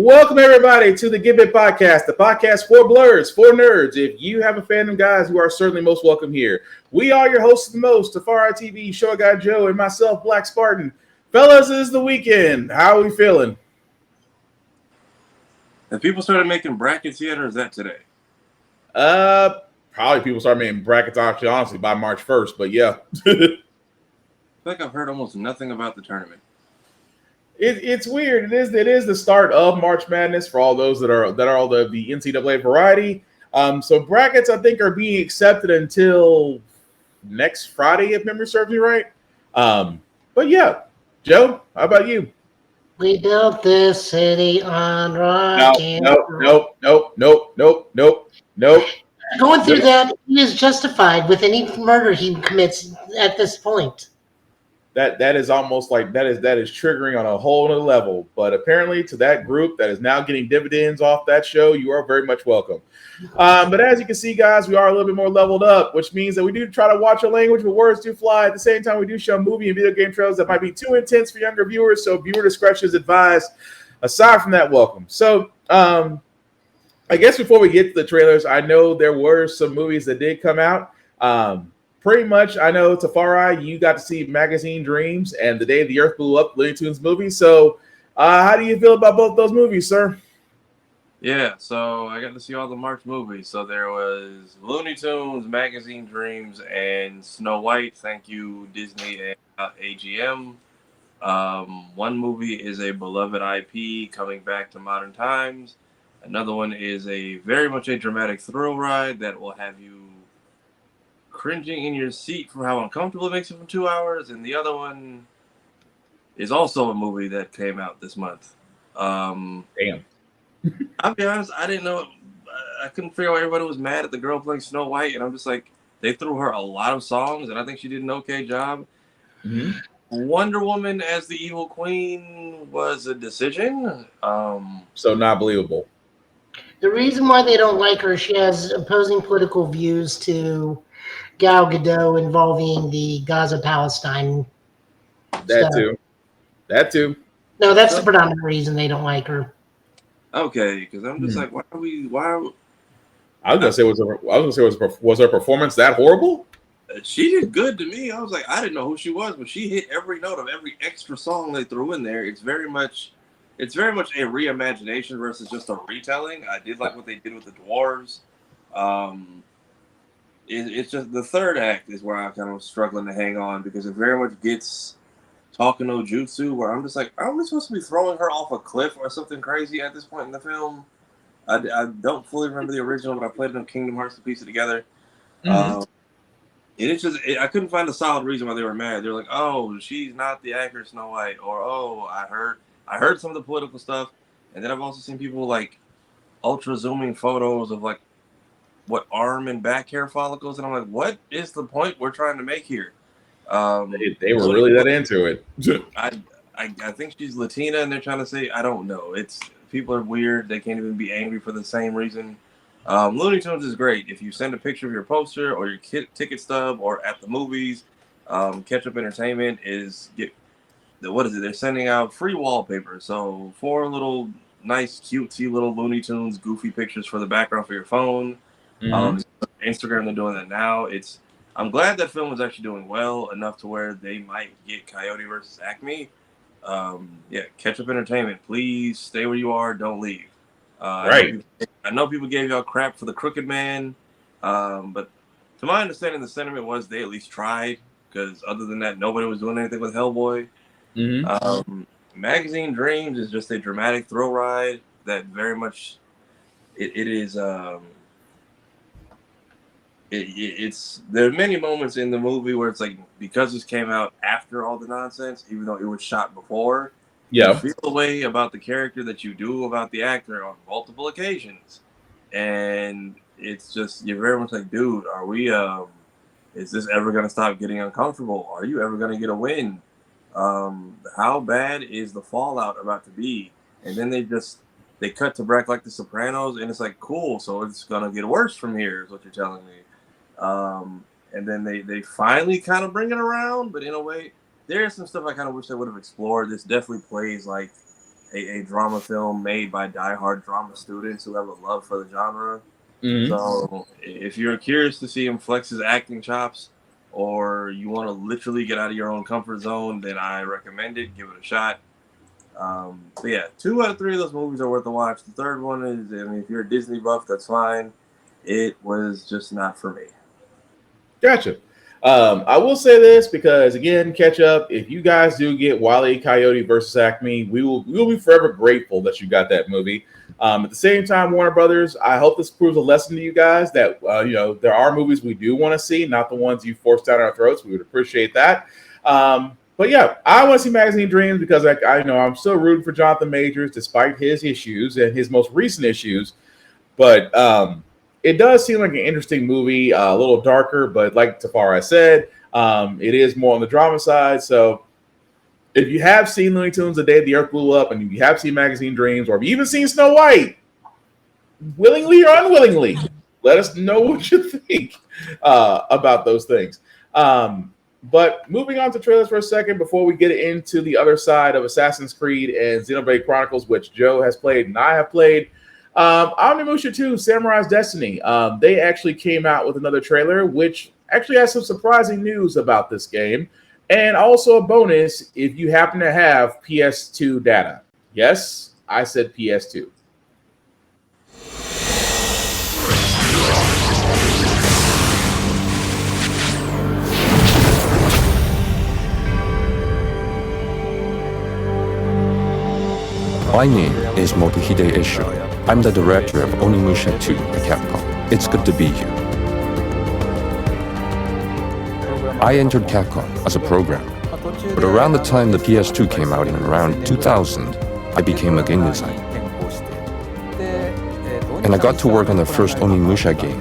Welcome, everybody, to the Give It Podcast, the podcast for blurs, for nerds. If you have a fandom, guys, you are certainly most welcome here. We are your hosts of the most, Tafari TV, Show Guy Joe, and myself, Black Spartan. Fellas, it is the weekend. How are we feeling? Have people started making brackets yet, or is that today? Probably people start making brackets, actually, honestly, by March 1st, but yeah. I feel like I've heard almost nothing about the tournament. It's weird. It is the start of March Madness for all those that are all the NCAA variety. So brackets, I think, are being accepted until next Friday, if memory serves me right. But yeah, Joe, how about you? We built this city on rock and Nope. Going through that, he is justified with any murder he commits at this point. That is almost like that is triggering on a whole other level. But apparently, to that group that is now getting dividends off that show, you are very much welcome. But as you can see, guys, we are a little bit more leveled up, which means that we do try to watch our language, but words do fly. At the same time, we do show movie and video game trailers that might be too intense for younger viewers, so viewer discretion is advised. Aside from that, welcome. So, I guess before we get to the trailers, I know there were some movies that did come out. Pretty much, I know, Tafari, you got to see Magazine Dreams and The Day the Earth Blew Up, Looney Tunes movie. So, how do you feel about both those movies, sir? Yeah, so I got to see all the March movies. So there was Looney Tunes, Magazine Dreams, and Snow White. Thank you, Disney and AGM. One movie is a beloved IP coming back to modern times. Another one is very much a dramatic thrill ride that will have you cringing in your seat from how uncomfortable it makes you for 2 hours. And the other one is also a movie that came out this month. Damn. I'll be honest, I didn't know. I couldn't figure out why everybody was mad at the girl playing Snow White. And I'm just like, they threw her a lot of songs, and I think she did an okay job. Mm-hmm. Wonder Woman as the evil queen was a decision. So not believable. The reason why they don't like her, she has opposing political views to Gal Gadot involving the Gaza-Palestine That stuff. too. No, that's the predominant reason they don't like her. Okay, because I'm just like, why? I was gonna say, was her performance that horrible? She did good to me. I was like, I didn't know who she was, but she hit every note of every extra song they threw in there. It's very much a reimagination versus just a retelling. I did like what they did with the dwarves. It's just the third act is where I'm kind of struggling to hang on because it very much gets talking no jutsu, where I'm just like, are we supposed to be throwing her off a cliff or something crazy at this point in the film? I don't fully remember the original, but I played enough Kingdom Hearts to piece it together. Mm-hmm. I couldn't find a solid reason why they were mad. They're like, oh, she's not the accurate Snow White, or oh, I heard some of the political stuff, and then I've also seen people like ultra zooming photos of like what arm and back hair follicles, and I'm like, what is the point we're trying to make here? They were really that into it. I think she's Latina, and they're trying to say, I don't know. People are weird. They can't even be angry for the same reason. Looney Tunes is great. If you send a picture of your poster or your ticket stub or at the movies, Ketchup Entertainment they're sending out free wallpaper. So 4 little nice, cutesy little Looney Tunes goofy pictures for the background for your phone. Mm-hmm. Instagram, they're doing that now. I'm glad that film is actually doing well enough to where they might get Coyote versus Acme. Ketchup Entertainment, please stay where you are. Don't leave. Right. I know people gave y'all crap for the Crooked Man, but to my understanding, the sentiment was they at least tried, because other than that, nobody was doing anything with Hellboy. Mm-hmm. Magazine Dreams is just a dramatic thrill ride that very much there are many moments in the movie where it's like, because this came out after all the nonsense, even though it was shot before, Yeah. you feel the way about the character that you do about the actor on multiple occasions. And it's just, you're very much like, dude, are we, is this ever going to stop getting uncomfortable? Are you ever going to get a win? How bad is the fallout about to be? And then they cut to Brack like The Sopranos, and it's like, cool, so it's going to get worse from here, is what you're telling me. And then they finally kind of bring it around, but in a way, there's some stuff I kind of wish they would have explored. This definitely plays like a drama film made by diehard drama students who have a love for the genre. Mhm. So if you're curious to see him flex his acting chops, or you want to literally get out of your own comfort zone, then I recommend it. Give it a shot. But yeah, 2 out of 3 of those movies are worth a watch. The third one is, I mean, if you're a Disney buff, that's fine. It was just not for me. Gotcha. I will say this because again, catch up. If you guys do get Wile E. Coyote versus Acme, we will be forever grateful that you got that movie. At the same time, Warner Brothers, I hope this proves a lesson to you guys that there are movies we do want to see, not the ones you force down our throats. We would appreciate that. But yeah, I want to see Magazine Dreams because I know I'm still rooting for Jonathan Majors despite his issues and his most recent issues. But it does seem like an interesting movie, a little darker, but like Tafara said, it is more on the drama side. So if you have seen Looney Tunes The Day the Earth Blew Up, and if you have seen Magazine Dreams, or if you even seen Snow White, willingly or unwillingly, let us know what you think about those things. But moving on to trailers for a second before we get into the other side of Assassin's Creed and Xenoblade Chronicles, which Joe has played and I have played. Onimusha 2, Samurai's Destiny. They actually came out with another trailer, which actually has some surprising news about this game. And also a bonus if you happen to have PS2 data. Yes, I said PS2. My name is Motohide Esho. I'm the director of Onimusha 2 at Capcom. It's good to be here. I entered Capcom as a programmer, but around the time the PS2 came out in around 2000, I became a game designer. And I got to work on the first Onimusha game.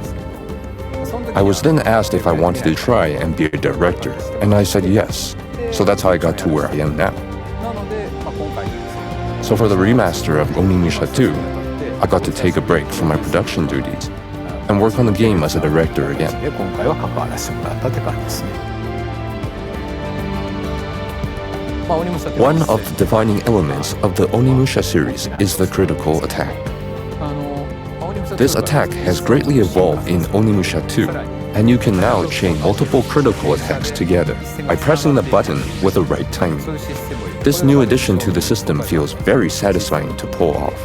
I was then asked if I wanted to try and be a director, and I said yes. So that's how I got to where I am now. So for the remaster of Onimusha 2, I got to take a break from my production duties and work on the game as a director again. One of the defining elements of the Onimusha series is the critical attack. This attack has greatly evolved in Onimusha 2, and you can now chain multiple critical attacks together by pressing the button with the right timing. This new addition to the system feels very satisfying to pull off.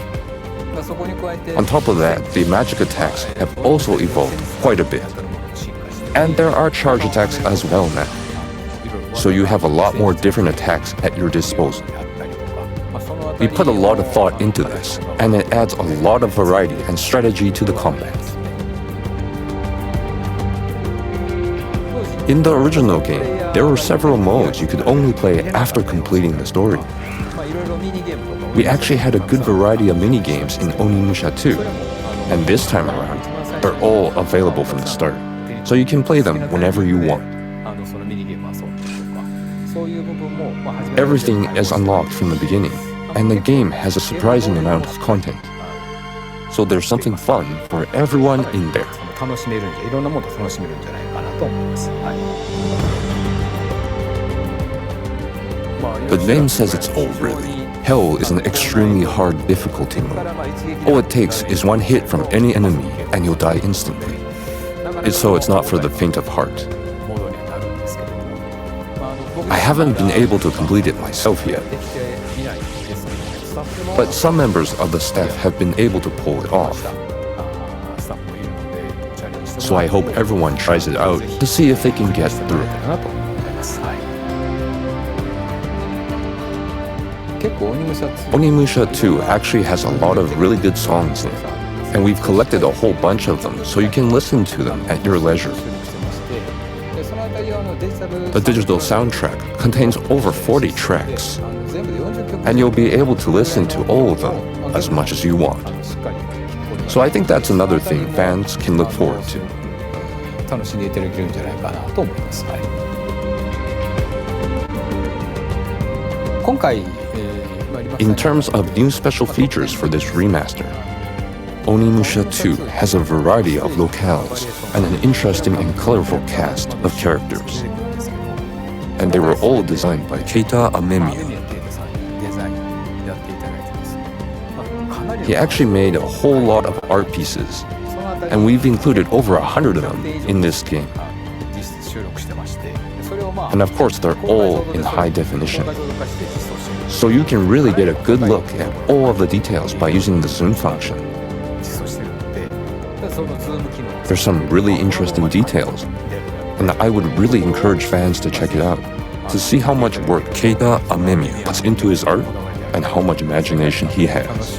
On top of that, the magic attacks have also evolved quite a bit. And there are charge attacks as well now. So you have a lot more different attacks at your disposal. We put a lot of thought into this, and it adds a lot of variety and strategy to the combat. In the original game, there were several modes you could only play after completing the story. We actually had a good variety of minigames in Onimusha 2, and this time around, they're all available from the start, so you can play them whenever you want. Everything is unlocked from the beginning, and the game has a surprising amount of content. So there's something fun for everyone in there. The name says it's all really. Hell is an extremely hard difficulty mode. All it takes is one hit from any enemy and you'll die instantly. So it's not for the faint of heart. I haven't been able to complete it myself yet, but some members of the staff have been able to pull it off. So I hope everyone tries it out to see if they can get through it. Onimusha 2 actually has a lot of really good songs in it, and we've collected a whole bunch of them so you can listen to them at your leisure. The digital soundtrack contains over 40 tracks, and you'll be able to listen to all of them as much as you want. So I think that's another thing fans can look forward to. In terms of new special features for this remaster, Onimusha 2 has a variety of locales and an interesting and colorful cast of characters. And they were all designed by Keita Amemiya. he actually made a whole lot of art pieces, and we've included over 100 of them in this game. And of course, they're all in high definition. So you can really get a good look at all of the details by using the zoom function. There's some really interesting details, and I would really encourage fans to check it out, to see how much work Keita Amemi puts into his art and how much imagination he has.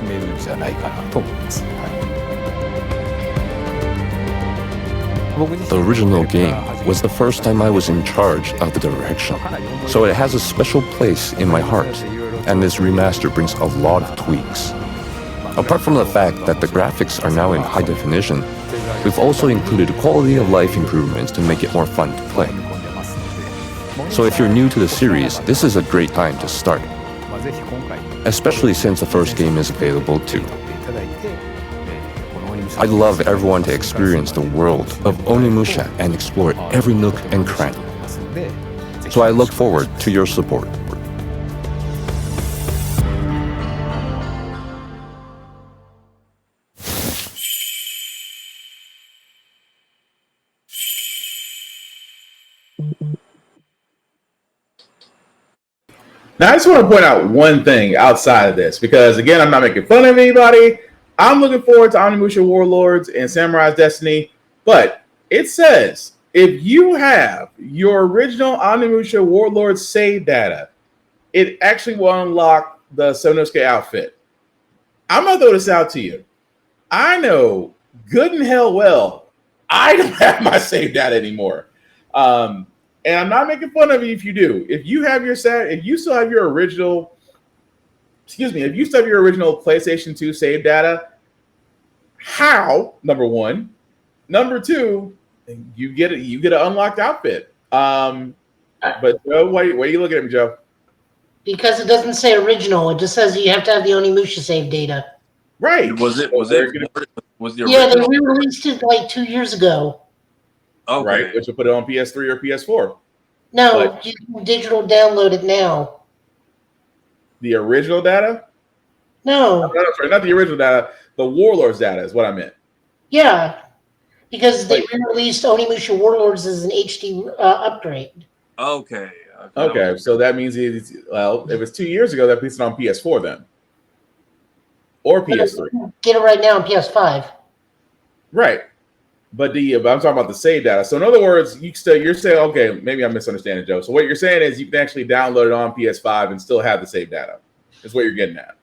The original game was the first time I was in charge of the direction, so it has a special place in my heart, and this remaster brings a lot of tweaks. Apart from the fact that the graphics are now in high definition, we've also included quality of life improvements to make it more fun to play. So if you're new to the series, this is a great time to start, especially since the first game is available too. I'd love everyone to experience the world of Onimusha and explore every nook and cranny. So I look forward to your support. Now, I just want to point out one thing outside of this, because again, I'm not making fun of anybody. I'm looking forward to Onimusha Warlords and Samurai's Destiny, but it says if you have your original Onimusha Warlords save data, it actually will unlock the Sonosuke outfit. I'm going to throw this out to you. I know good and hell well I don't have my save data anymore. And I'm not making fun of you if you do. If you have your if you still have your original, if you still have your original PlayStation 2 save data, how? Number one. Number two, you get an unlocked outfit. But Joe, why are you looking at me, Joe? Because it doesn't say original. It just says you have to have the Onimusha save data. Right. Was the original? Yeah, they re-released it like 2 years ago. Okay. Right, which will put it on PS3 or PS4. No, But you can digital download it now. the original data? No. No, sorry, not the original data. The Warlords data is what I meant. Yeah, because they re-released Onimusha Warlords as an HD upgrade. Okay. Okay, so that means if it's 2 years ago, that puts it on PS4 then, or PS3. Get it right now on PS5. Right, but I'm talking about the save data. So in other words, you're saying, okay, maybe I'm misunderstanding, Joe. So what you're saying is you can actually download it on PS5 and still have the save data. Is what you're getting at.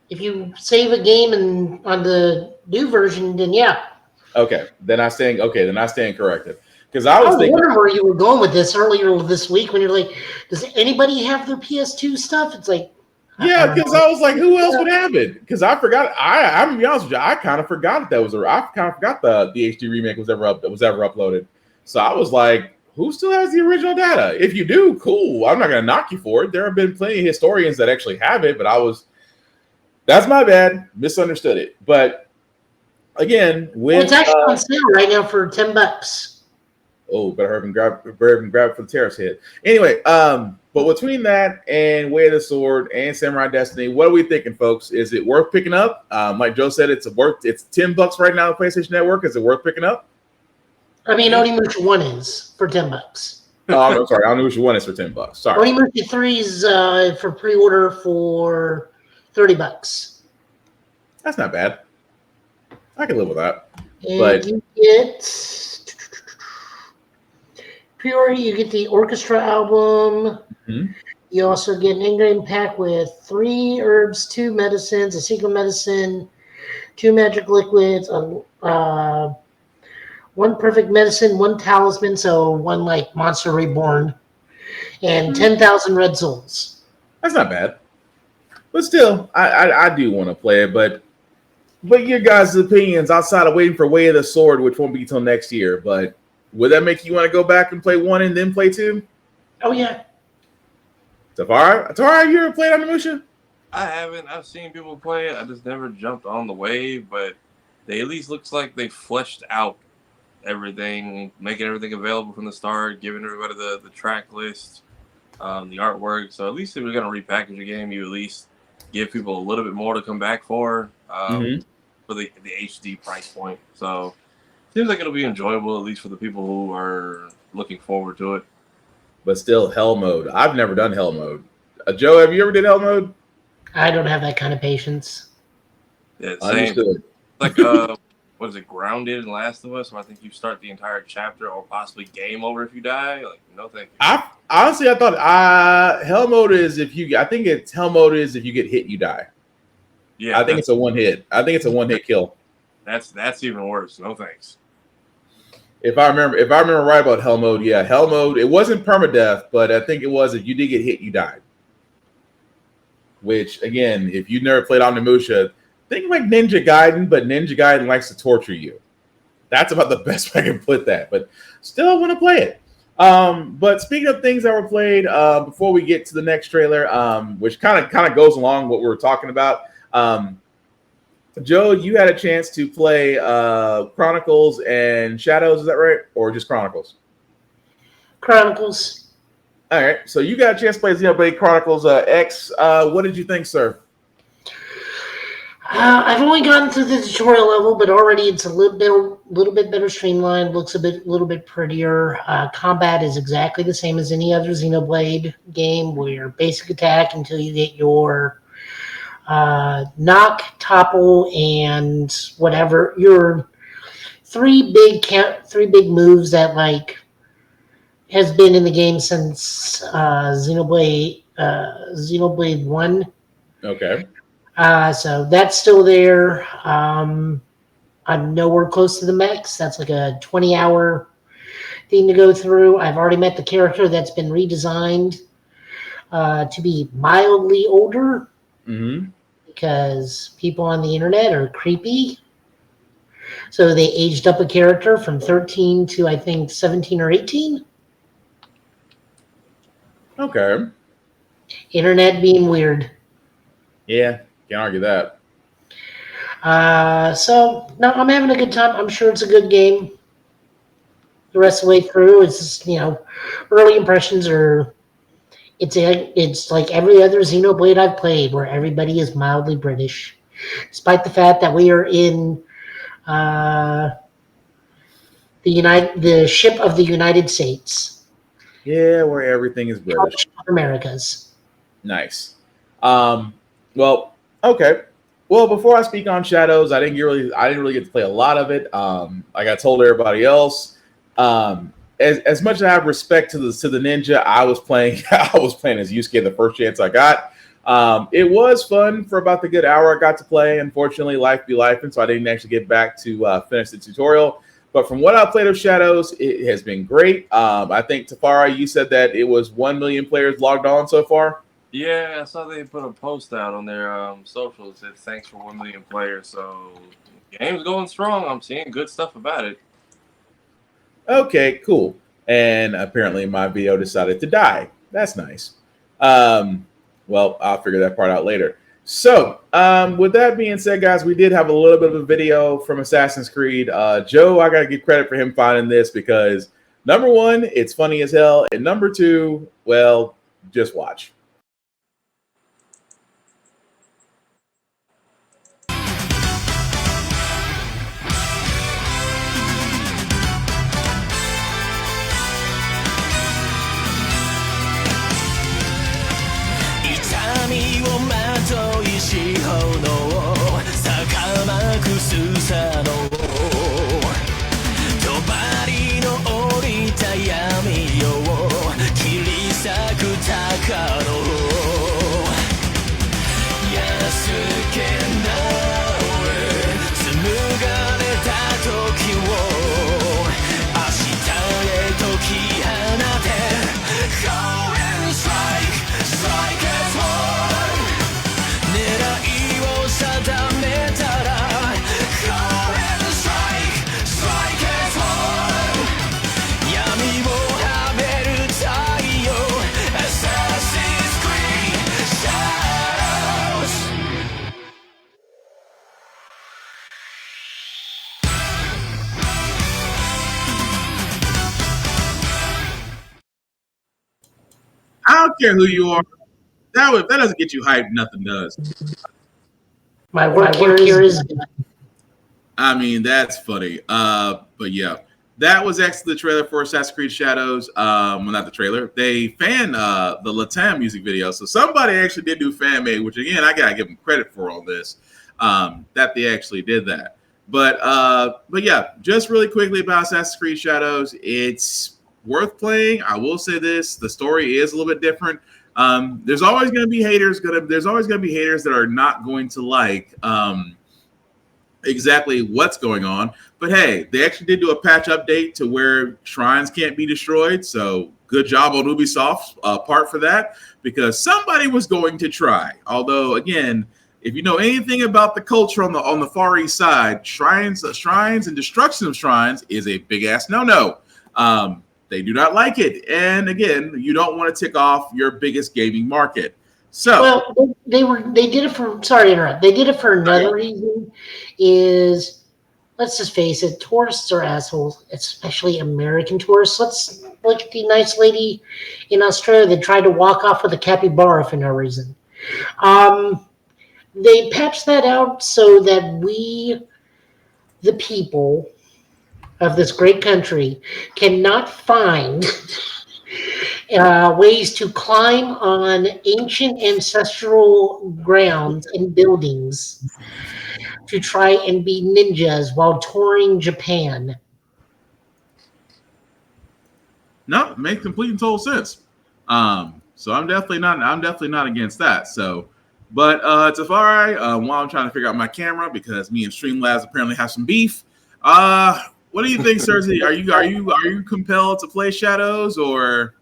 If you save a game on the new version, then yeah. Okay, then I stand corrected. Because I was thinking, wondering where you were going with this earlier this week when you're like, does anybody have their PS2 stuff? It's like, yeah, because I was like, who else would have it? Because I forgot. I'm gonna be honest with you, I kind of forgot that I kind of forgot the HD remake was ever uploaded. So I was like, who still has the original data? If you do, cool. I'm not gonna knock you for it. There have been plenty of historians that actually have it, but that's my bad. Misunderstood it. But again, it's actually on sale right now for $10. Oh, better hurry and grab it for the terrace head. Anyway, but between that and Way of the Sword and Samurai Destiny, what are we thinking, folks? Is it worth picking up? Like Joe said, it's $10 right now on the PlayStation Network. Is it worth picking up? I mean, Onimusha 1 is for $10. Oh, I'm sorry. Onimusha 1 is for $10. Sorry. Onimusha 3 is for pre-order for $30. That's not bad. I can live with that. And But you get pre-order, you get the orchestra album. Mhm. You also get an in-game pack with 3 herbs, 2 medicines, a secret medicine, 2 magic liquids, 1 perfect medicine, 1 talisman, so 1 like Monster Reborn, and 10,000 red souls. that's not bad. But still, I do want to play it. But your guys' opinions outside of waiting for Way of the Sword, which won't be till next year. But would that make you want to go back and play 1 and then play 2? Oh, yeah. Tafara, you ever played Onimusha? I haven't. I've seen people play it. I just never jumped on the wave, but they at least looks like they fleshed out everything, making everything available from the start, giving everybody the track list, the artwork. So at least if you're going to repackage a game, you at least give people a little bit more to come back for. for the HD price point. So seems like it'll be enjoyable, at least for the people who are looking forward to it. But still, hell mode. I've never done hell mode. Joe, have you ever did hell mode? I don't have that kind of patience. Yeah, same. Understood. Like what is it, Grounded and Last of Us, where I think you start the entire chapter or possibly game over if you die. Like, no thank you. I thought hell mode is if you. I think it's hell mode is if you get hit, you die. Yeah, I think it's a one hit. I think it's a one hit kill. That's even worse. No thanks. If I remember right about hell mode, yeah, hell mode. It wasn't permadeath, but I think it was if you did get hit, you died. Which again, if you never played Onimusha, think like Ninja Gaiden, but Ninja Gaiden likes to torture you. That's about the best way I can put that. But still, I want to play it. But speaking of things that were played, before we get to the next trailer, which kind of goes along what we were talking about. Joe, you had a chance to play Chronicles and Shadows, is that right? Or just Chronicles? Chronicles. All right. So you got a chance to play Xenoblade Chronicles X. What did you think, sir? I've only gotten through the tutorial level, but already it's a little bit better streamlined. Looks a little bit prettier. Combat is exactly the same as any other Xenoblade game, where basic attack until you get your knock, topple, and whatever. Your three big moves that like has been in the game since Xenoblade 1. Okay. So that's still there. I'm nowhere close to the max. That's like a 20-hour thing to go through. I've already met the character that's been redesigned to be mildly older because people on the internet are creepy. So they aged up a character from 13 to, I think, 17 or 18. Okay. Internet being weird. Yeah, can't argue that. So, no, I'm having a good time. I'm sure it's a good game. The rest of the way through, it's just, early impressions are... It's like every other Xenoblade I've played, where everybody is mildly British, despite the fact that we are in the ship of the United States. Yeah, where everything is British. Americas. Nice. Well, okay. Well, before I speak on Shadows, I didn't really get to play a lot of it. Like I told everybody else, as much as I have respect to the ninja, I was playing as Yusuke the first chance I got. It was fun for about the good hour I got to play. Unfortunately, life be life, and so I didn't actually get back to finish the tutorial. But from what I played of Shadows, it has been great. I think, Tafara, you said that it was 1 million players logged on so far. Yeah, I saw they put a post out on their socials that said thanks for 1 million players. So game's going strong. I'm seeing good stuff about it. Okay, cool. And apparently my video decided to die. That's nice. Well, I'll figure that part out later. So, with that being said, guys, we did have a little bit of a video from Assassin's Creed. Joe, I got to give credit for him finding this because, number one, it's funny as hell. And number two, well, just watch. I don't care who you are. That doesn't get you hyped. Nothing does. My work here is done. I mean, that's funny. But yeah, that was actually the trailer for Assassin's Creed Shadows. Well, not the trailer. They fan the Latam music video. So somebody actually did do fan made, which again, I gotta give them credit for all this. That they actually did that. But yeah, just really quickly about Assassin's Creed Shadows, it's worth playing. I will say this: the story is a little bit different. There's always going to be haters. There's always going to be haters that are not going to like exactly what's going on. But hey, they actually did do a patch update to where shrines can't be destroyed. So good job on Ubisoft's part for that, because somebody was going to try. Although again, if you know anything about the culture on the Far East side, shrines and destruction of shrines is a big ass no. They do not like it, and again, you don't want to tick off your biggest gaming market. So, well, they did it for. Sorry to interrupt. They did it for another reason. Is, let's just face it, tourists are assholes, especially American tourists. Let's look at the nice lady in Australia that tried to walk off with a capybara for no reason. They patched that out so that we, the people of this great country, cannot find ways to climb on ancient ancestral grounds and buildings to try and be ninjas while touring Japan. no, it makes complete and total sense. So I'm definitely not against that. So, but Tafari, while I'm trying to figure out my camera, because me and Streamlabs apparently have some beef. What do you think, Cersei? Are you compelled to play Shadows, or?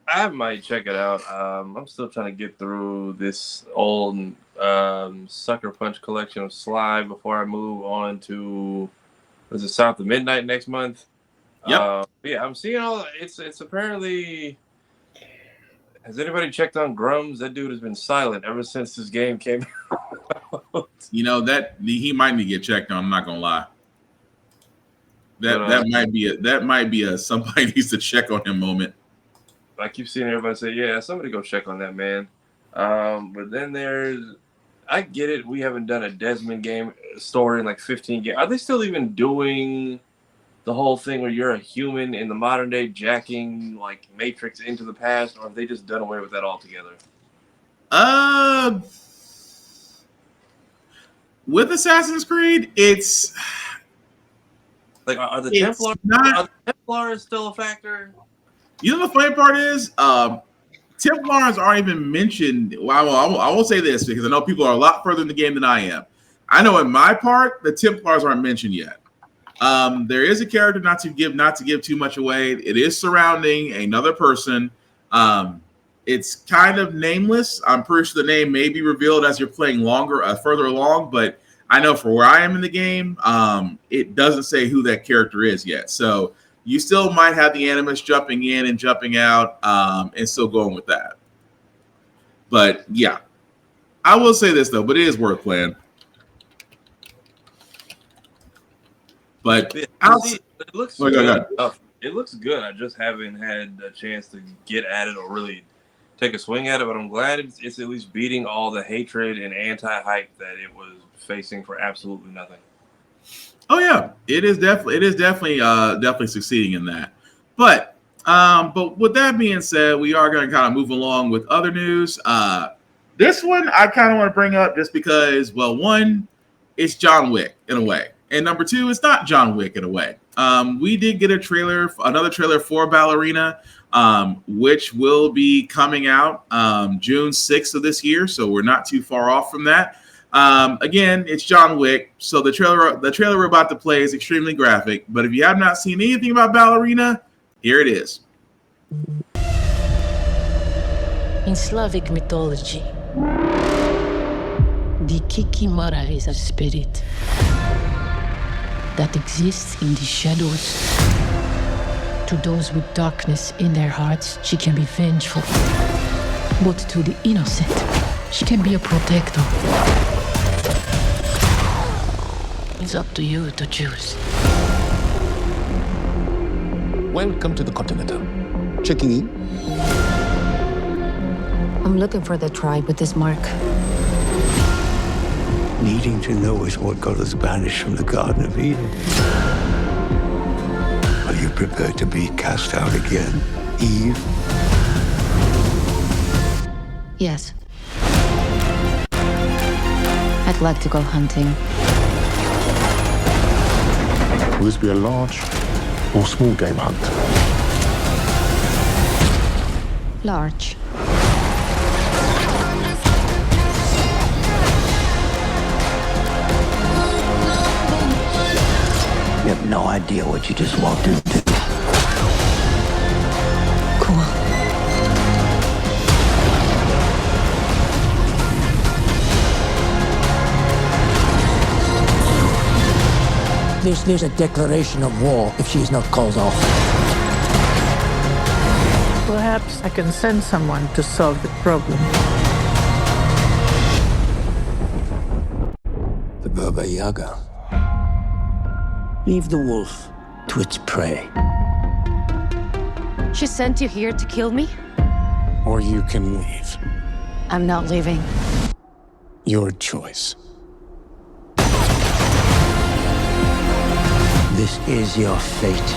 I might check it out. I'm still trying to get through this old Sucker Punch collection of Sly before I move on to, was it South of Midnight next month? Yep. Yeah, I'm seeing all. It's apparently. Has anybody checked on Grums? That dude has been silent ever since this game came out. You know that he might need to get checked on. I'm not gonna lie. That might be a somebody needs to check on him moment. I keep seeing everybody say, "Yeah, somebody go check on that man." But then I get it. We haven't done a Desmond game story in like 15 games. Are they still even doing the whole thing where you're a human in the modern day jacking like Matrix into the past, or have they just done away with that altogether? With Assassin's Creed, it's like are the Templars still a factor? You know the funny part is, Templars aren't even mentioned. Well, I will say this because I know people are a lot further in the game than I am. I know in my part, the Templars aren't mentioned yet. There is a character, not to give too much away. It is surrounding another person. It's kind of nameless. I'm pretty sure the name may be revealed as you're playing further along. But I know for where I am in the game, it doesn't say who that character is yet. So you still might have the Animus jumping in and jumping out, and still going with that. But yeah, I will say this though, but it is worth playing. But it looks good. It looks good. I just haven't had a chance to get at it or really take a swing at it. But I'm glad it's at least beating all the hatred and anti-hype that it was facing for absolutely nothing. Oh yeah, it is definitely succeeding in that. But with that being said, we are going to kind of move along with other news. This one I kind of want to bring up just because, well, one, it's John Wick in a way. And number two, it's not John Wick in a way. We did get another trailer for Ballerina, which will be coming out June 6th of this year. So we're not too far off from that. Again, it's John Wick. So the trailer we're about to play is extremely graphic. But if you have not seen anything about Ballerina, here it is. In Slavic mythology, the Kikimara is a spirit that exists in the shadows. To those with darkness in their hearts, she can be vengeful. But to the innocent, she can be a protector. It's up to you to choose. Welcome to the Continental. Checking in? I'm looking for the tribe with this mark. Needing to know is what got us banished from the Garden of Eden. Are you prepared to be cast out again, Eve? Yes. I'd like to go hunting. Will this be a large or small game hunt? Large. You have no idea what you just walked into. Cool. There's a declaration of war if she's not called off. Perhaps I can send someone to solve the problem. The Baba Yaga. Leave the wolf to its prey. She sent you here to kill me? Or you can leave. I'm not leaving. Your choice. This is your fate.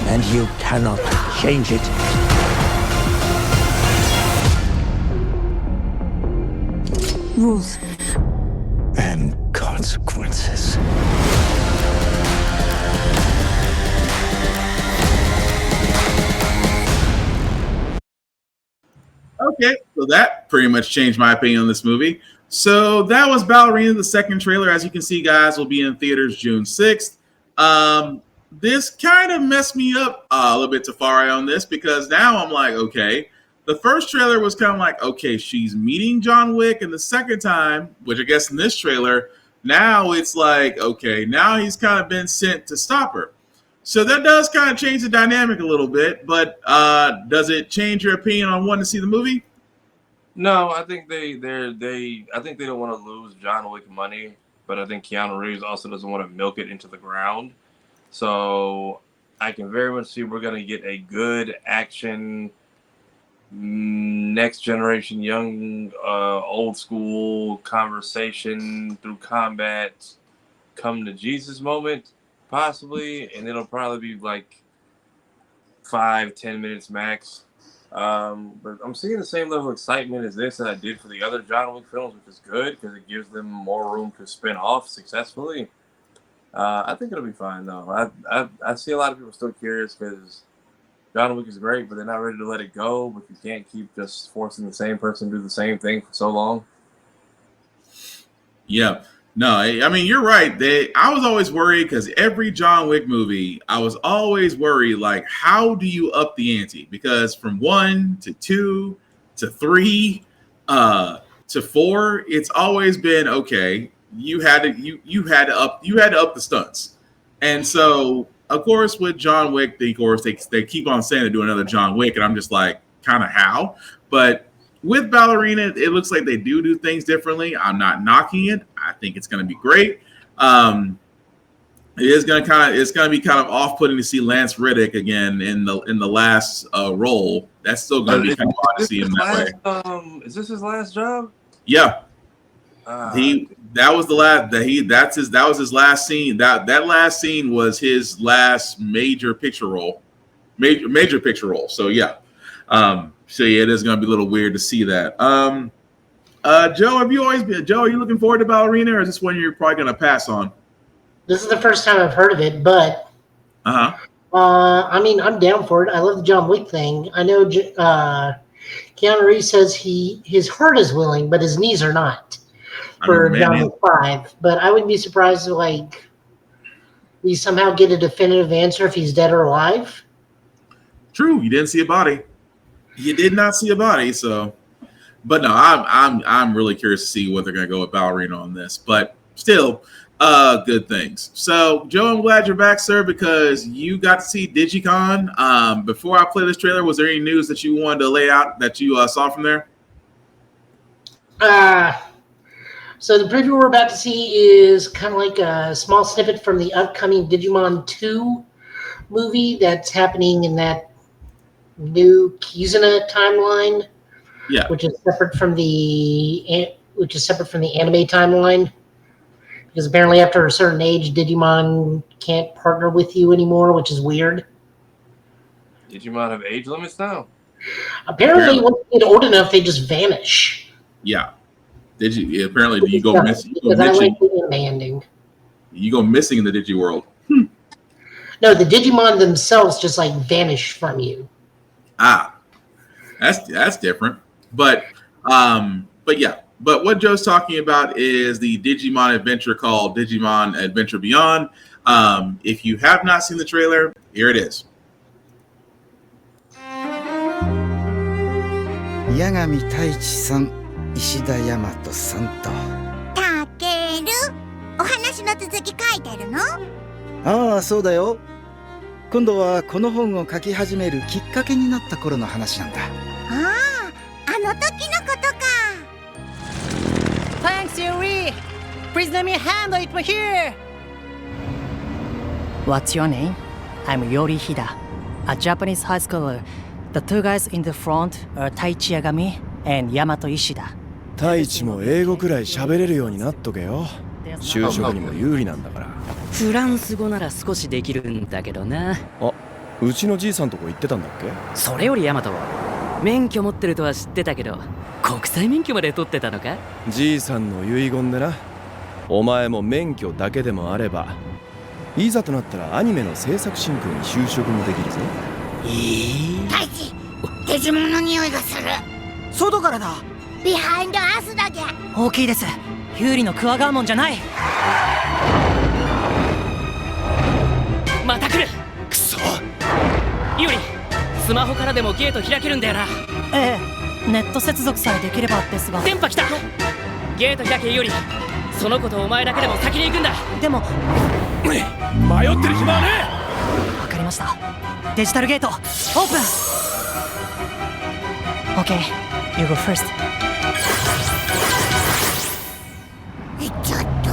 And you cannot change it. Rules. And consequences. Okay, so that pretty much changed my opinion on this movie. So that was Ballerina, the second trailer. As you can see, guys, will be in theaters June 6th. This kind of messed me up a little bit, Tafari, on this, because now I'm like, okay, the first trailer was kind of like, okay, she's meeting John Wick, and the second time, which I guess in this trailer, now it's like, okay, now he's kind of been sent to stop her. So that does kind of change the dynamic a little bit, but does it change your opinion on wanting to see the movie? No, I think I think they don't want to lose John Wick money, but I think Keanu Reeves also doesn't want to milk it into the ground. So I can very much see we're going to get a good action, next generation, young, old school conversation through combat, come to Jesus moment, possibly, and it'll probably be like 5-10 minutes max. But I'm seeing the same level of excitement as this that I did for the other John Wick films, which is good because it gives them more room to spin off successfully. I think it'll be fine though. I see a lot of people still curious because John Wick is great, but they're not ready to let it go. But you can't keep just forcing the same person to do the same thing for so long. Yeah. No, I mean, you're right. I was always worried because every John Wick movie, I was always worried, like, how do you up the ante? Because from 1 to 2 to 3 to 4, it's always been, okay, you had to up the stunts. And so, of course, with John Wick, they keep on saying to do another John Wick, and I'm just like, kind of how? But with Ballerina, it looks like they do things differently. I'm not knocking it. I think it's going to be great. It's going to be kind of off-putting to see Lance Reddick again in the last role. That's still going to be kind of odd to see him that way. Is this his last job? Yeah. That was his last scene. That last scene was his last major picture role. Major picture role. So yeah. So yeah, it is going to be a little weird to see that. Joe, are you looking forward to Ballerina, or is this one you're probably going to pass on? This is the first time I've heard of it, but I mean, I'm down for it. I love the John Wick thing. I know Keanu Reeves says his heart is willing, but his knees are not for John Wick 5. But I wouldn't be surprised if we somehow get a definitive answer if he's dead or alive. True, you didn't see a body. You did not see a body, so. But no, I'm really curious to see what they're going to go with Ballerina on this. But still, good things. So, Joe, I'm glad you're back, sir, because you got to see DigiCon. Before I play this trailer, was there any news that you wanted to lay out that you saw from there? So the preview we're about to see is kind of like a small snippet from the upcoming Digimon 2 movie that's happening in that new Kizuna timeline. Yeah. Which is separate from the which is separate from the anime timeline. Because apparently after a certain age, Digimon can't partner with you anymore, which is weird. Digimon have age limits now? Apparently, once you get old enough, they just vanish. Yeah. Apparently, you go missing. Because I like the anime ending. You go missing in the Digi world. No, the Digimon themselves just like vanish from you. Ah, that's different. But yeah. But what Joe's talking about is the Digimon adventure called Digimon Adventure Beyond. If you have not seen the trailer, here it is. 八神太一さん、石田大和さんと。たける、お話の続き書いてるの？ああ、そうだよ。今度はこの本を書き始めるきっかけになった頃の話なんだ。ああ、あの時のことか。Thanks, Yuri. Please let me handle it from here. What's your name? I'm Yori Hida, a Japanese high schooler. The two guys in the front are Taichi Yagami and Yamato Ishida. 太一も英語くらい喋れるようになっとけよ。就職にも有利なんだから。フランス語なら少しできるんだけどな。あ、うちのじいさんとこ行ってたんだっけ？それよりヤマト、免許持ってるとは知ってたけど、国際免許まで取ってたのか？じいさんの遺言でな。お前も免許だけでもあれば、いざとなったらアニメの制作進行に就職もできるぞ。太一、デジモンの匂いがする。外からだ。ビハインドアースだけ。大きいです。有利のクワガーモンじゃない。また来る。くそ。ユリ、スマホからでもゲート開けるんだよな。ええ、ネット接続さえできればですが。電波来た。ゲート開けユリ。その子とお前だけでも先に行くんだ。でも迷ってる暇はねえ。わかりました。デジタルゲートオープン。 OK, you go first. ちょっと、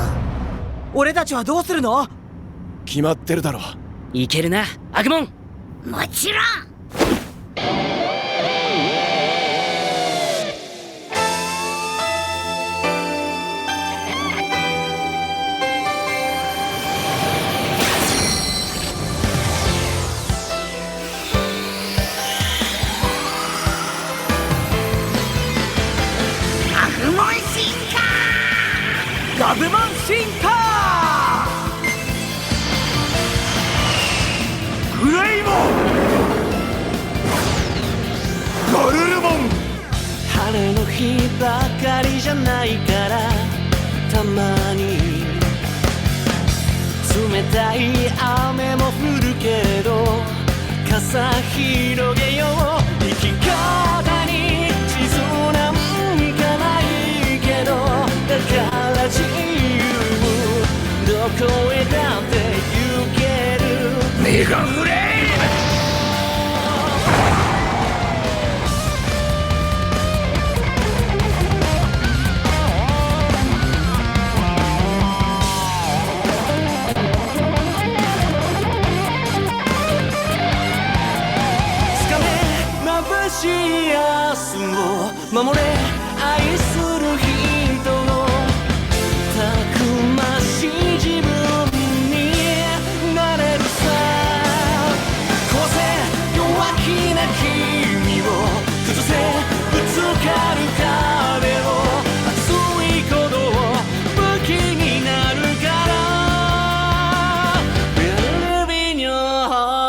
俺たちはどうするの？決まってるだろ。いけるな、アグモン。もちろん。ガブモン進化！グレイモン！ガルルモン！晴れの日ばかりじゃないからたまに冷たい雨も降るけど傘広げよう。生き方に地図なんかないけどだから自由どこへだって行ける。メガフレイつかめ眩しい明日を守れ愛する人をたくましい自分になれるさ。こうせ弱気な君を崩せぶつかる壁を熱い鼓動武器になるから Believe in your heart。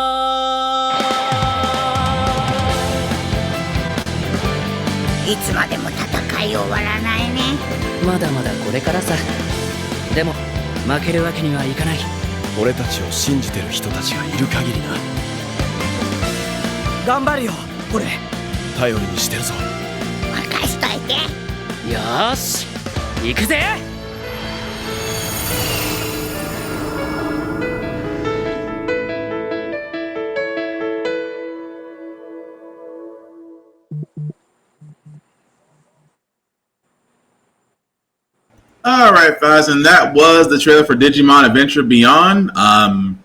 いつまでも戦い終わらないね。まだまだこれからさ。でも負けるわけにはいかない。俺たちを信じてる人たちがいる限りな。頑張るよ俺。頼りにしてるぞ。任しといて。よーし行くぜ。All right, guys, and that was the trailer for Digimon Adventure Beyond. I'm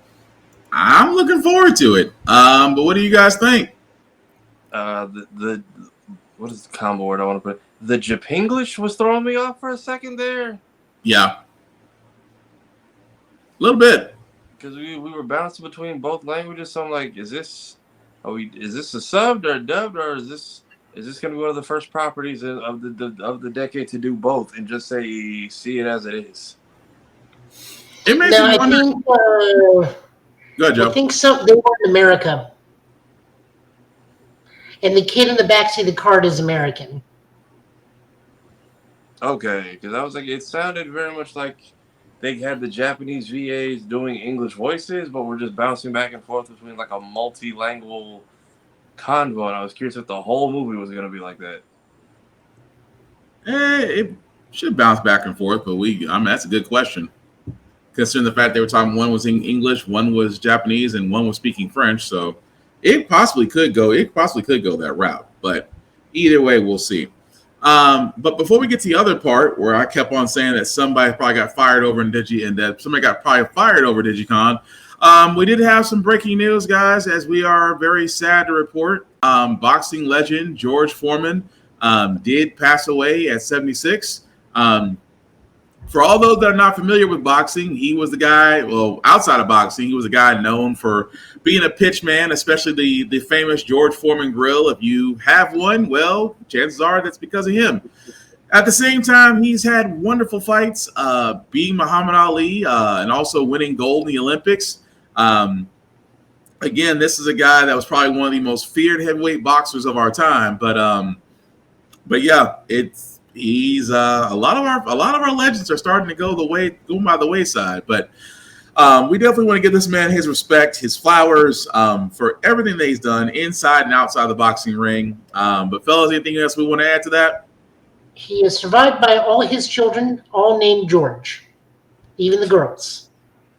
looking forward to it. But what do you guys think? The what is the combo word I want to put? The Japanglish was throwing me off for a second there. Yeah. A little bit. Because we were bouncing between both languages, so I'm like, is this a subbed or dubbed, or is this going to be one of the first properties of the decade to do both and just see it as it is? It makes No, me I wonder. think. Go ahead, Joe. I think they were in America, and the kid in the backseat of the car is American. Okay, because I was like, it sounded very much like they had the Japanese VAs doing English voices, but we're just bouncing back and forth between like a multilingual convo, and I was curious if the whole movie was going to be like that. It should bounce back and forth, but that's a good question. Considering the fact they were talking, one was in English, one was Japanese, and one was speaking French, so it possibly could go that route. But either way, we'll see. But before we get to the other part, where I kept on saying that somebody probably got fired over in somebody got probably fired over Digicon, we did have some breaking news, guys, as we are very sad to report. Boxing legend George Foreman did pass away at 76. For all those that are not familiar with boxing, he was the guy, well, outside of boxing, he was a guy known for being a pitch man, especially the famous George Foreman grill. If you have one, well, chances are that's because of him. At the same time, he's had wonderful fights, beating Muhammad Ali and also winning gold in the Olympics. Again, this is a guy that was probably one of the most feared heavyweight boxers of our time. But yeah, he's a lot of our legends are starting to go by the wayside. But we definitely want to give this man his respect, his flowers, for everything that he's done inside and outside the boxing ring. But fellas, anything else we want to add to that? He is survived by all his children, all named George, even the girls.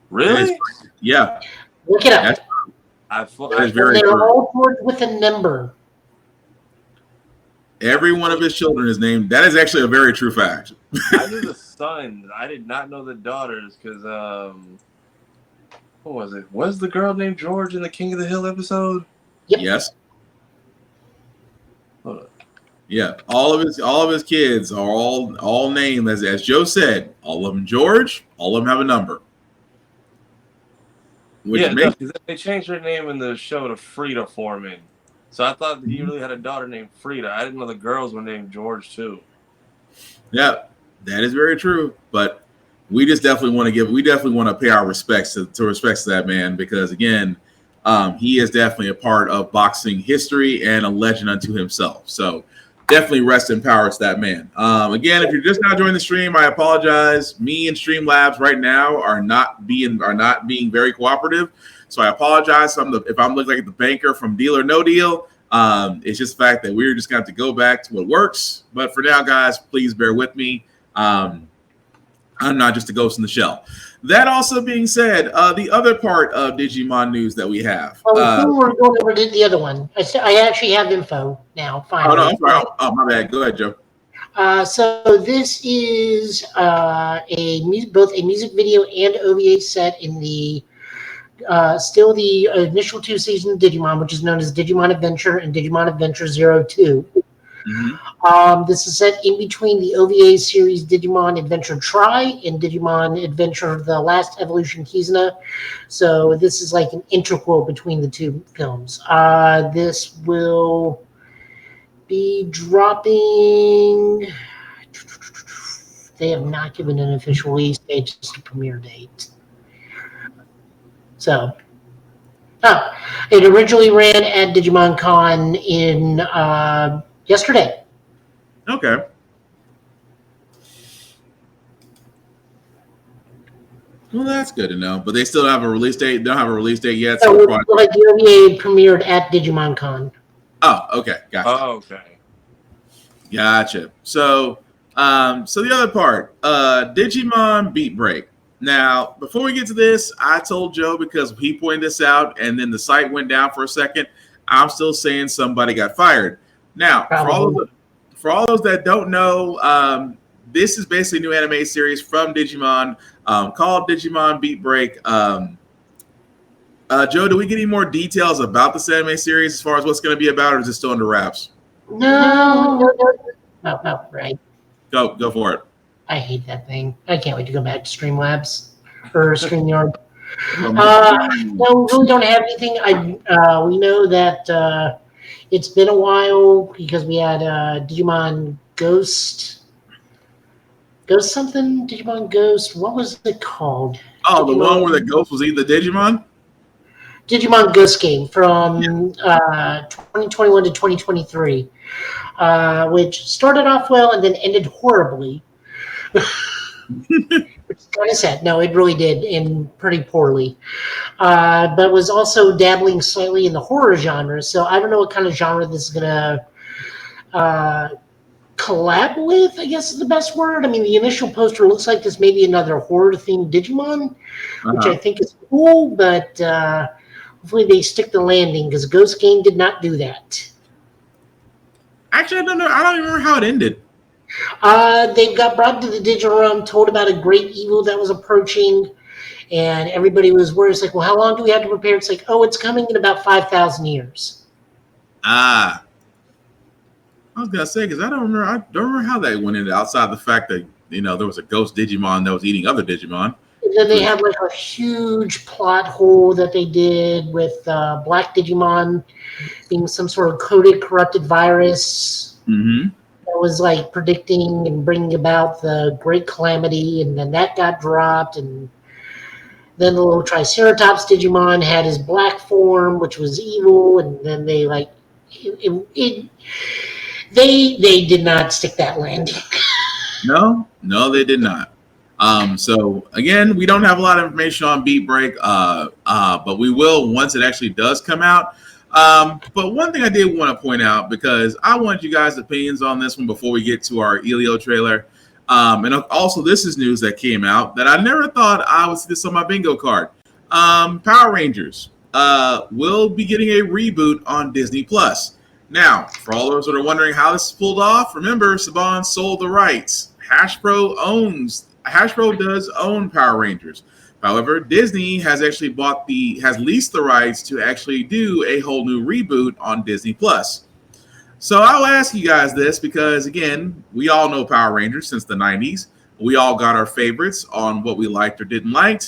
Really? Yeah. Look it up. They're all George with a number. Every one of his children is named. That is actually a very true fact. I knew the sons. I did not know the daughters because what was it? Was the girl named George in the King of the Hill episode? Yep. Yes. Hold on. Yeah, all of his kids are all named as Joe said. All of them George. All of them have a number. Because they changed her name in the show to Frida Foreman. So I thought he really had a daughter named Frida. I didn't know the girls were named George too. Yeah, that is very true. But we definitely want to pay our respects to that man, because again, he is definitely a part of boxing history and a legend unto himself. So definitely rest in power to that man. Again, if you're just now joining the stream, I apologize. Me and Streamlabs right now are not being very cooperative. So I apologize if I'm looking like the banker from Deal or No Deal. It's just the fact that we're just going to have to go back to what works. But for now, guys, please bear with me. I'm not just a ghost in the shell. That also being said, the other part of Digimon news that we have. We're going over to the other one. I actually have info now. Finally. Oh, no, I'm sorry. Oh, my bad. Go ahead, Joe. So this is both a music video and OVA set in the still the initial 2 seasons of Digimon, which is known as Digimon Adventure and Digimon Adventure 02. Mm-hmm. This is set in between the OVA series Digimon Adventure Tri and Digimon Adventure The Last Evolution Kizuna. So this is like an integral between the two films. This will be dropping. They have not given an official release date, just a premiere date. So, it originally ran at Digimon Con in yesterday. Okay. Well, that's good to know. But they still don't have a release date. They don't have a release date yet. So like the OVA premiered at Digimon Con. Oh, okay. Gotcha. Oh, okay. Gotcha. So the other part, Digimon Beat Break. Now, before we get to this, I told Joe, because he pointed this out and then the site went down for a second, I'm still saying somebody got fired. Now, for all those that don't know, this is basically a new anime series from Digimon called Digimon Beat Break. Joe, do we get any more details about this anime series as far as what's going to be about, or is it still under wraps? No. Right. Go for it. I hate that thing. I can't wait to go back to Streamlabs or StreamYard. No, we really don't have anything. We know that it's been a while because we had Digimon Ghost something. Digimon Ghost. What was it called? Oh, the one where the ghost was eating the Digimon? Digimon Ghost game from 2021 to 2023, which started off well and then ended horribly. Which is kind of sad. No, it really did end pretty poorly. But was also dabbling slightly in the horror genre. So I don't know what kind of genre this is going to collab with, I guess is the best word. I mean, the initial poster looks like this may be another horror-themed Digimon, which I think is cool, but hopefully they stick the landing because Ghost Game did not do that. Actually, I don't know. I don't even remember how it ended. They got brought to the digital realm, told about a great evil that was approaching, and everybody was worried. It's like, well, how long do we have to prepare? It's like, oh, it's coming in about 5,000 years. I was gonna say because I don't remember how that went in outside the fact that there was a ghost Digimon that was eating other Digimon. And then they had like a huge plot hole that they did with Black Digimon being some sort of coded corrupted virus. Mm-hmm. That was like predicting and bringing about the Great Calamity, and then that got dropped, and then the little Triceratops Digimon had his black form, which was evil, and then they they did not stick that landing. No, they did not. So again, we don't have a lot of information on Beat Break, but we will once it actually does come out. But one thing I did want to point out, because I want you guys' opinions on this one before we get to our Elio trailer. And also this is news that came out that I never thought I would see this on my bingo card. Power Rangers will be getting a reboot on Disney Plus. Now, for all those that are wondering how this is pulled off, remember Saban sold the rights. Hasbro does own Power Rangers. However, Disney has actually leased the rights to actually do a whole new reboot on Disney Plus. So I'll ask you guys this because, again, we all know Power Rangers since the 90s. We all got our favorites on what we liked or didn't like.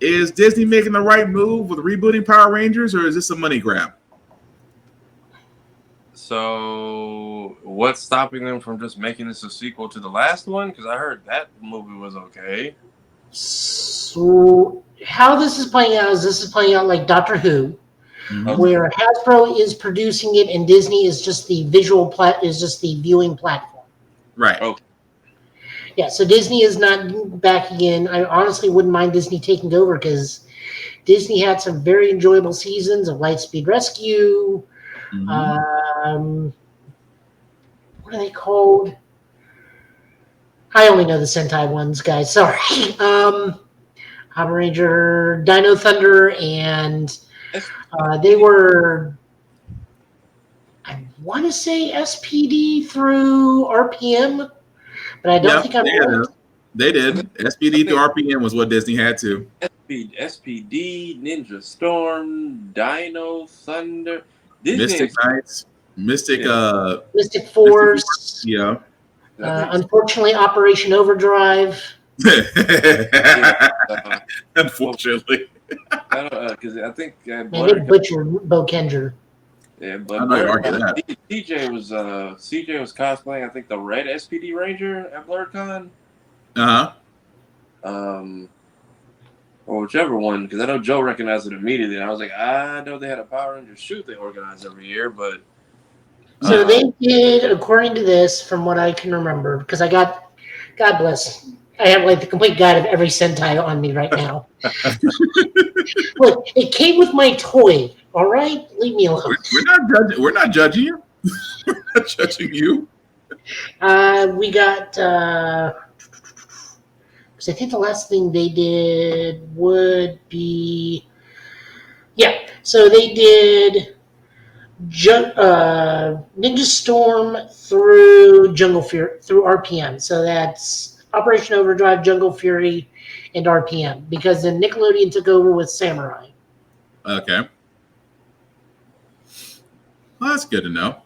Is Disney making the right move with rebooting Power Rangers, or is this a money grab? So what's stopping them from just making this a sequel to the last one? Because I heard that movie was okay. So how this is playing out is this is playing out like Doctor Who, where Hasbro is producing it and Disney is just the viewing platform. Right. Okay. Yeah, so Disney is not backing in. I honestly wouldn't mind Disney taking over because Disney had some very enjoyable seasons of Lightspeed Rescue. What are they called? I only know the Sentai ones, guys. Sorry. Power Ranger, Dino Thunder, and they were, I want to say SPD through RPM, but I don't think I'm right. They did. SPD through RPM was what Disney had to. SPD, Ninja Storm, Dino Thunder, Disney Mystic Knights, Mystic Force. Yeah. Unfortunately, Operation Overdrive. Unfortunately. Because I think they butchered Bo Kenger. Yeah, but CJ was cosplaying, I think, the red SPD Ranger at BlurredCon. Or whichever one, because I know Joe recognized it immediately. And I was like, I know they had a Power Ranger shoot they organize every year, but so they did, according to this, from what I can remember, because I got, God bless, I have like the complete guide of every Sentai on me right now. Look, it came with my toy. All right, leave me alone. We're not judging you. We're not judging you. We got. Because I think the last thing they did would be. Yeah, so they did Ninja Storm through Jungle Fury through RPM. So that's Operation Overdrive, Jungle Fury, and RPM. Because then Nickelodeon took over with Samurai. Okay. Well, that's good to know.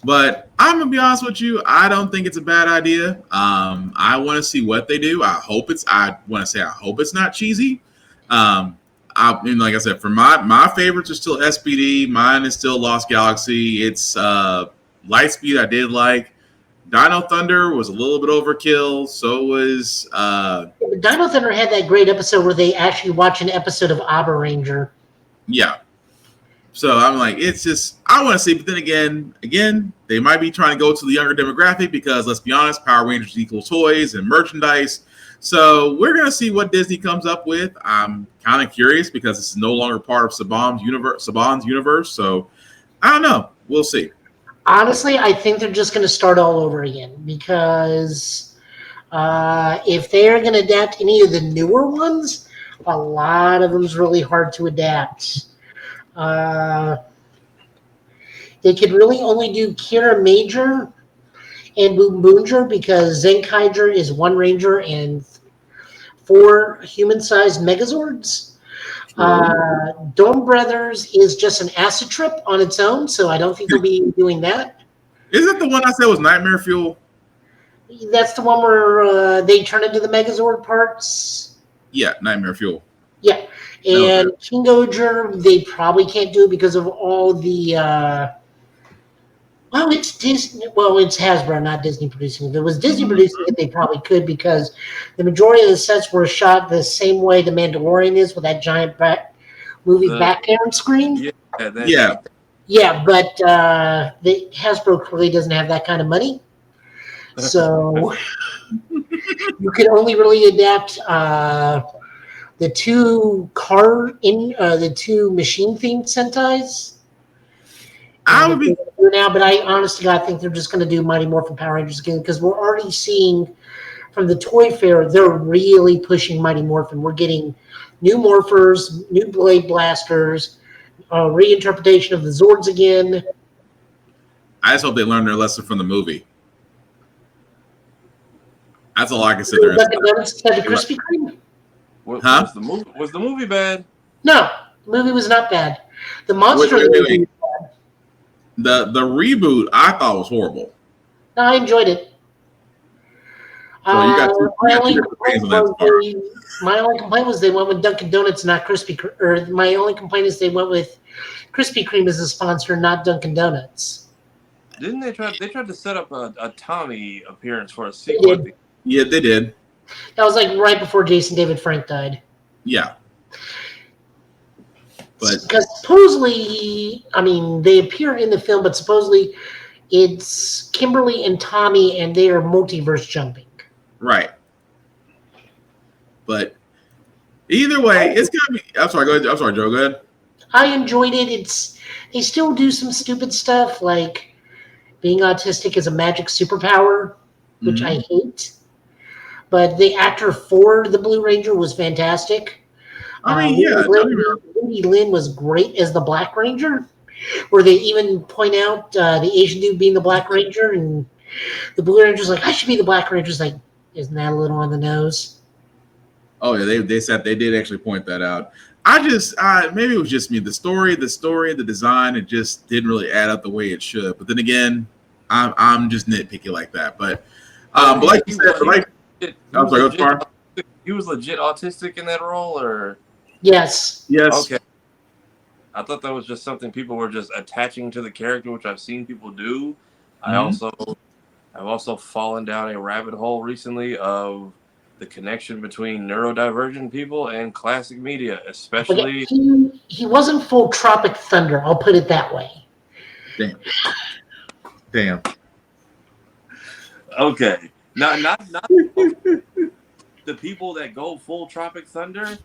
But I'm gonna be honest with you, I don't think it's a bad idea. I want to see what they do. I hope it's not cheesy. Like I said, for my favorites are still SPD. Mine is still Lost Galaxy. It's Lightspeed. I did like. Dino Thunder was a little bit overkill. So was Dino Thunder had that great episode where they actually watch an episode of Aber Ranger. Yeah. So I'm like, it's just I want to see, but then again, they might be trying to go to the younger demographic because let's be honest, Power Rangers equals toys and merchandise. So we're gonna see what Disney comes up with. I'm kind of curious because it's no longer part of Saban's universe. So I don't know. We'll see. Honestly, I think they're just going to start all over again because if they are going to adapt any of the newer ones, a lot of them is really hard to adapt. They could really only do Kira Major and Boom Boonger because Zenkaiger is one Ranger and 4 human-sized Megazords. Dome Brothers is just an acid trip on its own, so I don't think they'll be doing that. Isn't the one I said was Nightmare Fuel? That's the one where they turn into the Megazord parts. Yeah, Nightmare Fuel. Yeah, and King Oger, they probably can't do it because of all the. Well, it's Disney. Well, it's Hasbro, not Disney producing it. If it was Disney producing it, they probably could because the majority of the sets were shot the same way The Mandalorian is with that giant movie background screen. Yeah, but the Hasbro clearly doesn't have that kind of money, so you can only really adapt the 2 the 2 machine themed Sentais. I would be now, but I honestly, I think they're just going to do Mighty Morphin Power Rangers again because we're already seeing from the Toy Fair they're really pushing Mighty Morphin. We're getting new morphers, new blade blasters, reinterpretation of the Zords again. I just hope they learn their lesson from the movie. That's all I can say. There Krispy Kreme. Was the movie bad? No, the movie was not bad. The monster. Wait. The reboot I thought was horrible. No, I enjoyed it. My only complaint was they went with Dunkin' Donuts, not Krispy Kreme. Or my only complaint is they went with Krispy Kreme as a sponsor, not Dunkin' Donuts. Didn't they try? They tried to set up a Tommy appearance for a sequel. Yeah, they did. That was like right before Jason David Frank died. Yeah. Because supposedly, I mean, they appear in the film, but supposedly it's Kimberly and Tommy, and they are multiverse jumping. Right. But either way, it's gonna be. I'm sorry. Go ahead. I'm sorry, Joe. Go ahead. I enjoyed it. They still do some stupid stuff like being autistic is a magic superpower, which I hate. But the actor for the Blue Ranger was fantastic. I mean, Lindy Lin was great as the Black Ranger, where they even point out the Asian dude being the Black Ranger, and the Blue Ranger's like, I should be the Black Ranger's like, isn't that a little on the nose? Oh yeah, they said they did actually point that out. I just maybe it was just me. The story, the design, it just didn't really add up the way it should. But then again, I'm just nitpicky like that. But like you said, I'm sorry, go far. He was legit autistic in that role, or yes. Okay. I thought that was just something people were just attaching to the character, which I've seen people do. I've also fallen down a rabbit hole recently of the connection between neurodivergent people and classic media, especially. He wasn't full Tropic Thunder. I'll put it that way. Damn. Okay. Not the people that go full Tropic Thunder.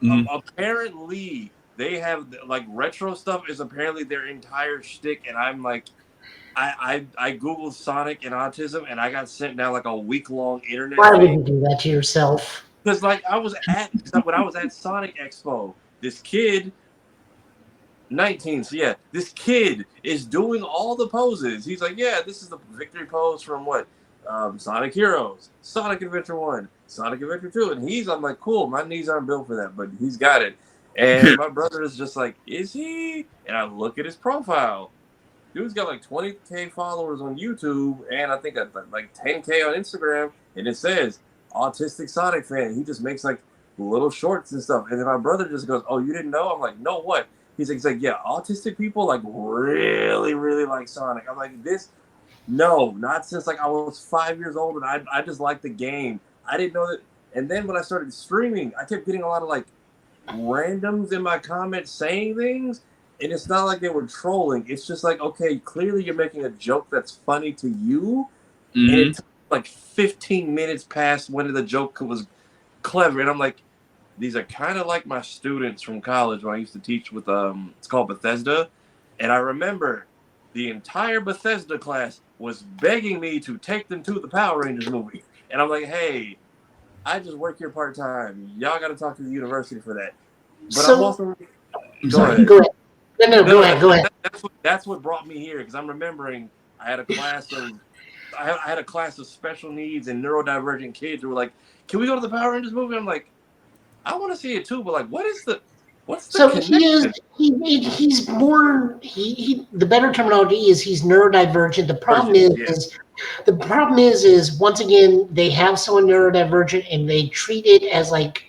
Apparently, they have like retro stuff is apparently their entire shtick, and I'm like, I googled Sonic and autism, and I got sent down like a week-long internet. Why would you do that to yourself? Because like when I was at Sonic Expo, this kid, 19, so yeah, this kid is doing all the poses. He's like, yeah, this is the victory pose from what? Sonic Heroes, Sonic Adventure 1, Sonic Adventure 2, and I'm like, cool, my knees aren't built for that, but he's got it. And my brother is just like, is he? And I look at his profile, dude's got like 20K followers on YouTube, and I think like 10K on Instagram, and it says autistic Sonic fan. He just makes like little shorts and stuff. And then my brother just goes, "Oh, you didn't know?" I'm like, "No, what?" He's like, "Yeah, autistic people like really, really like Sonic." I'm like, "This, no, not since like I was 5 years old, and I just like the game. I didn't know that." And then when I started streaming, I kept getting a lot of like randoms in my comments saying things, and it's not like they were trolling. It's just like, okay, clearly you're making a joke that's funny to you, and it took like 15 minutes past when the joke was clever, and I'm like, these are kind of like my students from college when I used to teach with it's called Bethesda, and I remember the entire Bethesda class was begging me to take them to the Power Rangers movie, and I'm like, hey, I just work here part time. Y'all got to talk to the university for that. But So, I'm also go ahead. Go ahead. That's what brought me here, because I'm remembering I had a class of special needs and neurodivergent kids who were like, "Can we go to the Power Rangers movie?" I'm like, I want to see it too, but like, what's the connection? He's more the better terminology is he's neurodivergent. The problem is once again they have someone neurodivergent and they treat it as like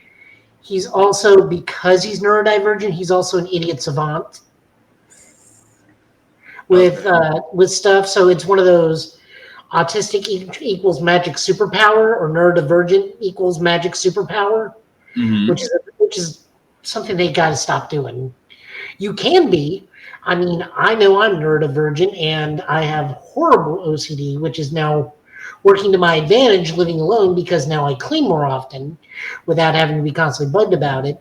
he's also, because he's neurodivergent, he's also an idiot savant with stuff. So it's one of those autistic equals magic superpower or neurodivergent equals magic superpower, which is something they got to stop doing. You can be. I mean, I know I'm neurodivergent and I have horrible OCD, which is now working to my advantage living alone because now I clean more often without having to be constantly bugged about it.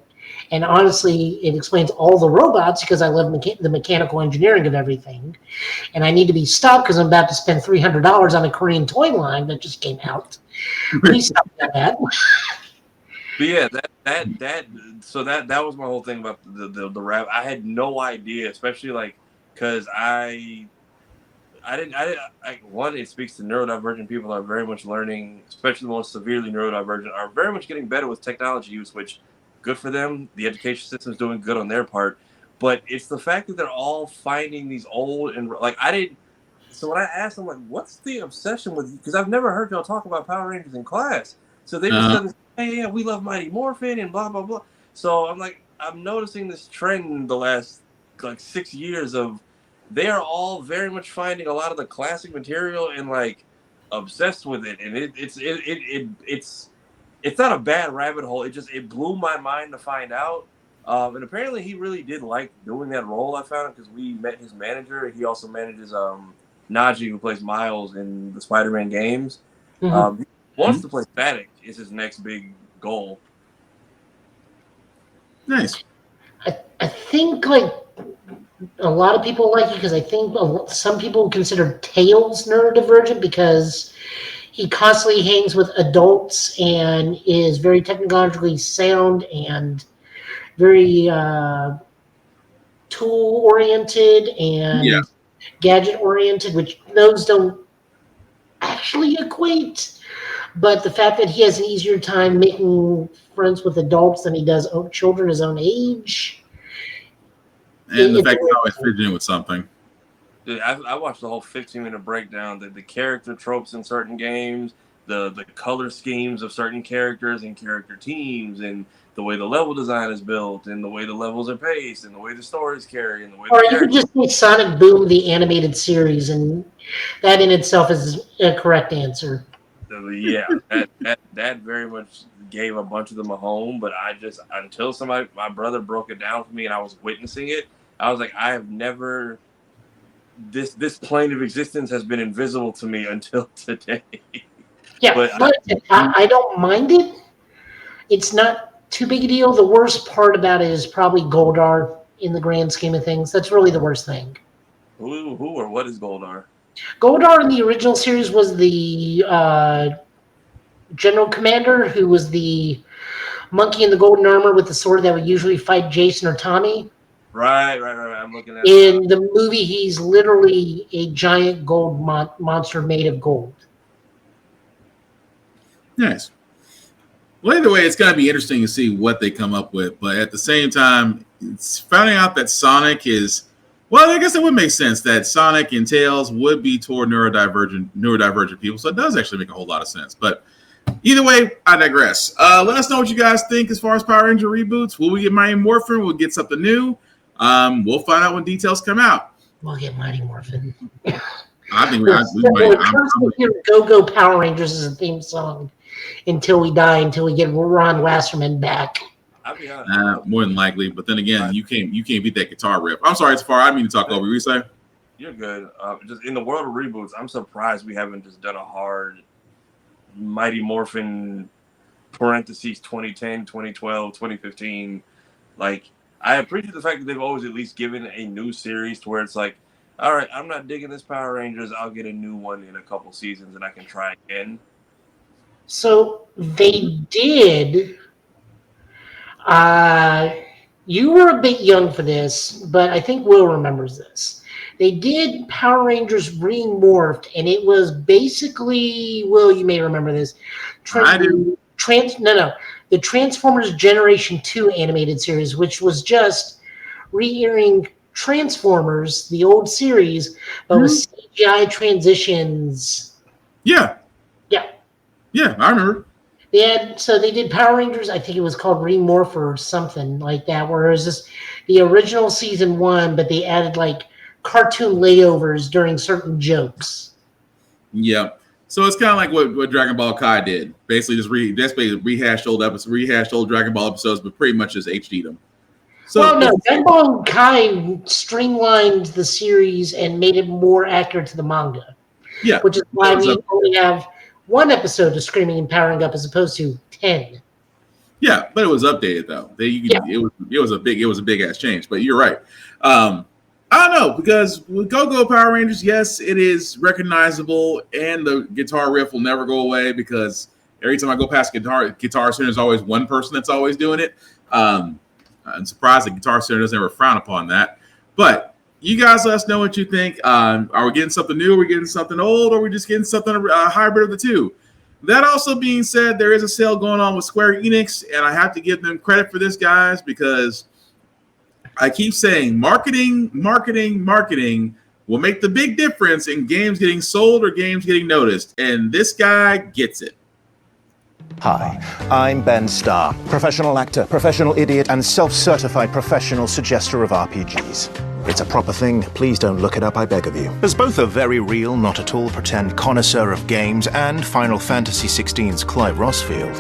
And honestly, it explains all the robots because I love the mechanical engineering of everything. And I need to be stopped because I'm about to spend $300 on a Korean toy line that just came out. Please stop that. But yeah, that was my whole thing about the rap. I had no idea, especially like because one, it speaks to neurodivergent people are very much learning, especially the most severely neurodivergent, are very much getting better with technology use, which good for them. The education system is doing good on their part, but it's the fact that they're all finding these old and like So when I asked them, like, what's the obsession with you? Because I've never heard y'all talk about Power Rangers in class. So they just said, hey, yeah, we love Mighty Morphin and blah, blah, blah. So I'm like, I'm noticing this trend in the last like 6 years of they are all very much finding a lot of the classic material and like obsessed with it. And it's not a bad rabbit hole. It blew my mind to find out. And apparently he really did like doing that role. I found it because we met his manager. He also manages Najee, who plays Miles in the Spider-Man games. He wants to play Static. Is his next big goal. Nice. I think like a lot of people like it because I think some people consider Tails neurodivergent because he constantly hangs with adults and is very technologically sound and very tool oriented and gadget oriented, which those don't actually equate. But the fact that he has an easier time making friends with adults than he does children his own age. And the fact that he's always fidgeting with something. Dude, I watched the whole 15-minute breakdown, the character tropes in certain games, the color schemes of certain characters and character teams, and the way the level design is built, and the way the levels are paced, and the way the stories carry, and the way. Or you could just say Sonic Boom, the animated series, and that in itself is a correct answer. Yeah, that very much gave a bunch of them a home, but I just until my brother broke it down for me and I was witnessing it, I was like, I have never. This plane of existence has been invisible to me until today. Yeah, but I don't mind it. It's not too big a deal. The worst part about it is probably Goldar in the grand scheme of things. That's really the worst thing. Who or what is Goldar? Goldar in the original series was the general commander who was the monkey in the golden armor with the sword that would usually fight Jason or Tommy. Right. I'm looking at in the movie, he's literally a giant gold monster made of gold. Nice. Well, either way, it's going to be interesting to see what they come up with. But at the same time, it's finding out that Sonic is Well, I guess it would make sense that Sonic and Tails would be toward neurodivergent people, so it does actually make a whole lot of sense. But either way, I digress. Let us know what you guys think as far as Power Ranger reboots. Will we get Mighty Morphin? We'll get something new. We'll find out when details come out. We'll get Mighty Morphin. I think we hear Go Power Rangers as a theme song until we die, until we get Ron Wasserman back. I'll be honest. More than likely, but then again, you can't beat that guitar riff. I'm sorry, it's far. I didn't mean to talk over you. Say you're good. Just in the world of reboots, I'm surprised we haven't just done a hard Mighty Morphin parentheses 2010, 2012, 2015. Like, I appreciate the fact that they've always at least given a new series to where it's like, all right, I'm not digging this Power Rangers. I'll get a new one in a couple seasons and I can try again. So they did. You were a bit young for this, but I think Will remembers this. They did Power Rangers Remorphed, and it was basically, Will, you may remember this. The Transformers Generation 2 animated series, which was just re-airing Transformers, the old series, but with CGI transitions. Yeah, I remember. They did Power Rangers, I think it was called Remorph or something like that, where it was just the original season 1, but they added like cartoon layovers during certain jokes. Yeah. So it's kind of like what Dragon Ball Kai did. Basically just rehashed old Dragon Ball episodes, but pretty much just HD'd them. So, Dragon Ball Kai streamlined the series and made it more accurate to the manga. Yeah. Which is why we only have one episode of Screaming and Powering Up as opposed to 10. Yeah, but it was updated though. It was a big ass change. But you're right. I don't know, because with Go Power Rangers, yes, it is recognizable, and the guitar riff will never go away because every time I go past Guitar Center, there's always one person that's always doing it. I'm surprised the Guitar Center doesn't ever frown upon that. But you guys let us know what you think. Are we getting something new? Are we getting something old? Or are we just getting something a hybrid of the two? That also being said, there is a sale going on with Square Enix, and I have to give them credit for this, guys, because I keep saying marketing will make the big difference in games getting sold or games getting noticed. And this guy gets it. Hi, I'm Ben Starr, professional actor, professional idiot, and self-certified professional suggester of RPGs. It's a proper thing. Please don't look it up, I beg of you. As both a very real, not at all pretend connoisseur of games and Final Fantasy XVI's Clive Rossfield,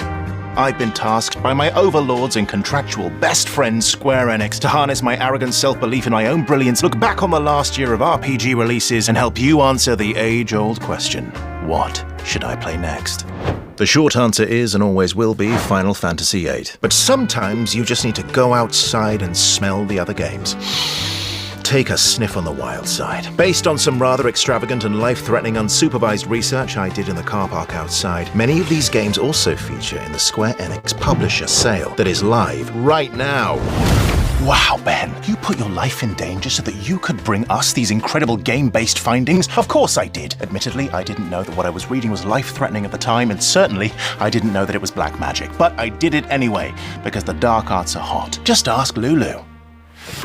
I've been tasked by my overlords and contractual best friends, Square Enix, to harness my arrogant self-belief in my own brilliance, look back on the last year of RPG releases, and help you answer the age-old question: what should I play next? The short answer is, and always will be, Final Fantasy VIII. But sometimes you just need to go outside and smell the other games. Take a sniff on the wild side. Based on some rather extravagant and life-threatening unsupervised research I did in the car park outside, many of these games also feature in the Square Enix Publisher sale that is live right now. Wow, Ben, you put your life in danger so that you could bring us these incredible game-based findings? Of course I did. Admittedly, I didn't know that what I was reading was life-threatening at the time, and certainly I didn't know that it was black magic. But I did it anyway, because the dark arts are hot. Just ask Lulu.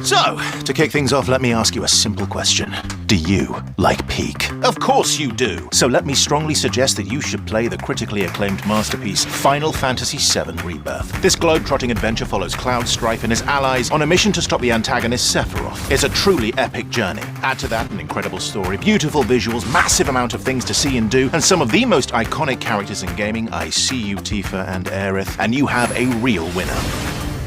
So, to kick things off, let me ask you a simple question. Do you like Peak? Of course you do! So let me strongly suggest that you should play the critically acclaimed masterpiece, Final Fantasy VII Rebirth. This globe-trotting adventure follows Cloud, Strife, and his allies on a mission to stop the antagonist Sephiroth. It's a truly epic journey. Add to that an incredible story, beautiful visuals, massive amount of things to see and do, and some of the most iconic characters in gaming, I see you, Tifa and Aerith, and you have a real winner.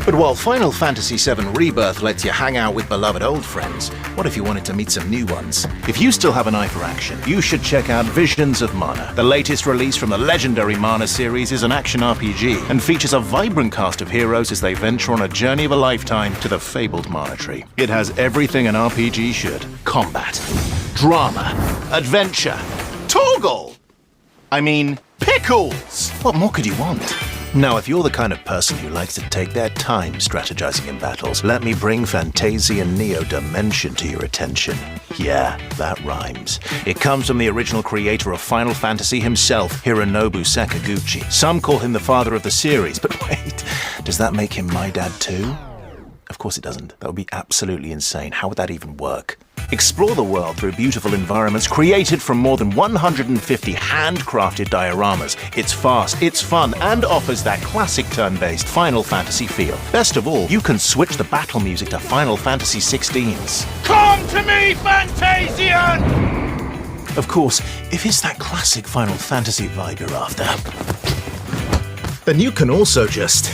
But while Final Fantasy VII Rebirth lets you hang out with beloved old friends, what if you wanted to meet some new ones? If you still have an eye for action, you should check out Visions of Mana. The latest release from the legendary Mana series is an action RPG and features a vibrant cast of heroes as they venture on a journey of a lifetime to the fabled Mana Tree. It has everything an RPG should. Combat, drama, adventure, Torgal! I mean, pickles! What more could you want? Now, if you're the kind of person who likes to take their time strategizing in battles, let me bring Fantasian Neo Dimension to your attention. Yeah, that rhymes. It comes from the original creator of Final Fantasy himself, Hironobu Sakaguchi. Some call him the father of the series, but wait, does that make him my dad too? Of course it doesn't. That would be absolutely insane. How would that even work? Explore the world through beautiful environments created from more than 150 handcrafted dioramas. It's fast, it's fun, and offers that classic turn-based Final Fantasy feel. Best of all, you can switch the battle music to Final Fantasy XVI's. Come to me, Fantasian! Of course, if it's that classic Final Fantasy vibe you're after, then you can also just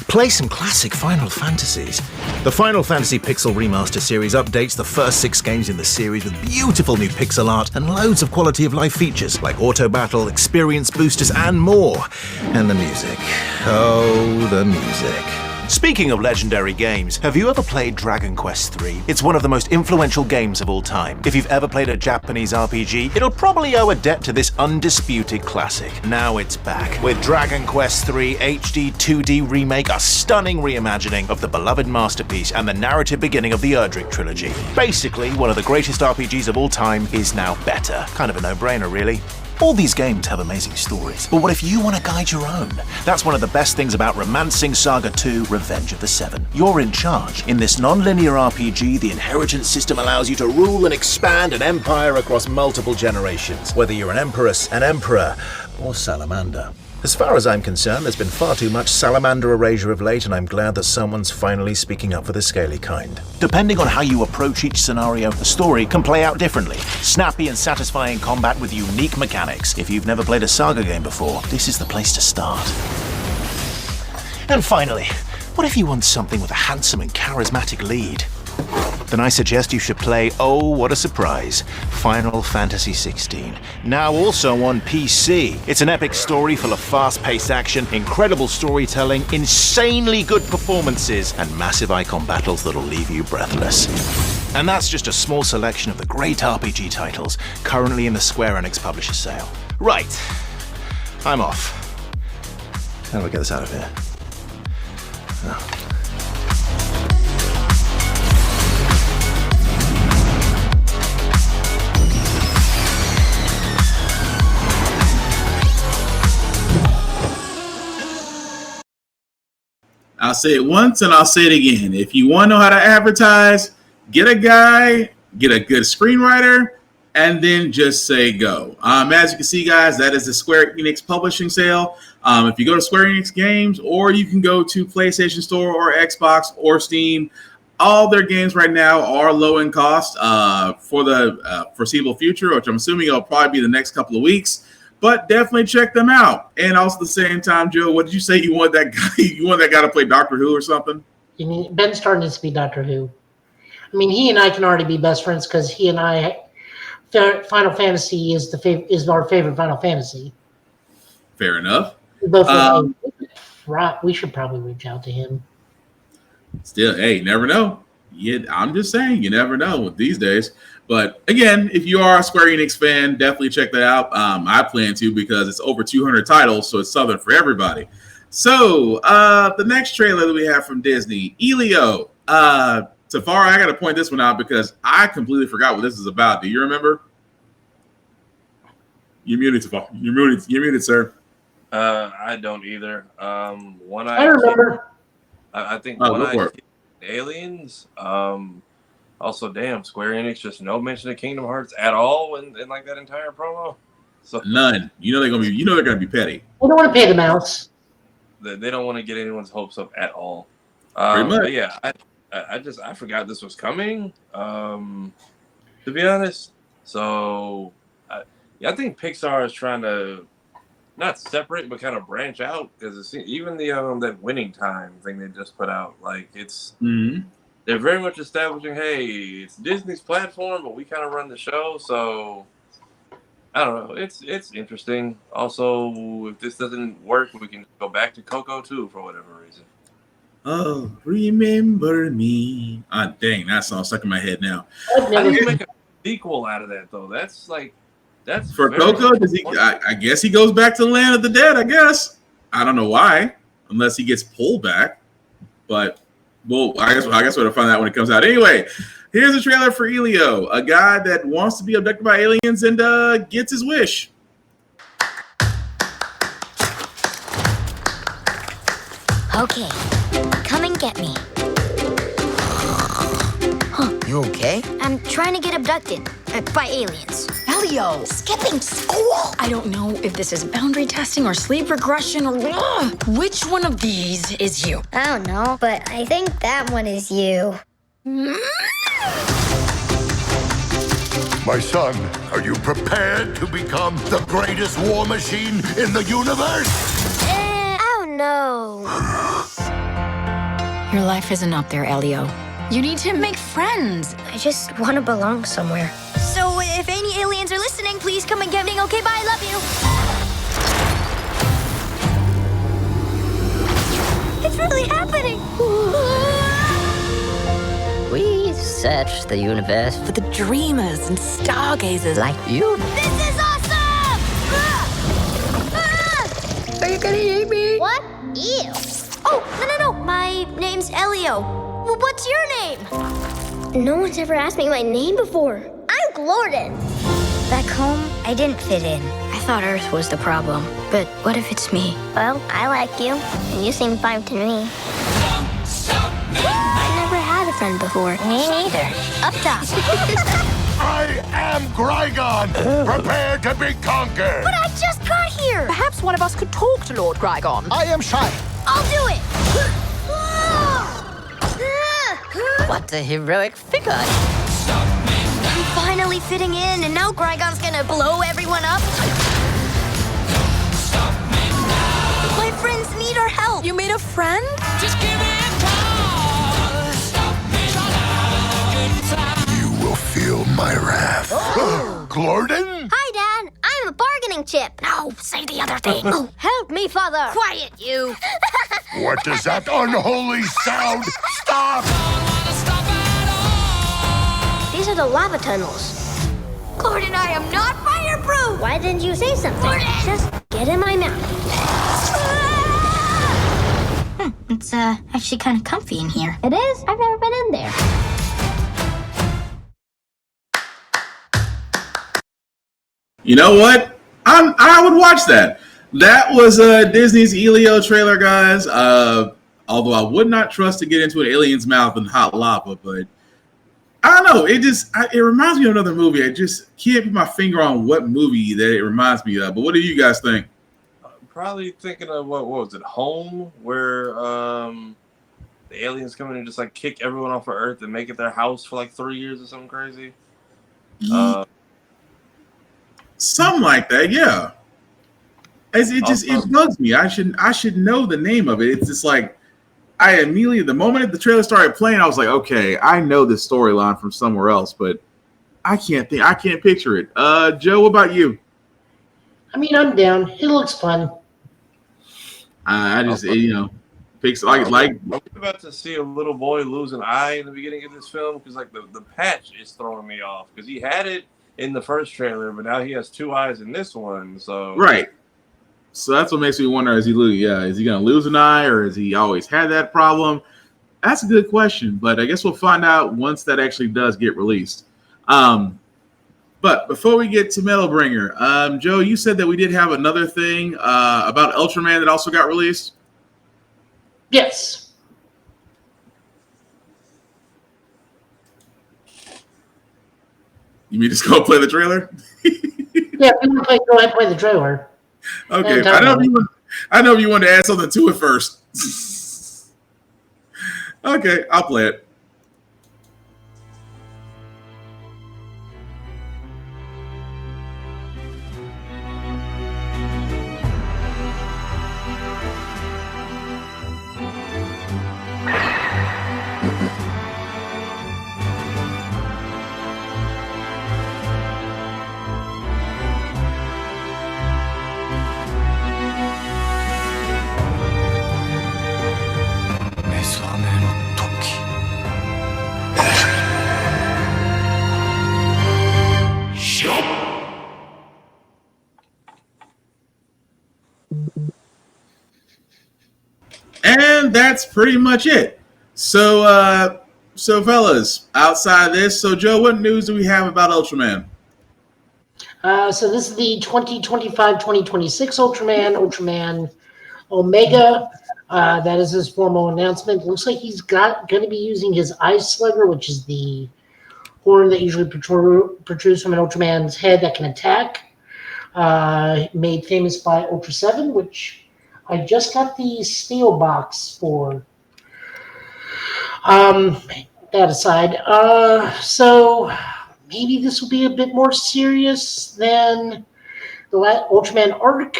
play some classic Final Fantasies. The Final Fantasy Pixel Remaster series updates the first 6 games in the series with beautiful new pixel art and loads of quality of life features like auto battle, experience boosters, and more. And the music. Oh, the music. Speaking of legendary games, have you ever played Dragon Quest III? It's one of the most influential games of all time. If you've ever played a Japanese RPG, it'll probably owe a debt to this undisputed classic. Now it's back with Dragon Quest III HD 2D remake, a stunning reimagining of the beloved masterpiece and the narrative beginning of the Erdrick trilogy. Basically, one of the greatest RPGs of all time is now better. Kind of a no-brainer, really. All these games have amazing stories, but what if you want to guide your own? That's one of the best things about Romancing Saga 2 Revenge of the Seven. You're in charge. In this non-linear RPG, the inheritance system allows you to rule and expand an empire across multiple generations, whether you're an empress, an emperor, or salamander. As far as I'm concerned, there's been far too much salamander erasure of late, and I'm glad that someone's finally speaking up for the scaly kind. Depending on how you approach each scenario, the story can play out differently. Snappy and satisfying combat with unique mechanics. If you've never played a Saga game before, this is the place to start. And finally, what if you want something with a handsome and charismatic lead? Then I suggest you should play, oh what a surprise, Final Fantasy XVI. Now also on PC. It's an epic story full of fast-paced action, incredible storytelling, insanely good performances, and massive icon battles that'll leave you breathless. And that's just a small selection of the great RPG titles currently in the Square Enix publisher sale. Right, I'm off. How do I get this out of here? Oh. I'll say it once and I'll say it again. If you want to know how to advertise, get a guy, get a good screenwriter, and then just say go. As you can see, guys, that is the Square Enix publishing sale. If you go to Square Enix Games, or you can go to PlayStation Store or Xbox or Steam, all their games right now are low in cost for the foreseeable future, which I'm assuming it'll probably be the next couple of weeks. But definitely check them out. And also at the same time, Joe, what did you say you want that guy? You want that guy to play Doctor Who or something? You mean Ben Starr needs to be Doctor Who. I mean, he and I can already be best friends because he and I, Final Fantasy is our favorite Final Fantasy. Fair enough. We should probably reach out to him. Still, hey, never know. I'm just saying, you never know these days. But again, if you are a Square Enix fan, definitely check that out. I plan to because it's over 200 titles, so it's something for everybody. So the next trailer that we have from Disney, Elio. Tafara, I got to point this one out because I completely forgot what this is about. Do you remember? You're muted, Tafara. You're muted, sir. I don't either. I remember. I think One-Eyed Aliens. Also, damn, Square Enix just no mention of Kingdom Hearts at all in like that entire promo. So none. You know they're gonna be petty. They don't want to pay the mouse. They don't want to get anyone's hopes up at all. Pretty much. But yeah, I forgot this was coming. To be honest, so I think Pixar is trying to not separate but kind of branch out because even the that Winning Time thing they just put out, like it's. Mm-hmm. They're very much establishing, hey, it's Disney's platform, but we kind of run the show. So I don't know. It's interesting. Also, if this doesn't work, we can go back to Coco too for whatever reason. Oh, remember me. Dang, that song's stuck in my head now. How do you make a sequel out of that though? That's for Coco. Does he? I guess he goes back to the land of the dead. I guess I don't know why, unless he gets pulled back. But well, I guess we'll find out when it comes out. Anyway, here's a trailer for Elio, a guy that wants to be abducted by aliens and gets his wish. Okay, come and get me. You okay? I'm trying to get abducted by aliens. Elio! Skipping school! I don't know if this is boundary testing or sleep regression or... Which one of these is you? I don't know, but I think that one is you. My son, are you prepared to become the greatest war machine in the universe? I don't know. Your life isn't up there, Elio. You need to make friends. I just want to belong somewhere. So if any aliens are listening, please come and get me. Okay, bye. I love you. It's really happening. We search the universe for the dreamers and stargazers like you. This is awesome! Are you gonna eat me? What? Ew. Oh, no. My name's Elio. Well, what's your name? No one's ever asked me my name before. I'm Glorden. Back home, I didn't fit in. I thought Earth was the problem. But what if it's me? Well, I like you, and you seem fine to me. I never had a friend before. Me neither. Up top. I am Grigon, prepared to be conquered. But I just got here. Perhaps one of us could talk to Lord Grigon. I am shy. I'll do it. What a heroic figure. I'm finally fitting in, and now Grigon's gonna blow everyone up. My friends need our help. You made a friend? Just give me a call. You will feel my wrath. Glorden? Hi, Dad. I'm a bargaining chip. No, say the other thing. Oh, help me, Father. Quiet, you. What is that unholy sound? Stop! These are the lava tunnels. Gordon, I am not fireproof. Why didn't you say something? Gordon! Just get in my mouth. It's actually kind of comfy in here. It is? I've never been in there. You know what? I would watch that. That was Disney's Elio trailer, guys. Although I would not trust to get into an alien's mouth in hot lava, but I don't know. It reminds me of another movie. I just can't put my finger on what movie that it reminds me of. But what do you guys think? Probably thinking of what was it? Home, where the aliens come in and just like kick everyone off of Earth and make it their house for like 3 years or something crazy. Something like that, yeah. It bugs me. I should know the name of it. It's just like I immediately, the moment the trailer started playing, I was like, okay, I know this storyline from somewhere else, but I can't picture it. Joe, what about you? I mean, I'm down. It looks fun. I just picks like. We're about to see a little boy lose an eye in the beginning of this film because like the patch is throwing me off because he had it in the first trailer, but now he has 2 eyes in this one. So right. So that's what makes me wonder: is he going to lose an eye, or has he always had that problem? That's a good question, but I guess we'll find out once that actually does get released. But before we get to Metalbringer, Joe, you said that we did have another thing about Ultraman that also got released? Yes. You mean just go play the trailer? Yeah, we can go ahead and play the trailer. Okay, I know if you wanted to add something to it first. Okay, I'll play it. And that's pretty much it. So fellas, outside of this, so Joe, what news do we have about Ultraman? So this is the 2025-2026 Ultraman Omega. That is his formal announcement. Looks like he's going to be using his Ice Slugger, which is the horn that usually protrudes from an Ultraman's head that can attack. Made famous by Ultra 7, which I just got the steel box for. That aside, so maybe this will be a bit more serious than the Ultraman arc.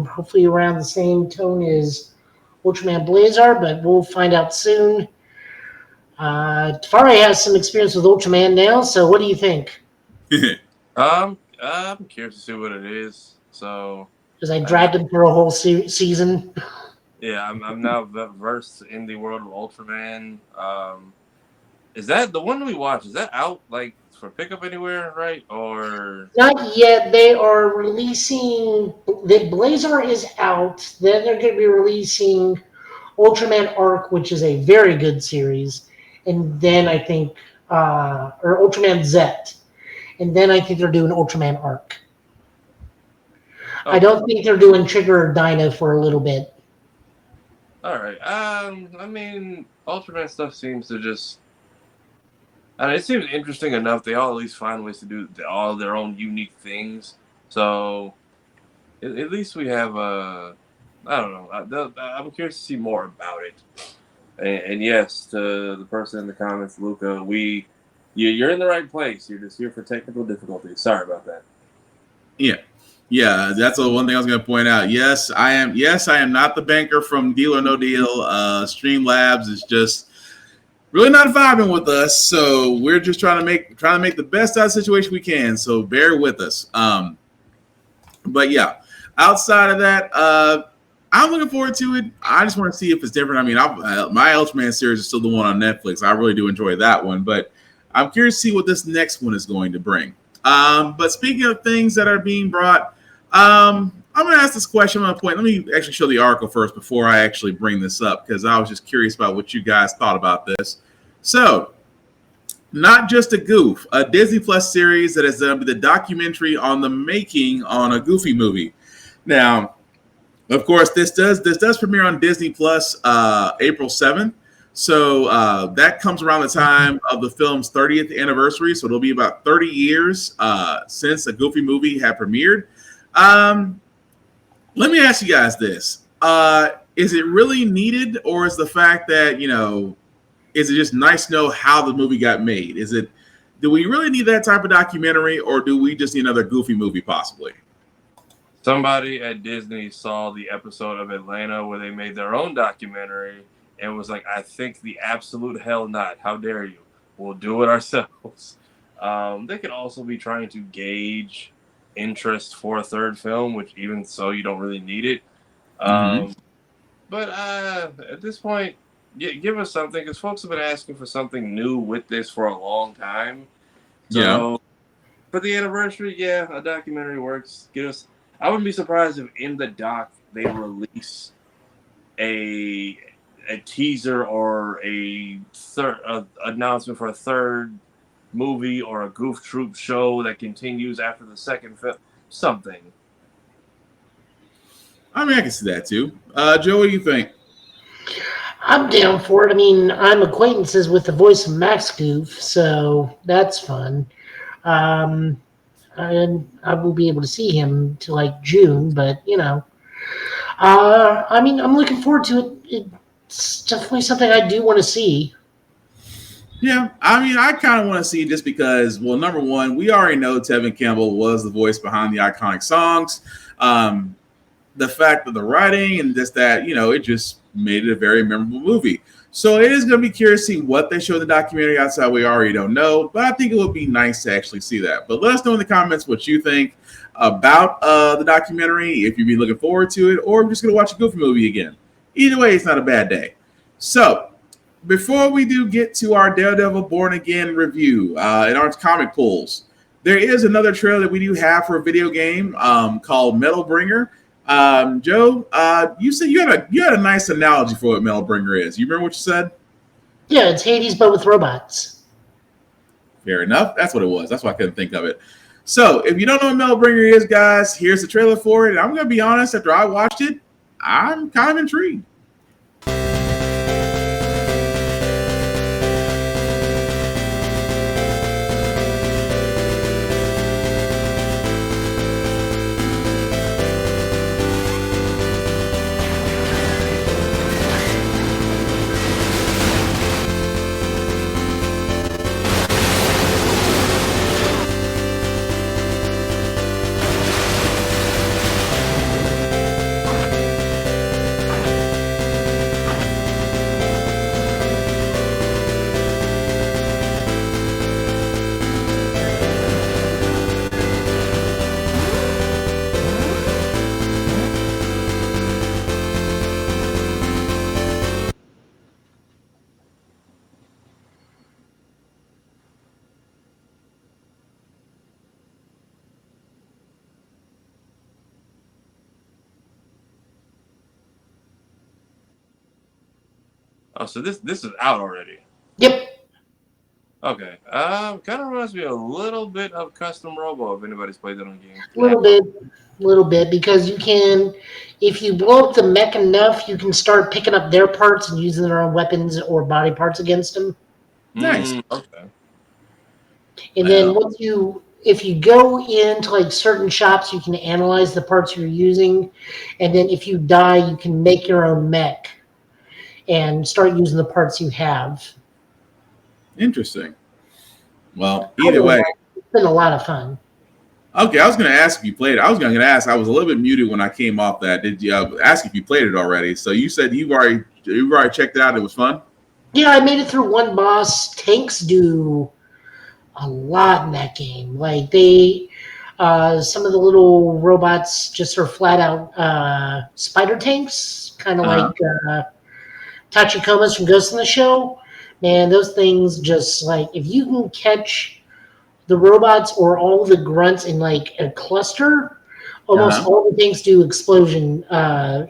Hopefully around the same tone as Ultraman Blazar, but we'll find out soon. Tafari has some experience with Ultraman now, so what do you think? I'm curious to see what it is. So, Because I dragged him through a whole season. Yeah, I'm now versed in the world of Ultraman. Is that the one we watched? Is that out like for pickup anywhere, right? Or Not yet. They are releasing. The Blazar is out. Then they're going to be releasing Ultraman Arc, which is a very good series, and then I think, or Ultraman Z, and then I think they're doing Ultraman Arc. Oh. I don't think they're doing Trigger or Dyna for a little bit. All right. I mean, Ultraman stuff seems to just. It seems interesting enough. They all at least find ways to do all their own unique things. So, at least we have I don't know. I'm curious to see more about it. And yes, to the person in the comments, Luca, you're in the right place. You're just here for technical difficulties. Sorry about that. Yeah, that's the one thing I was going to point out. Yes, I am. Yes, I am not the banker from Deal or No Deal. Streamlabs is just really not vibing with us, so we're just trying to make the best out of the situation we can. So bear with us. But yeah, outside of that, I'm looking forward to it. I just want to see if it's different. I mean, my Ultraman series is still the one on Netflix. I really do enjoy that one, but I'm curious to see what this next one is going to bring. But speaking of things that are being brought, I'm going to ask this question on a point. Let me actually show the article first before I actually bring this up, because I was just curious about what you guys thought about this. So, not just a goof, a Disney Plus series that is going to be the documentary on the making on a Goofy movie. Now, of course, this does premiere on Disney Plus April 7th. So that comes around the time of the film's 30th anniversary. So it'll be about 30 years since a Goofy movie had premiered. Let me ask you guys this. Is it really needed, or is the fact that, is it just nice to know how the movie got made? Do we really need that type of documentary, or do we just need another Goofy movie possibly? Somebody at Disney saw the episode of Atlanta where they made their own documentary and was like, I think the absolute hell not. How dare you? We'll do it ourselves. They could also be trying to gauge interest for a third film, which even so, you don't really need it. But at this point, give us something, because folks have been asking for something new with this for a long time. So, for the anniversary, a documentary works. I wouldn't be surprised if in the doc they release a teaser or a announcement for a third movie or a Goof Troop show that continues after the second film. Something. I mean, I can see that too. Joe, what do you think? I'm down for it. I mean, I'm acquaintances with the voice of Max Goof, so that's fun. And I will be able to see him to like June, but I mean, I'm looking forward to it. It's definitely something I do want to see. Yeah, I mean, I kind of want to see it just because, well, number one, we already know Tevin Campbell was the voice behind the iconic songs. The fact of the writing and just that, it just made it a very memorable movie. So it is going to be curious to see what they show in the documentary outside. We already don't know, but I think it would be nice to actually see that. But let us know in the comments what you think about the documentary, if you'd be looking forward to it, or if you're just going to watch a Goofy movie again. Either way, it's not a bad day. So before we do get to our Daredevil Born Again review and our comic pulls, there is another trailer that we do have for a video game called Metal Bringer. Joe, you said you had a nice analogy for what Metal Bringer is. You remember what you said? Yeah, it's Hades, but with robots. Fair enough. That's what it was. That's why I couldn't think of it. So if you don't know what Metal Bringer is, guys, here's the trailer for it. And I'm going to be honest, after I watched it, I'm kind of intrigued. Oh, so this is out already. Yep. Okay. Kind of reminds me a little bit of Custom Robo if anybody's played that on game. A little bit, because you can, if you blow up the mech enough, you can start picking up their parts and using their own weapons or body parts against them. Nice. Okay. And then if you go into like certain shops, you can analyze the parts you're using, and then if you die, you can make your own mech and start using the parts you have. Interesting. Well, either way, it's been a lot of fun. Okay, I was going to ask if you played it. I was going to ask. I was a little bit muted when I came off that. Did you ask if you played it already? So you said you've already checked it out. It was fun. Yeah, I made it through one boss. Tanks do a lot in that game. Like they, some of the little robots just are flat out spider tanks, kind of like Tachikomas from Ghost in the Shell. Man, those things just like, if you can catch the robots or all the grunts in like a cluster, almost all the things do explosion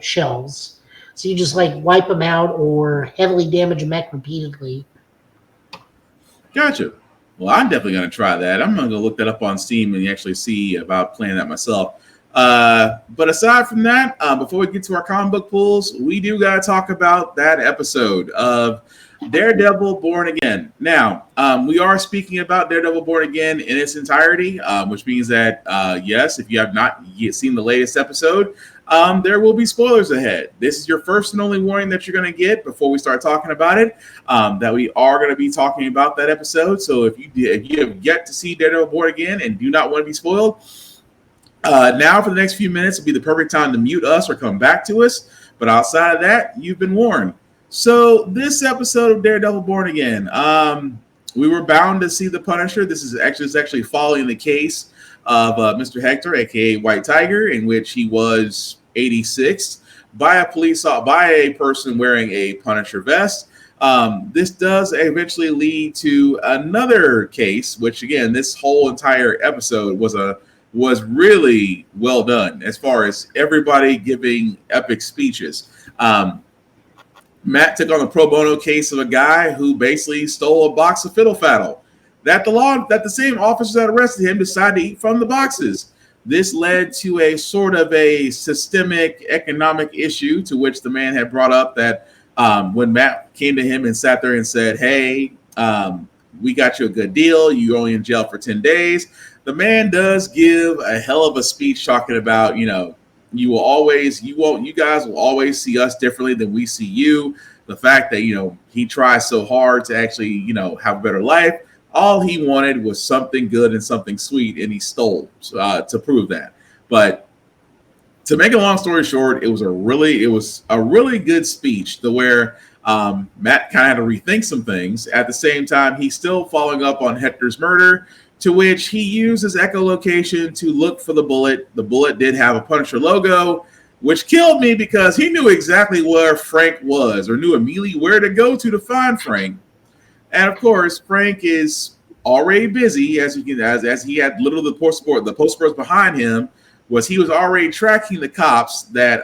shells. So you just like wipe them out or heavily damage a mech repeatedly. Gotcha. Well, I'm definitely going to try that. I'm going to go look that up on Steam and actually see about playing that myself. But aside from that, before we get to our comic book pulls, we do got to talk about that episode of Daredevil Born Again. Now, we are speaking about Daredevil Born Again in its entirety, which means that, yes, if you have not yet seen the latest episode, there will be spoilers ahead. This is your first and only warning that you're going to get before we start talking about it, that we are going to be talking about that episode. So if you have yet to see Daredevil Born Again and do not want to be spoiled, now for the next few minutes will be the perfect time to mute us or come back to us. But outside of that, you've been warned. So this episode of Daredevil Born Again, we were bound to see the Punisher. This is actually following the case of Mr. Hector, aka White Tiger, in which he was 86 by a person wearing a Punisher vest. This does eventually lead to another case, which again, this whole entire episode was really well done as far as everybody giving epic speeches. Matt took on the pro bono case of a guy who basically stole a box of fiddle faddle that the same officers that arrested him decided to eat from the boxes. This led to a sort of a systemic economic issue to which the man had brought up that when Matt came to him and sat there and said, hey, we got you a good deal. You're only in jail for 10 days. The man does give a hell of a speech talking about, you guys will always see us differently than we see you. The fact that, he tries so hard to actually, have a better life. All he wanted was something good and something sweet, and he stole to prove that. But to make a long story short, it was a really good speech to where Matt kind of had to rethink some things. At the same time, he's still following up on Hector's murder, to which he used his echolocation to look for the bullet. The bullet did have a Punisher logo, which killed me because he knew exactly where Frank was, or knew immediately where to go to find Frank. And of course, Frank is already busy, as he had literally the post-sports behind him. He was already tracking the cops that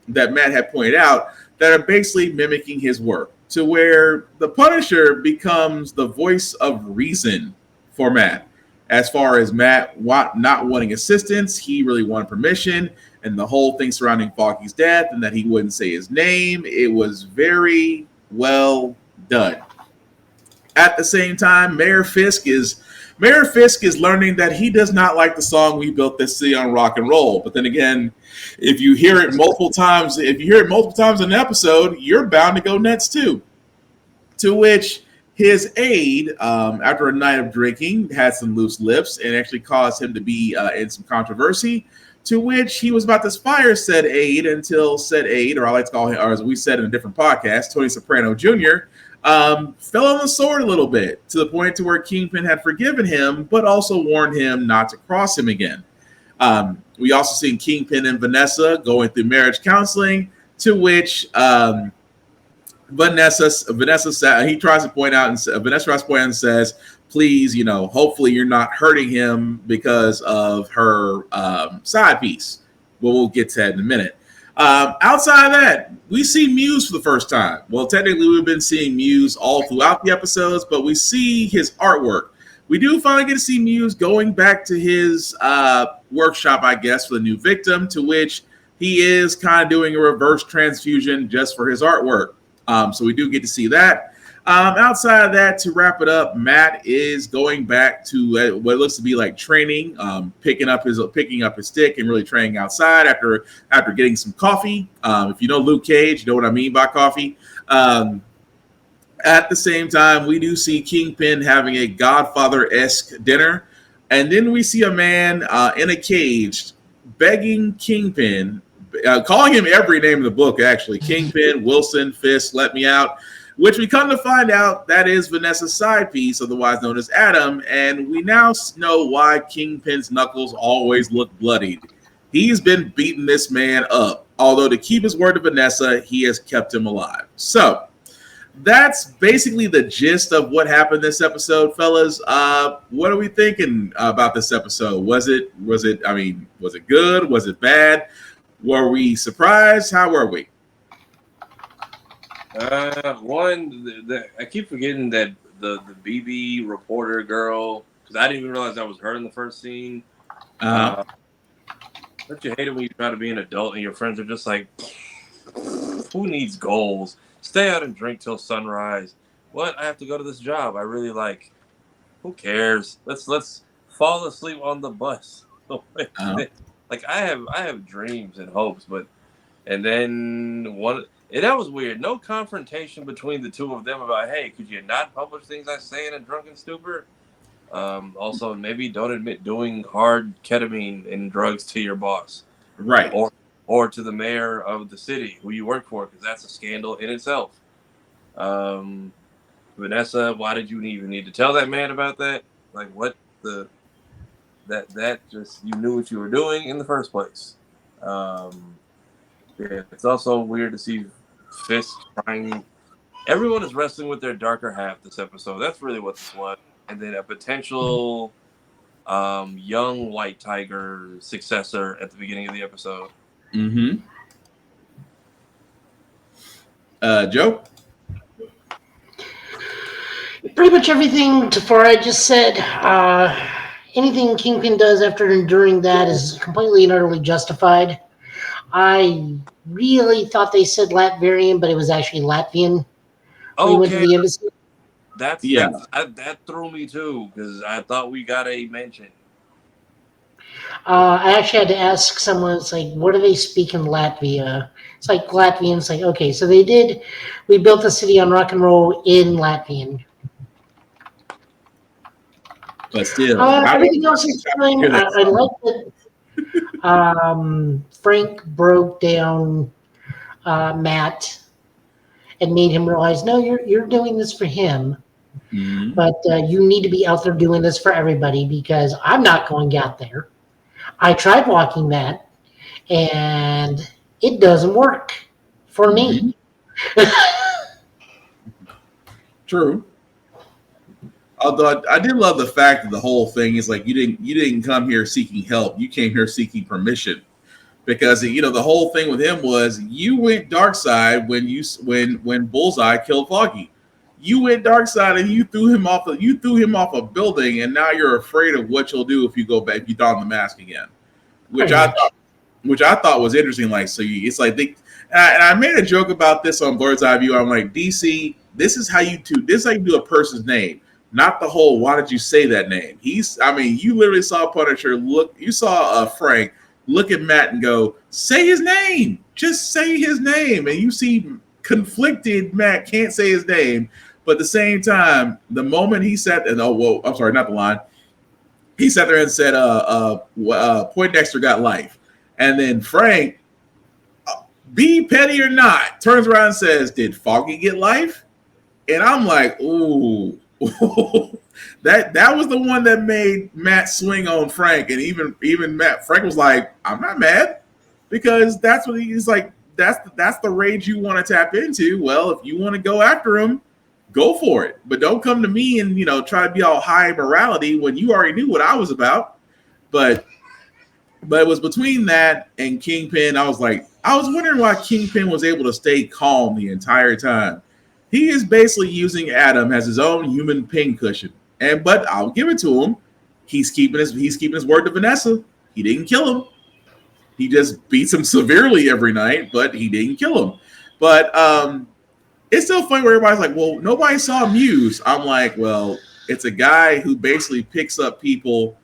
Matt had pointed out that are basically mimicking his work, to where the Punisher becomes the voice of reason for Matt. As far as Matt not wanting assistance, he really wanted permission, and the whole thing surrounding Foggy's death and that he wouldn't say his name, it was very well done. At the same time, Mayor Fisk is learning that he does not like the song "We Built This City on Rock and Roll." But then again, if you hear it multiple times in an episode, you're bound to go nuts too. To which his aide, after a night of drinking, had some loose lips and actually caused him to be in some controversy. To which he was about to fire said aide until said aide, or I like to call him, or as we said in a different podcast, Tony Soprano Jr., fell on the sword a little bit, to the point to where Kingpin had forgiven him, but also warned him not to cross him again. We also seen Kingpin and Vanessa going through marriage counseling, to which Vanessa tries to point out and says, please, hopefully you're not hurting him because of her side piece. Well, we'll get to that in a minute. Outside of that, we see Muse for the first time. Well, technically, we've been seeing Muse all throughout the episodes, but we see his artwork. We do finally get to see Muse going back to his workshop, I guess, for the new victim, to which he is kind of doing a reverse transfusion just for his artwork. So we do get to see that. Outside of that, to wrap it up, Matt is going back to what looks to be like training, picking up his stick and really training outside after getting some coffee. If you know Luke Cage, you know what I mean by coffee. At the same time, we do see Kingpin having a Godfather-esque dinner, and then we see a man in a cage begging Kingpin, calling him every name in the book, actually. Kingpin, Wilson, Fisk, let me out. Which we come to find out that is Vanessa's side piece, otherwise known as Adam, and we now know why Kingpin's knuckles always look bloodied. He's been beating this man up, although to keep his word to Vanessa, he has kept him alive. So that's basically the gist of what happened this episode, fellas. What are we thinking about this episode? Was it good? Was it bad? Were we surprised? How were we? I keep forgetting that the BB reporter girl, because I didn't even realize that was her in the first scene. Don't you hate it when you try to be an adult and your friends are just like, who needs goals? Stay out and drink till sunrise. What? I have to go to this job I really like. Who cares? Let's fall asleep on the bus. Like I have dreams and hopes, and then one. And that was weird. No confrontation between the two of them about, hey, could you not publish things I say in a drunken stupor? Also, maybe don't admit doing hard ketamine and drugs to your boss. Right. Or to the mayor of the city who you work for, because that's a scandal in itself. Vanessa, why did you even need to tell that man about that? Like, what the... That just... You knew what you were doing in the first place. Yeah, it's also weird to see Fisk trying. Everyone is wrestling with their darker half this episode. That's really what this was. And then a potential young White Tiger successor at the beginning of the episode. Mm-hmm. Joe? Pretty much everything Tafari just said. Anything Kingpin does after enduring that is completely and utterly justified. I really thought they said Latvian, but it was actually Latvian. Okay. We went to the embassy. That threw me too, because I thought we got a mention. I actually had to ask someone, it's like, what do they speak in Latvia? It's like Latvian. It's like, okay, so they did. We built a city on rock and roll in Latvian. But still. Everything else is fine. I like that. Frank broke down Matt and made him realize, no, you're doing this for him, but you need to be out there doing this for everybody, because I'm not going out there. I tried walking Matt, and it doesn't work for me. True. Although I did love the fact that the whole thing is like you didn't come here seeking help. You came here seeking permission, because the whole thing with him was you went dark side when Bullseye killed Foggy. You went dark side and you threw him off a building, and now you're afraid of what you'll do if you go back, if you don the mask again, which I thought was interesting. Like, so it's like and I made a joke about this on Bird's Eye View. I'm like, DC, this is how you do a person's name. Not the whole, why did you say that name? You literally saw Punisher you saw Frank look at Matt and go, say his name. Just say his name. And you see conflicted Matt can't say his name. But at the same time, the moment he said, I'm sorry, not the line. He sat there and said, Poindexter got life. And then Frank, be petty or not, turns around and says, did Foggy get life? And I'm like, ooh. that was the one that made Matt swing on Frank, and even Frank was like, I'm not mad, because that's what he's like. That's the rage you want to tap into. Well, if you want to go after him, go for it, but don't come to me and try to be all high morality when you already knew what I was about. But it was between that and Kingpin. I was like, I was wondering why Kingpin was able to stay calm the entire time. He is basically using Adam as his own human pincushion. But I'll give it to him. He's keeping his word to Vanessa. He didn't kill him. He just beats him severely every night, but he didn't kill him. But it's still funny where everybody's like, well, nobody saw Muse. I'm like, well, it's a guy who basically picks up people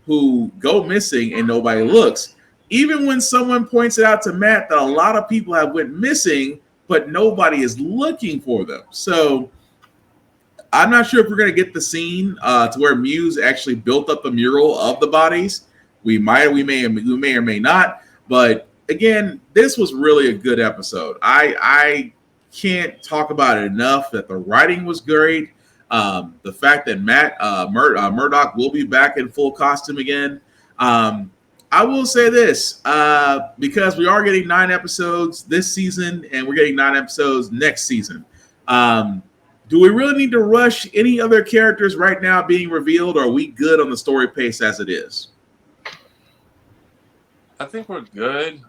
who go missing and nobody looks. Even when someone points it out to Matt that a lot of people have went missing, but nobody is looking for them. So I'm not sure if we're going to get the scene to where Muse actually built up a mural of the bodies. We may or may not. But again, this was really a good episode. I can't talk about it enough that the writing was great. The fact that Murdoch will be back in full costume again. I will say this, because we are getting 9 episodes this season and we're getting 9 episodes next season. Do we really need to rush any other characters right now being revealed, or are we good on the story pace as it is? I think we're good.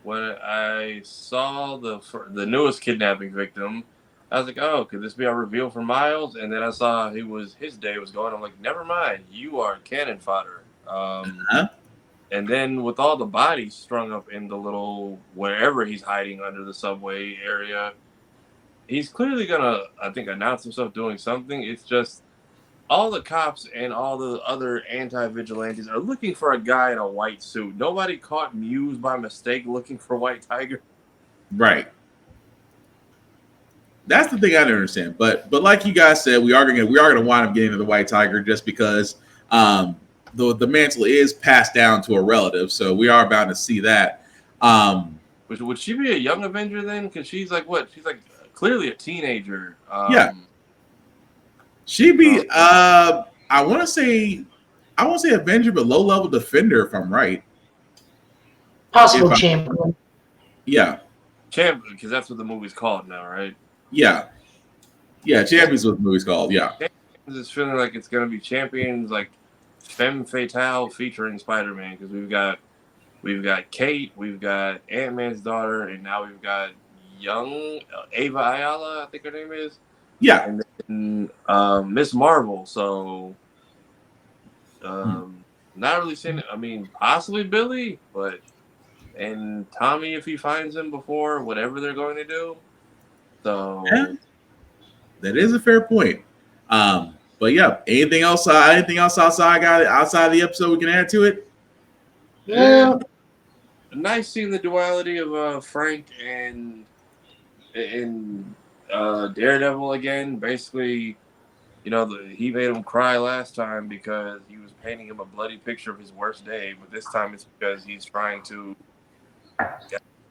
When I saw the newest kidnapping victim, I was like, "Oh, could this be a reveal for Miles?" And then I saw his day was going. I'm like, "Never mind, you are cannon fodder." And then with all the bodies strung up in the little wherever he's hiding under the subway area, he's clearly gonna, I think, announce himself doing something. It's just all the cops and all the other anti-vigilantes are looking for a guy in a white suit. Nobody caught Muse by mistake looking for White Tiger. Right. That's the thing I don't understand. But like you guys said, we are gonna wind up getting to the White Tiger just because the mantle is passed down to a relative, so we are bound to see that. Would she be a young Avenger then? Because she's like what? She's like clearly a teenager. Yeah. She'd be I want to say Avenger, but low level defender if I'm right. Possible champion. Yeah. Champion, because that's what the movie's called now, right? Yeah. Yeah, Champions what the movie's called, yeah. Champions is feeling like it's gonna be Champions like Femme Fatale featuring Spider-Man, because we've got Kate, we've got Ant-Man's daughter, and now we've got young Ava Ayala, I think her name is. Yeah. And then Miss Marvel. So not really seeing it. I mean, possibly Billy, and Tommy if he finds him before whatever they're going to do. So yeah, that is a fair point. But yeah, anything else outside the episode we can add to it? Yeah. Nice seeing the duality of Frank and Daredevil again. Basically, he made him cry last time because he was painting him a bloody picture of his worst day, but this time it's because he's trying to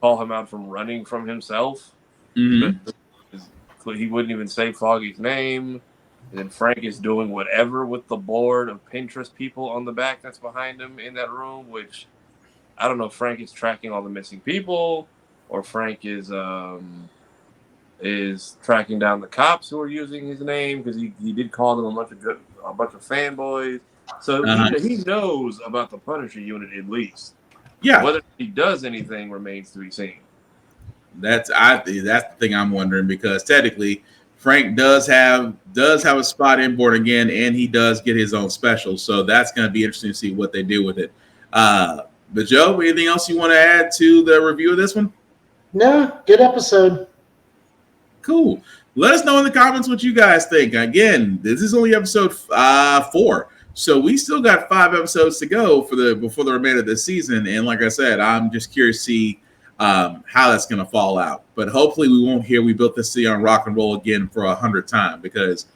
call him out from running from himself. Mm-hmm. He wouldn't even say Foggy's name. And then Frank is doing whatever with the board of Pinterest people on the back that's behind him in that room, which I don't know if Frank is tracking all the missing people or Frank is tracking down the cops who are using his name, because he did call them a bunch of fanboys. So he knows about the Punisher unit at least. Yeah. Whether he does anything remains to be seen. That's the thing I'm wondering, because technically Frank does have a spot in Born Again, and he does get his own special. So that's going to be interesting to see what they do with it. But Joe, anything else you want to add to the review of this one? No, good episode. Cool. Let us know in the comments what you guys think. Again, this is only episode 4. So we still got 5 episodes to go before the remainder of this season. And like I said, I'm just curious to see how that's going to fall out. But hopefully we won't hear we built this city on rock and roll again for 100th time, because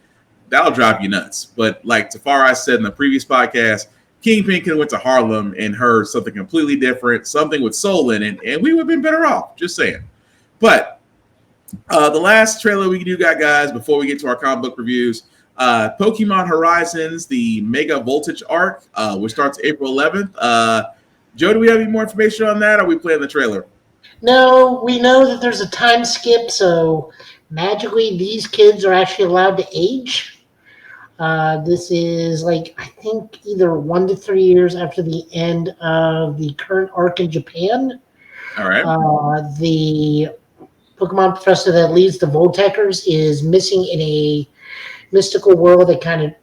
that'll drive you nuts. But like Tafari said in the previous podcast, Kingpin could have went to Harlem and heard something completely different, something with soul in it, and we would have been better off. Just saying. But the last trailer we do got, guys, before we get to our comic book reviews, Pokemon Horizons, the Mega Voltage arc, which starts April 11th. Joe, do we have any more information on that, or are we playing the trailer? No, we know that there's a time skip, so magically these kids are actually allowed to age. This is I think either 1 to 3 years after the end of the current arc in Japan. All right. The Pokemon professor that leads the Volteckers is missing in a mystical world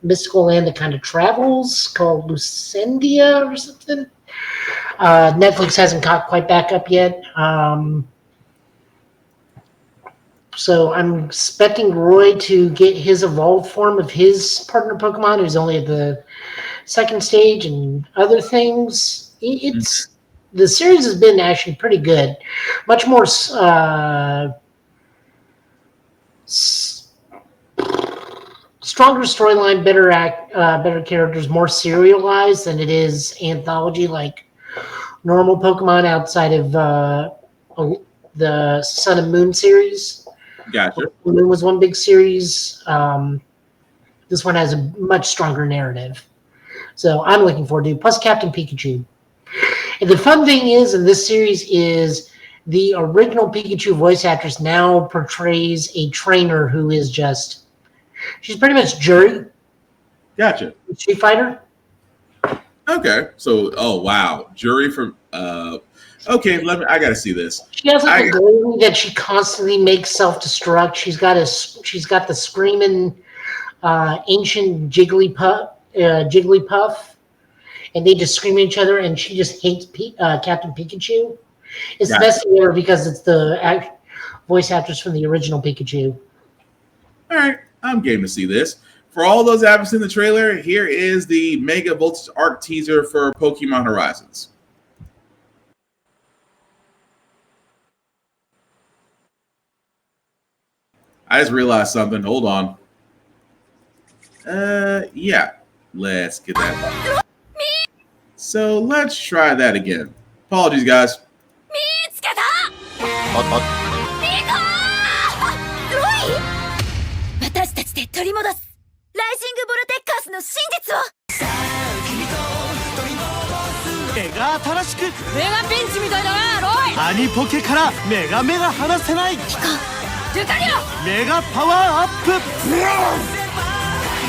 mystical land that kind of travels called Lucendia or something. Netflix hasn't caught quite back up yet. So I'm expecting Roy to get his evolved form of his partner Pokemon, who's only at the second stage, and other things. The series has been actually pretty good, much more stronger storyline, better characters, more serialized than it is anthology like normal Pokemon outside of the Sun and Moon series. Gotcha. Moon was one big series. This one has a much stronger narrative. So I'm looking forward to it. Plus Captain Pikachu. And the fun thing is in this series is the original Pikachu voice actress now portrays a trainer who is she's pretty much Jury. Gotcha. Street Fighter. Okay. So, oh wow, Jury from okay, I gotta see this. She has like a goalie that she constantly makes self-destruct. She's got the screaming ancient Jigglypuff, and they just scream at each other, and she just hates Captain Pikachu. It's the best thing ever because it's the voice actress from the original Pikachu. All right, I'm game to see this. For all those that haven't seen the trailer, here is the Mega Voltage Arc teaser for Pokemon Horizons. I just realized something. Hold on. Yeah. Let's get that. So let's try that again. Apologies, guys. 私たちで取り戻すライジングボルテッカースの真実を絵が新しくメガピンチみたいだなロイアニポケから目が離せないルカリオメガパワーアップ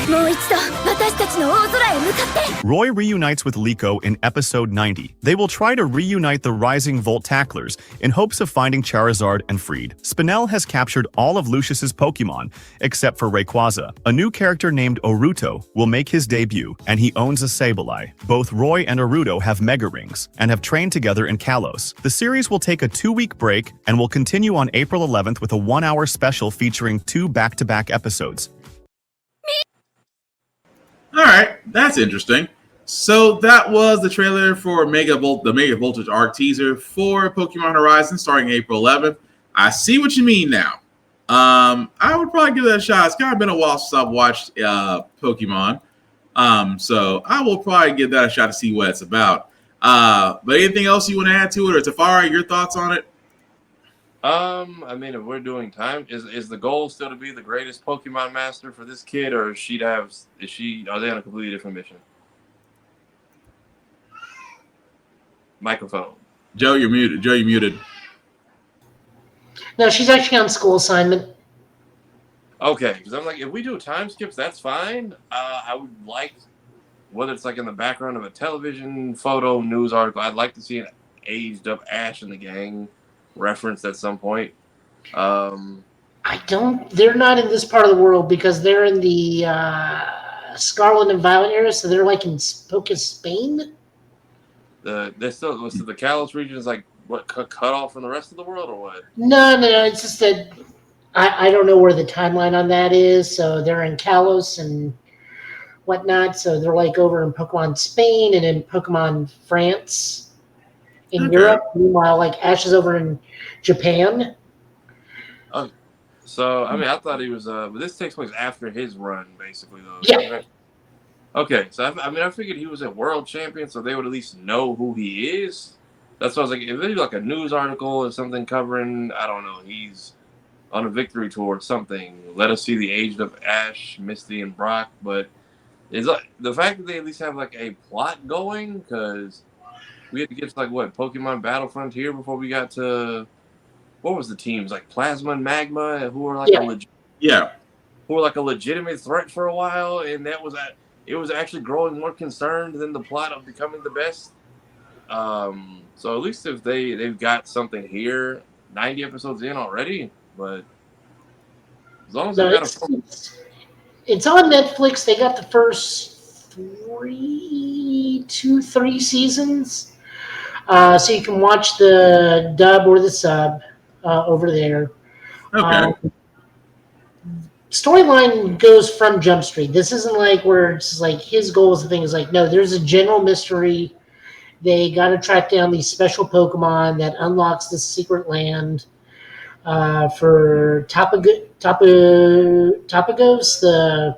もう一度私たちの大空へ向かって Roy reunites with Liko in episode 90. They will try to reunite the Rising Volt Tacklers in hopes of finding Charizard and Freed. Spinel has captured all of Lucius's Pokemon, except for Rayquaza. A new character named Oruto will make his debut, and he owns a Sableye. Both Roy and Oruto have Mega Rings, and have trained together in Kalos. The series will take a 2-week break, and will continue on April 11th with a 1-hour special featuring 2 back-to-back episodes. All right, that's interesting. So that was the trailer for the Mega Voltage Arc teaser for Pokemon Horizon starting April 11th. I see what you mean now. I would probably give that a shot. It's kind of been a while since I've watched Pokemon. So I will probably give that a shot to see what it's about. But anything else you want to add to it, or Tafari, your thoughts on it? I mean, if we're doing time, is the goal still to be the greatest Pokemon master for this kid, or are they on a completely different mission? Microphone. Joe, you're muted. Joe, you're muted. No, she's actually on school assignment. Okay, because I'm like, if we do time skips, that's fine. I would like, whether it's like in the background of a television, photo, news article, I'd like to see an aged up Ash and the gang referenced at some point. They're not in this part of the world because they're in the Scarlet and Violet area, so they're like in Spain. The Kalos region is like what cut off from the rest of the world, or what? No. It's just that I don't know where the timeline on that is. So they're in Kalos and whatnot. So they're like over in Pokemon Spain and in Pokemon France. In Europe, meanwhile, like Ash is over in Japan. So I mean, I thought he was. But this takes place after his run, basically, though. Yeah. Right? Okay, so I figured he was a world champion, so they would at least know who he is. That's why I was like, if they do like a news article or something covering, I don't know, he's on a victory tour or something. Let us see the aged of Ash, Misty, and Brock. But it's like the fact that they at least have like a plot going, because we had to get to like what Pokemon Battle Frontier before we got to what was the teams like Plasma and Magma, who were like who were like a legitimate threat for a while, and it was actually growing more concerned than the plot of becoming the best. So at least if they've got something here, 90 episodes in already, but as long as No, they've got a it's on Netflix. They got the first 3 seasons. So you can watch the dub or the sub over there. Okay. Storyline goes from Jump Street. This isn't like where it's like his goals and things. Like, no, there's a general mystery. They got to track down these special Pokemon that unlocks this secret land for Tapagos, the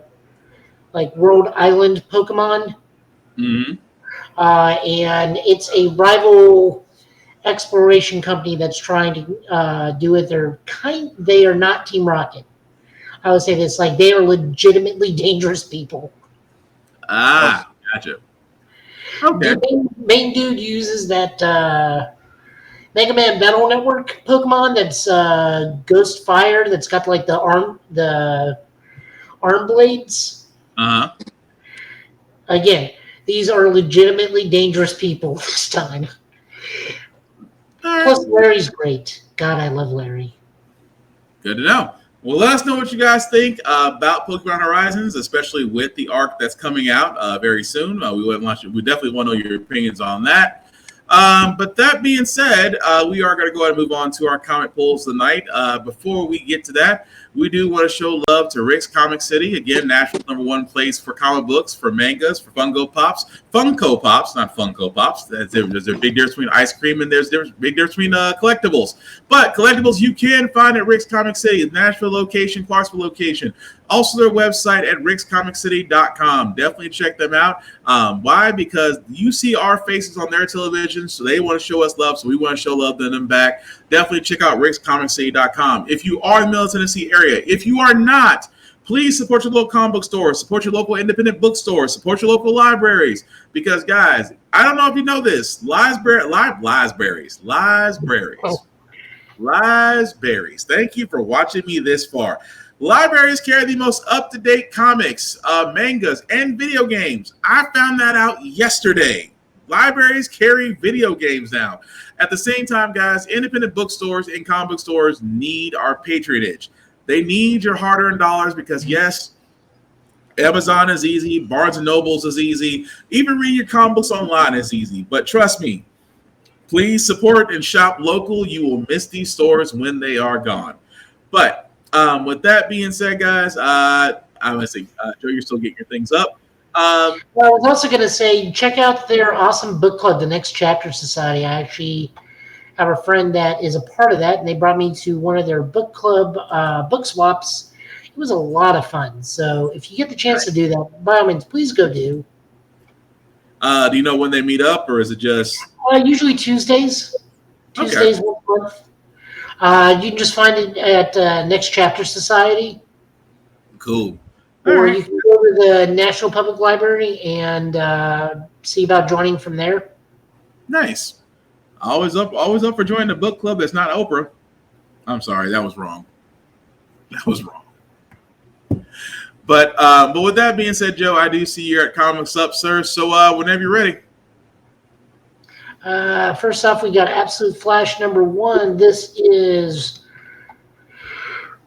like world island Pokemon. Mm-hmm. And it's a rival exploration company that's trying to do it. They are not Team Rocket. I would say this, like, they are legitimately dangerous people. Ah, gotcha. Okay. The main dude uses that Mega Man Battle Network Pokemon that's Ghost Fire, that's got like the arm blades. Uh-huh. Again, these are legitimately dangerous people this time. Plus, Larry's great. God, I love Larry. Good to know. Well, let us know what you guys think about Pokemon Horizons, especially with the arc that's coming out very soon. We definitely want to know your opinions on that. But that being said, we are going to go ahead and move on to our comic polls tonight. Before we get to that, we do want to show love to Rick's Comic City. Again, Nashville's #1 place for comic books, for mangas, for Funko Pops, not Funko Pops. There's a big difference between ice cream and there's a big difference between collectibles. But collectibles you can find at Rick's Comic City, Nashville location, Clarksville location. Also, their website at rickscomiccity.com. Definitely check them out. Why? Because you see our faces on their television, so they want to show us love, so we want to show love to them back. Definitely check out rickscomiccity.com. If you are in the Middle Tennessee area, if you are not, please support your local comic book stores, support your local independent bookstores, support your local libraries. Because, guys, I don't know if you know this, Liesberries. Thank you for watching me this far. Libraries carry the most up-to-date comics, mangas, and video games. I found that out yesterday. Libraries carry video games now. At the same time, guys, independent bookstores and comic book stores need our patronage. They need your hard-earned dollars because, yes, Amazon is easy, Barnes & Nobles is easy, even reading your comic books online is easy. But trust me, please support and shop local. You will miss these stores when they are gone. But with that being said, guys, I'm going to say, Joe, you're still getting your things up. Well, I was also going to say, check out their awesome book club, the Next Chapter Society. I actually have a friend that is a part of that, and they brought me to one of their book club book swaps. It was a lot of fun. So if you get the chance to do that, by all means, please go do. Do you know when they meet up, or is it just usually Tuesdays? Tuesdays once a month. You can just find it at Next Chapter Society. Cool. Or you can go to the National Public Library and see about joining from there. Nice. Always up for joining the book club that's not Oprah. I'm sorry, that was wrong. But with that being said, Joe, I do see you're at Comics Up, sir. So whenever you're ready. First off, we got Absolute Flash #1. This is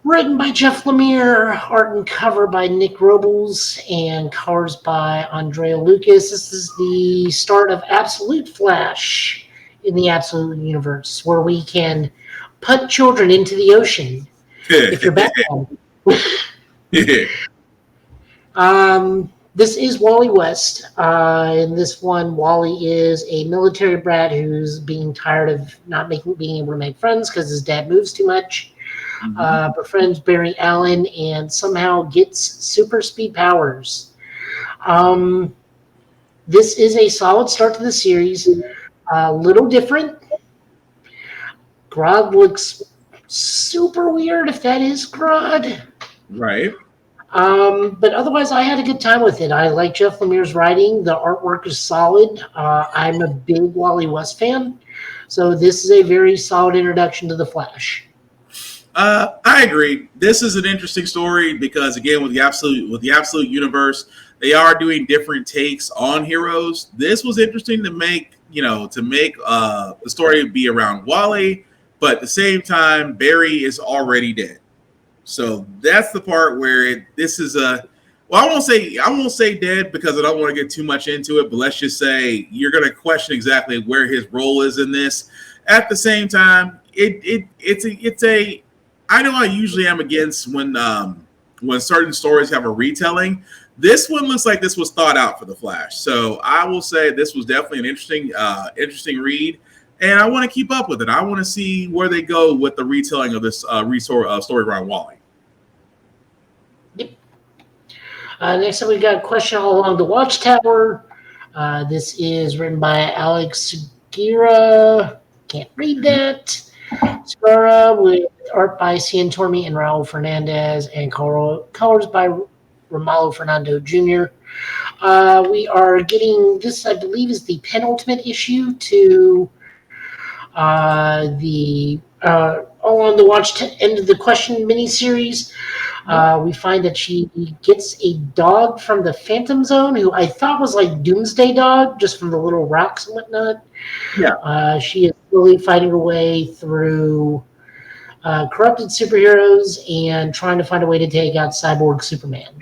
written by Jeff Lemire, art and cover by Nick Robles, and colors by Andrea Lucas. This is the start of Absolute Flash in the Absolute Universe, where we can punt children into the ocean if you're Batman. This is Wally West. In this one, Wally is a military brat who's being tired of not being able to make friends because his dad moves too much. Befriends Barry Allen and somehow gets super speed powers. This is a solid start to the series. A little different. Grodd looks super weird if that is Grodd. Right. But otherwise, I had a good time with it. I like Jeff Lemire's writing. The artwork is solid. I'm a big Wally West fan. So this is a very solid introduction to The Flash. I agree. This is an interesting story because, again, with the absolute universe, they are doing different takes on heroes. This was interesting to make to make the story be around Wally, but at the same time, Barry is already dead. So that's the part where this is a. Well, I won't say dead because I don't want to get too much into it. But let's just say you're going to question exactly where his role is in this. At the same time, it's a. I know I usually am against when certain stories have a retelling. This one looks like this was thought out for the Flash. So I will say this was definitely an interesting read. And I want to keep up with it. I want to see where they go with the retelling of this story around Wally. Next up, we got a question all along the Watchtower. This is written by Alex Gira. Can't read that. Scara with art by Cian Tormey and Raul Fernandez, and colors by Romalo Fernando Jr. We are getting this, I believe, is the penultimate issue to the all on the watch end of the question miniseries. We find that she gets a dog from the Phantom Zone, who I thought was like Doomsday Dog, just from the little rocks and whatnot. Yeah. She is slowly fighting her way through corrupted superheroes and trying to find a way to take out Cyborg Superman.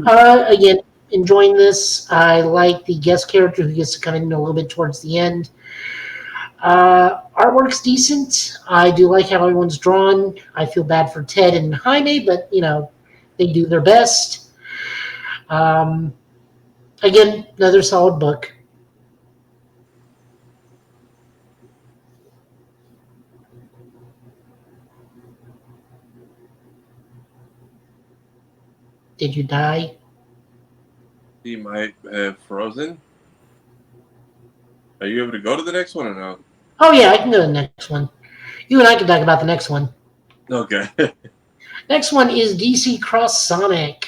Again, enjoying this. I like the guest character who gets to come in a little bit towards the end. Artwork's decent. I do like how everyone's drawn. I feel bad for Ted and Jaime, but they do their best. Again, another solid book. Did you die? He might have frozen. Are you able to go to the next one or no? Oh yeah, I can go to the next one. You and I can talk about the next one. Okay. Next one is DC Cross Sonic.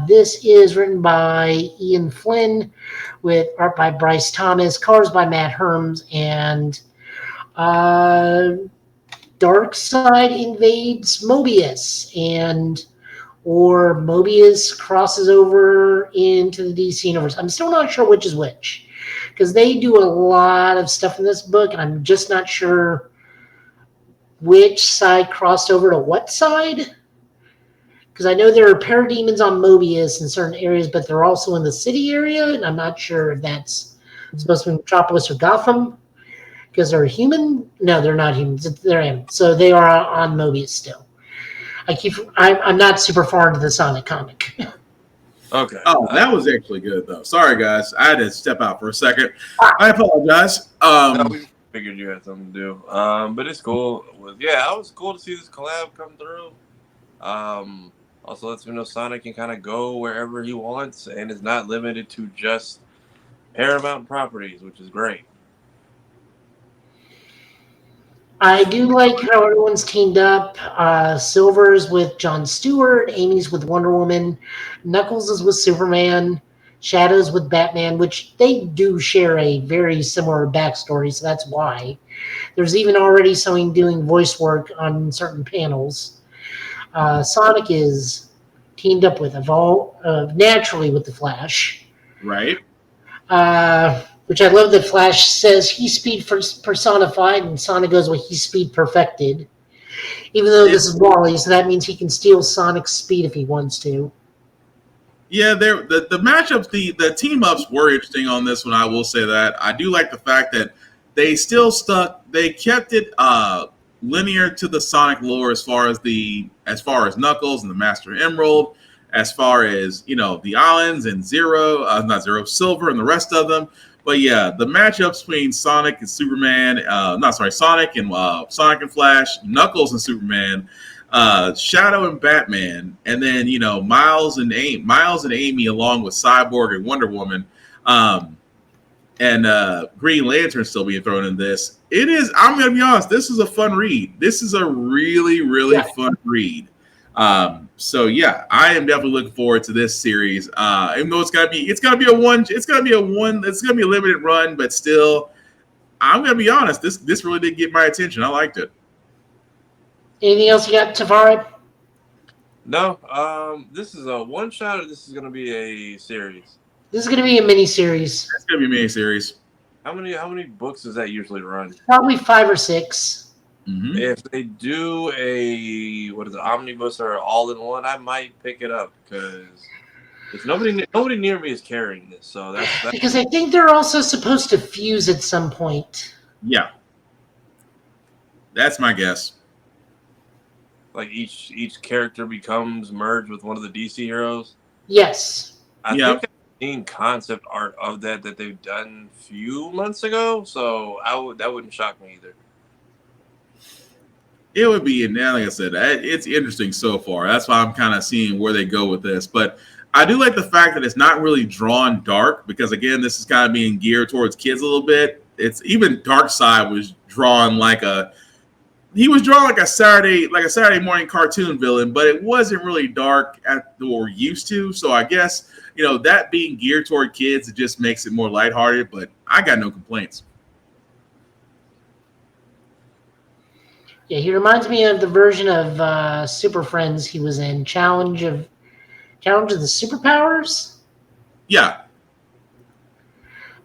This is written by Ian Flynn with art by Bryce Thomas, colors by Matt Herms, and Darkseid invades Mobius, or Mobius crosses over into the DC universe. I'm still not sure which is which, because they do a lot of stuff in this book, and I'm just not sure which side crossed over to what side. Because I know there are parademons on Mobius in certain areas, but they're also in the city area, and I'm not sure if that's supposed to be Metropolis or Gotham. Because they're human? No, they're not humans. They're animals. So they are on Mobius still. I'm not super far into the Sonic comic. Okay. Oh, that was actually good though. Sorry guys, I had to step out for a second. I apologize. No, we figured you had something to do. But it's cool. It was cool to see this collab come through. Also lets me know Sonic can kind of go wherever he wants and is not limited to just Paramount properties, which is great. I do like how everyone's teamed up. Silver's with Jon Stewart, Amy's with Wonder Woman, Knuckles is with Superman, Shadow's with Batman, which they do share a very similar backstory, so that's why. There's even already someone doing voice work on certain panels. Sonic is teamed up with naturally with the Flash. Right. Which I love that Flash says he's speed personified, and Sonic goes, well, he's speed perfected. Even though this is Wally, so that means he can steal Sonic's speed if he wants to. Yeah, the matchups, the team ups were interesting on this one. I will say that. I do like the fact that they still they kept it linear to the Sonic lore as far as Knuckles and the Master Emerald, as far as the islands and Silver and the rest of them. But yeah, the matchups between Sonic and Superman, Sonic and Flash, Knuckles and Superman, Shadow and Batman, and then Miles and Amy along with Cyborg and Wonder Woman, and Green Lantern still being thrown in this. It is. I'm gonna be honest. This is a fun read. This is a really, really fun read. So yeah, I am definitely looking forward to this series. Even though it's gonna be a limited run, but still, I'm gonna be honest. This really did get my attention. I liked it. Anything else you got, Tavares? No. This is a one shot, or this is gonna be a series? This is gonna be a mini series. It's gonna be a mini series. How many books does that usually run? Probably 5 or 6. Mm-hmm. If they do a omnibus or all in one, I might pick it up because if nobody near me is carrying this, so that's Because I think they're also supposed to fuse at some point. Yeah, that's my guess. like each character becomes merged with one of the DC heroes. Yes. I think I've seen concept art of that they've done a few months ago, so that wouldn't shock me either. It would be, and like I said, it's interesting so far. That's why I'm kind of seeing where they go with this. But I do like the fact that it's not really drawn dark because, again, this is kind of being geared towards kids a little bit. It's even Darkseid was drawn like a Saturday morning cartoon villain, but it wasn't really dark at what we're used to. So I guess that being geared toward kids, it just makes it more lighthearted. But I got no complaints. Yeah, he reminds me of the version of Super Friends he was in, Challenge of the Superpowers. Yeah.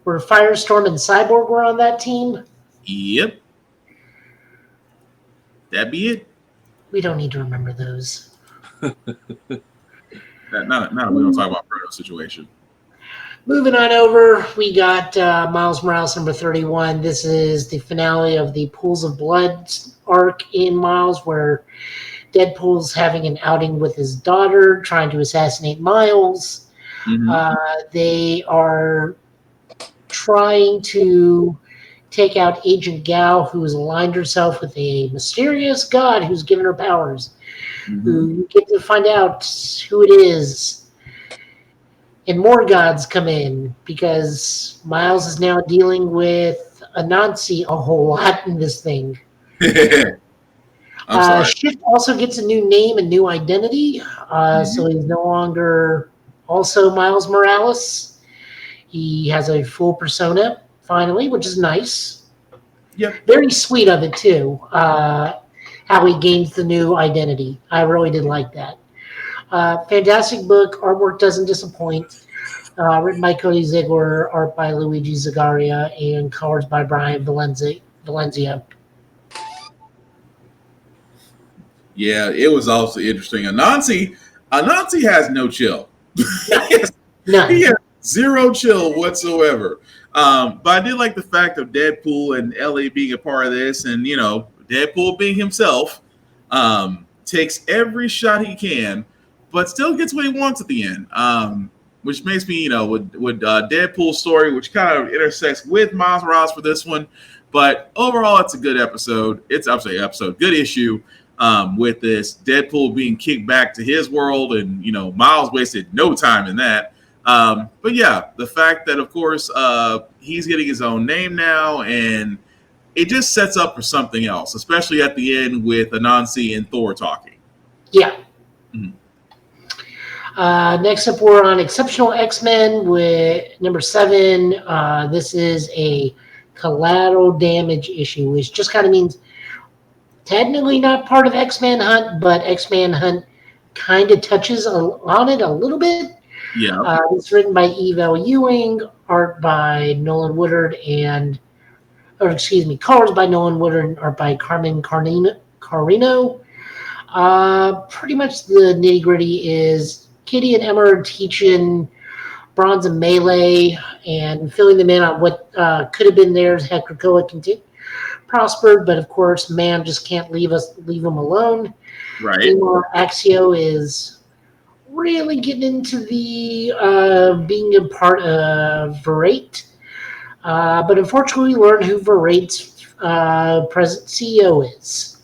Where Firestorm and Cyborg were on that team. Yep. That'd be it. We don't need to remember those. We don't talk about Proto situation. Moving on over, we got Miles Morales number 31. This is the finale of the Pools of Blood arc in Miles, where Deadpool's having an outing with his daughter, trying to assassinate Miles. Mm-hmm. They are trying to take out Agent Gao, who has aligned herself with a mysterious god who's given her powers. Mm-hmm. Who you get to find out who it is. And more gods come in because Miles is now dealing with Anansi a whole lot in this thing. Shift also gets a new name and new identity. So he's no longer also Miles Morales. He has a full persona, finally, which is nice. Yeah. Very sweet of it, too, how he gains the new identity. I really did like that. Fantastic book. Artwork doesn't disappoint. Written by Cody Ziegler, art by Luigi Zagaria, and colors by Brian Valencia. Yeah, it was also interesting. Anansi has no chill. He has zero chill whatsoever. But I did like the fact of Deadpool and Ellie being a part of this, and Deadpool being himself, takes every shot he can, but still gets what he wants at the end. Which makes me, with Deadpool's story, which kind of intersects with Miles Morales for this one. But overall, it's a good episode. Good issue. With this Deadpool being kicked back to his world, and Miles wasted no time in that. But yeah, the fact that of course he's getting his own name now, and it just sets up for something else, especially at the end with Anansi and Thor talking. Yeah. Mm-hmm. Next up, we're on Exceptional X-Men with number 7. This is a collateral damage issue, which just kind of means technically not part of X-Man Hunt, but X-Man Hunt kind of touches on it a little bit. Yeah. It's written by Evel Ewing, art by Nolan Woodard, colors by Nolan Woodard, and art by Carmen Carino. Pretty much the nitty-gritty is Kitty and Emma are teaching Bronze and Melee and filling them in on what could have been theirs had Krakoa prospered, but of course, man just can't leave them alone. Right. Meanwhile, Axio is really getting into the being a part of Verate, but unfortunately, we learn who Verate's present CEO is.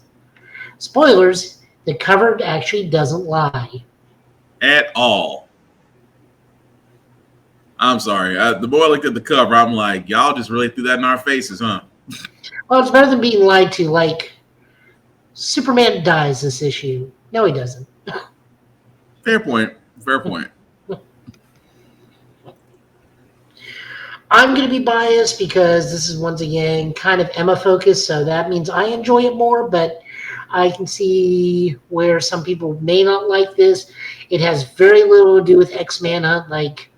Spoilers: the cover actually doesn't lie. At all. I'm sorry. The more I looked at the cover, I'm like, y'all just really threw that in our faces, huh? Well, it's better than being lied to. Like, Superman dies this issue. No, he doesn't. Fair point. I'm going to be biased because this is, once again, kind of Emma focused, so that means I enjoy it more, but I can see where some people may not like this. It has very little to do with X-Man Hunt. Like,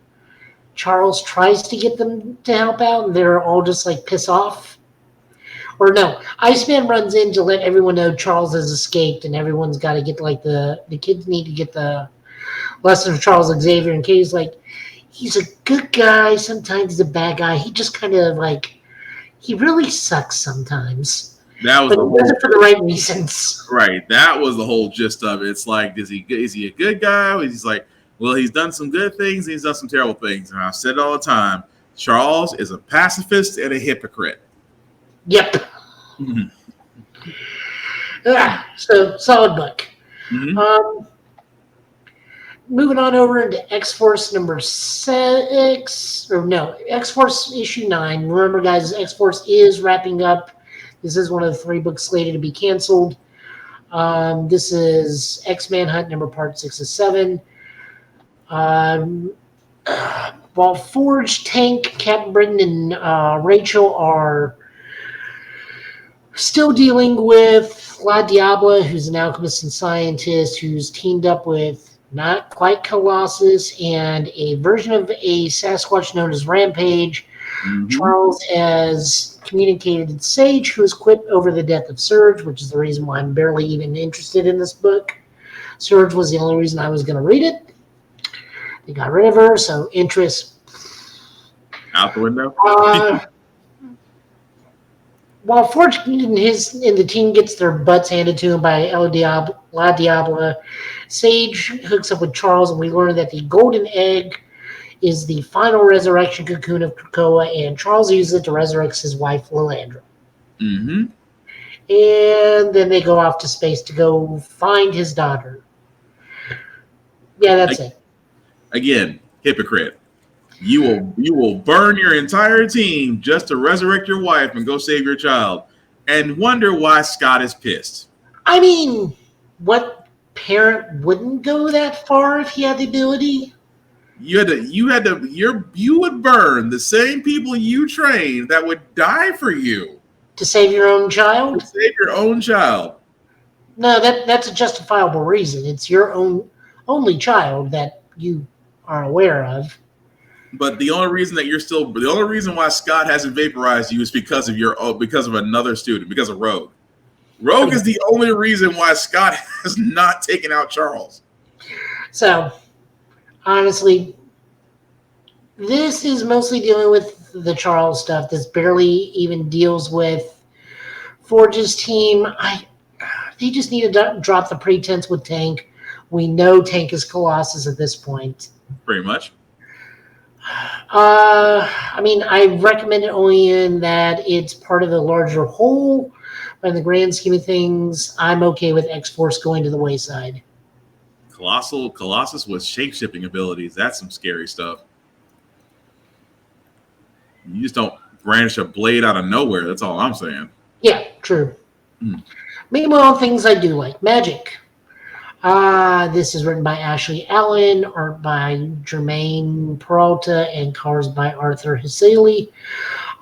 Charles tries to get them to help out, and they're all just like piss off. Or no, Iceman runs in to let everyone know Charles has escaped, and everyone's got to get like the kids need to get the lesson of Charles Xavier. And Katie's like, he's a good guy. Sometimes he's a bad guy. He just kind of like, he really sucks sometimes. That was But he does it for the right reasons. Right. That was the whole gist of it. It's like, is he a good guy? He's like, well, he's done some good things. He's done some terrible things. And I've said it all the time. Charles is a pacifist and a hypocrite. Yep. So solid book. Moving on over into X-Force number 6, or no, X-Force issue 9. Remember, guys, X-Force is wrapping up. This is one of the 3 books slated to be canceled. This is X-Man Hunt number part 6 of 7. While Forge, Tank, Captain Britain, and Rachel are still dealing with La Diabla, who's an alchemist and scientist who's teamed up with not quite Colossus and a version of a Sasquatch known as Rampage. Charles has communicated to Sage, who has quit over the death of Surge, which is the reason why I'm barely even interested in this book. Surge was the only reason I was going to read it. They got rid of her, so interest out the window. While Forge and the team gets their butts handed to him by La Diabla, Sage hooks up with Charles, and we learn that the golden egg is the final resurrection cocoon of Krakoa, and Charles uses it to resurrect his wife, Lilandra. And then they go off to space to go find his daughter. Yeah, that's it. Again, hypocrite. You will burn your entire team just to resurrect your wife and go save your child, and wonder why Scott is pissed. I mean, what parent wouldn't go that far if he had the ability? You would burn the same people you trained that would die for you to save your own child. To save your own child. No, that's a justifiable reason. It's your only child that you are aware of. But the only reason why Scott hasn't vaporized you is because of another student, because of Rogue. Rogue is the only reason why Scott has not taken out Charles. So, honestly, this is mostly dealing with the Charles stuff. This barely even deals with Forge's team. They just need to drop the pretense with Tank. We know Tank is Colossus at this point. Pretty much. I mean, I recommend it only in that it's part of the larger whole. But in the grand scheme of things, I'm okay with X-Force going to the wayside. Colossus with shape-shifting abilities. That's some scary stuff. You just don't brandish a blade out of nowhere. That's all I'm saying. Yeah, true. Meanwhile, things I do like. Magic. This is written by Ashley Allen, art by Jermaine Peralta, and colors by Arthur Hisali.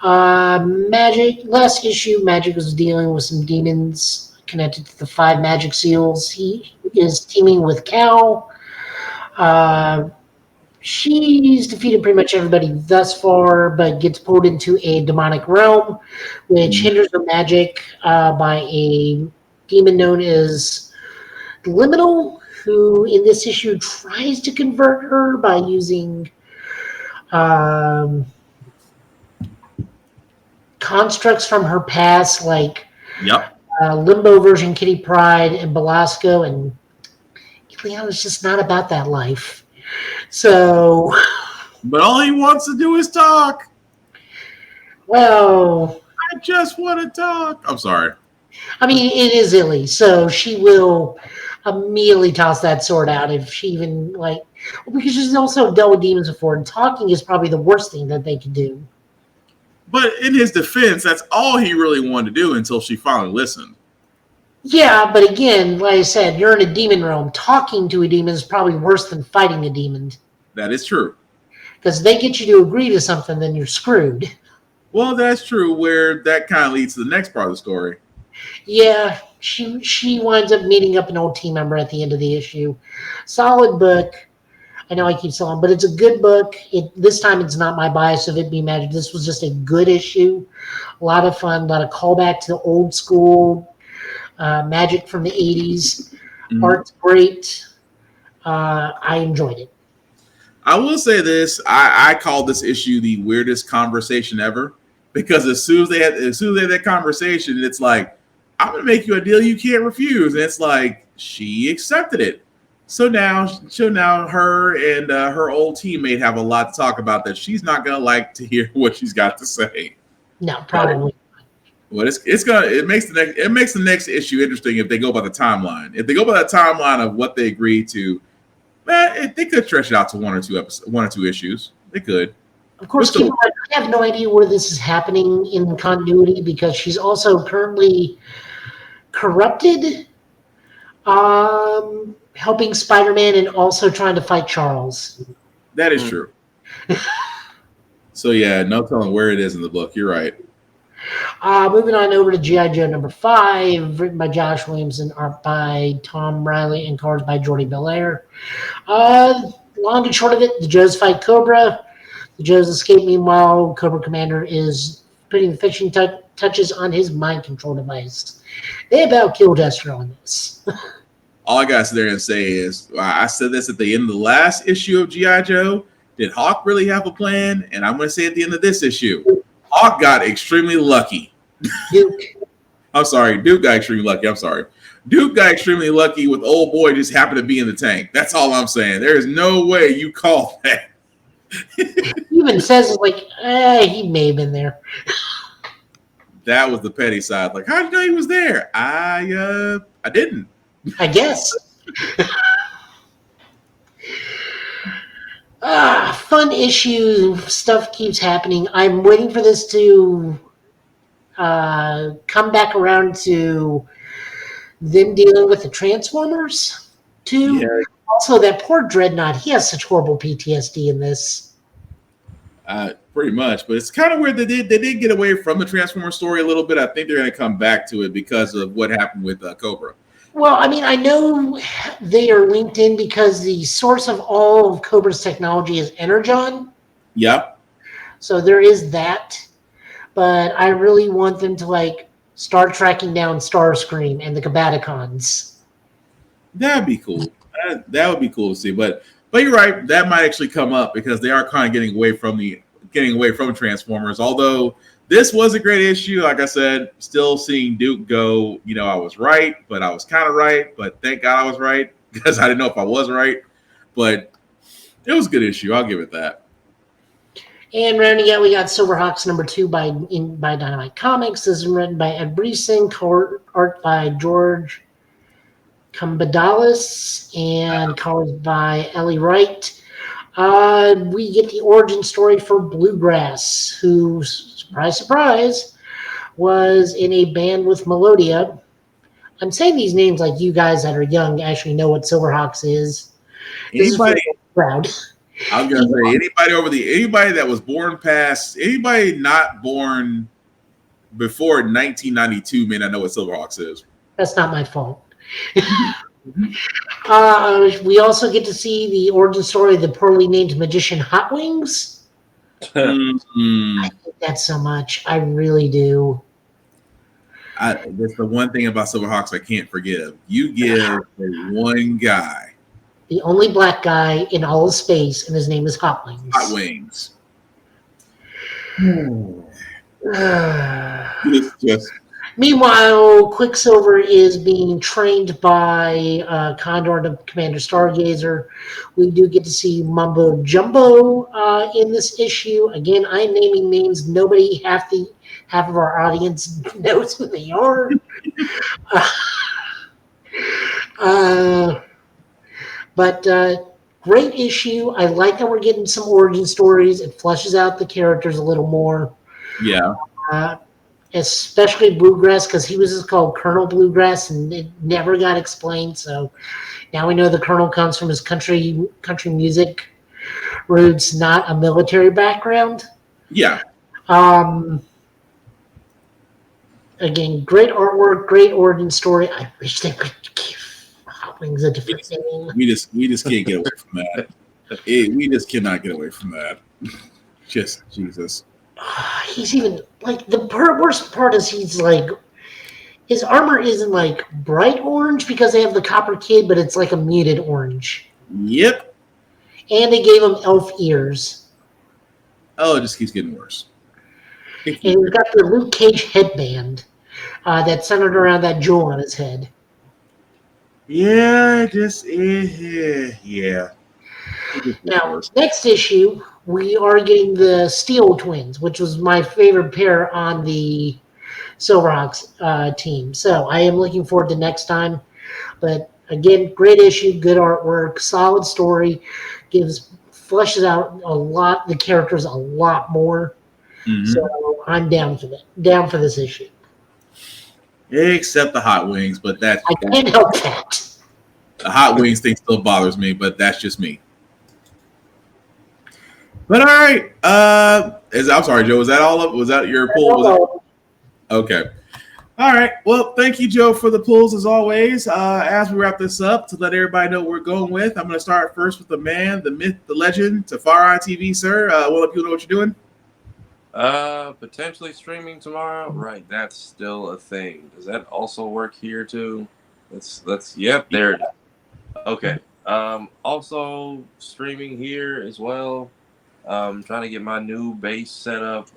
Magic, last issue, Magic was dealing with some demons connected to the 5 magic seals. He is teaming with Cal. She's defeated pretty much everybody thus far, but gets pulled into a demonic realm, which hinders her magic by a demon known as Liminal, who in this issue tries to convert her by using constructs from her past, like Limbo version Kitty Pryde and Belasco, and Eliana's just not about that life. So, but all he wants to do is talk. Well, I just want to talk. I'm sorry. I mean, it is Illy, so she will immediately toss that sword out if she even because she's also dealt with demons before, and talking is probably the worst thing that they could do. But in his defense, that's all he really wanted to do until she finally listened. Yeah, but again, like I said, you're in a demon realm. Talking to a demon is probably worse than fighting a demon. That is true. Because if they get you to agree to something, then you're screwed. Well, that's true, where that kind of leads to the next part of the story. Yeah, she winds up meeting up an old team member at the end of the issue. Solid book. I know I keep saying, but it's a good book. This time it's not my bias of it being magic. This was just a good issue. A lot of fun, a lot of callback to the old school magic from the 80s. Mhm. Art's great. I enjoyed it. I will say this: I call this issue the weirdest conversation ever, because as soon as they had that conversation, it's like, I'm gonna make you a deal you can't refuse, and it's like she accepted it. So now her and her old teammate have a lot to talk about that she's not gonna like to hear what she's got to say. No, probably. Well, it makes the next issue interesting if they go by the timeline. If they go by the timeline of what they agreed to, they could stretch it out to one or two issues. They could. Of course, I have no idea where this is happening in continuity because she's also currently corrupted, helping Spider-Man and also trying to fight Charles. That is true. So yeah, no telling where it is in the book. You're right. Moving on over to G.I. Joe number 5, written by Josh Williamson, art by Tom Riley, and colors by Jordi Belair. Long and short of it, the Joes fight Cobra. The Joes escape. Meanwhile, Cobra Commander is putting the finishing touches on his mind control device. They about killed Esther on this. All I got to sit there and say is, I said this at the end of the last issue of G.I. Joe. Did Hawk really have a plan? And I'm going to say at the end of this issue, Hawk got extremely lucky. Duke. I'm sorry. Duke got extremely lucky. I'm sorry. Duke got extremely lucky with old boy just happened to be in the tank. That's all I'm saying. There is no way you call that. He even says, like, he may have been there. That was the petty side. Like, how did you know he was there? I didn't. I guess. Fun issue. Stuff keeps happening. I'm waiting for this to come back around to them dealing with the Transformers too. Yeah. Also, that poor Dreadnought. He has such horrible PTSD in this. Pretty much, but it's kind of weird they did get away from the Transformer story a little bit. I think they're going to come back to it because of what happened with Cobra. Well, I mean, I know they are linked in because the source of all of Cobra's technology is Energon. Yep. So there is that. But I really want them to, start tracking down Starscream and the Combaticons. That'd be cool. That would be cool to see. But you're right. That might actually come up because they are kind of getting away from Transformers. Although this was a great issue. Like I said, still seeing Duke go, I was right, but I was kind of right. But thank God I was right because I didn't know if I was right. But it was a good issue. I'll give it that. And rounding out, we got Silverhawks number 2 by Dynamite Comics. This is written by Ed Brisson, art by George Kambadalis, and colors by Ellie Wright. We get the origin story for Bluegrass, who, surprise, surprise, was in a band with Melodia. I'm saying these names like you guys that are young actually know what Silverhawks is. Anybody proud. I was gonna say anybody that was born past anybody not born before 1992 may not know what Silverhawks is. That's not my fault. We also get to see the origin story of the poorly named magician Hot Wings. I hate that so much. I really do. That's the one thing about Silverhawks I can't forgive. You give one guy, the only black guy in all of space, and his name is Hot Wings. Hot Wings. It's just. Meanwhile, Quicksilver is being trained by Condor and Commander Stargazer. We do get to see Mumbo Jumbo in this issue. Again, I'm naming names. Nobody, half of our audience knows who they are. But great issue. I like that we're getting some origin stories. It fleshes out the characters a little more. Yeah. Especially Bluegrass, because he was just called Colonel Bluegrass, and it never got explained. So now we know the Colonel comes from his country music roots, not a military background. Yeah. Again, great artwork, great origin story. I wish they could give Hot Wings a different name. We just can't get away from that. We just cannot get away from that. Just Jesus. He's even like the worst part is he's like his armor isn't like bright orange because they have the Copper Kid, but it's like a muted orange. Yep. And they gave him elf ears. Oh, it just keeps getting worse. And he's got the Luke Cage headband that's centered around that jewel on his head. Yeah, yeah. Now, next issue, we are getting the Steel Twins, which was my favorite pair on the Silverhawks team. So I am looking forward to next time. But again, great issue, good artwork, solid story, fleshes out a lot the characters a lot more. Mm-hmm. So I'm down for that. Down for this issue. Except the hot wings, but I can't help that. The hot wings thing still bothers me, but that's just me. But all right, I'm sorry, Joe. Was that all of? Was that your pull? Okay. All right. Well, thank you, Joe, for the pulls as always. As we wrap this up, to let everybody know what we're going with, I'm going to start first with the man, the myth, the legend, Tafari TV, sir. Will people know what you're doing? Potentially streaming tomorrow. Right, that's still a thing. Does that also work here too? Let's. Yep, there it is. Okay. Also streaming here as well. Trying to get my new base set up.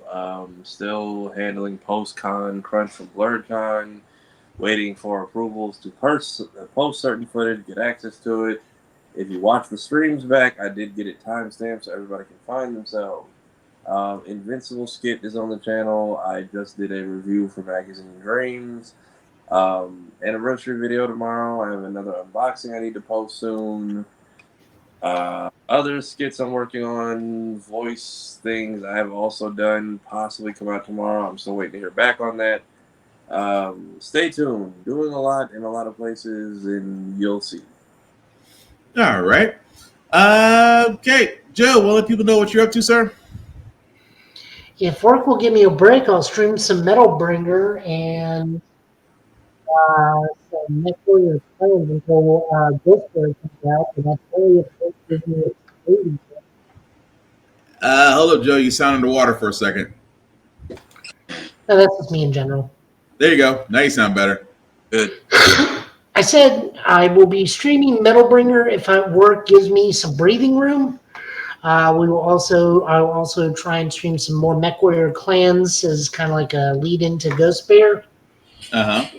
Still handling post-con crunch from BlurredCon. Waiting for approvals to post certain footage, get access to it. If you watch the streams back, I did get it timestamped so everybody can find themselves. Invincible Skit is on the channel. I just did a review for Magazine Dreams. Anniversary video tomorrow. I have another unboxing I need to post soon. Other skits I'm working on, voice things I have also done, possibly come out tomorrow. I'm still waiting to hear back on that. Stay tuned. Doing a lot in a lot of places, and you'll see. All right. Okay, Joe, we'll let people know what you're up to, sir. If work will give me a break, I'll stream some Metal Bringer and some Next Warrior Plans until Ghostbird comes out, and that's only if it gives me a baby. Hold up, Joe. You sound underwater for a second. No, that's just me in general. There you go. Now you sound better. Good. I said I will be streaming Metal Bringer if work gives me some breathing room. I will also try and stream some more MechWarrior Clans as kind of like a lead into Ghost Bear. Uh-huh.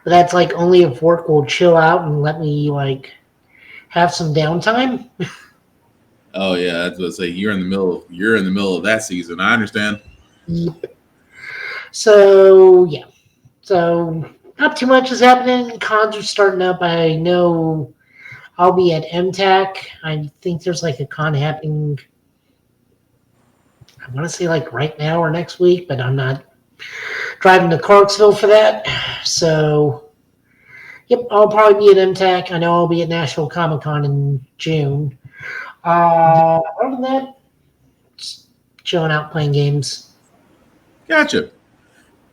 But that's like only if work will chill out and let me like have some downtime. Oh yeah, that's what I say. You're in the middle of that season. I understand. Yep. So yeah. So not too much is happening. Cons are starting up. I know I'll be at MTAC. I think there's like a con happening, I want to say like right now or next week, but I'm not driving to Clarksville for that. So, yep, I'll probably be at MTAC. I know I'll be at Nashville Comic Con in June. Other than that, just chilling out playing games. Gotcha.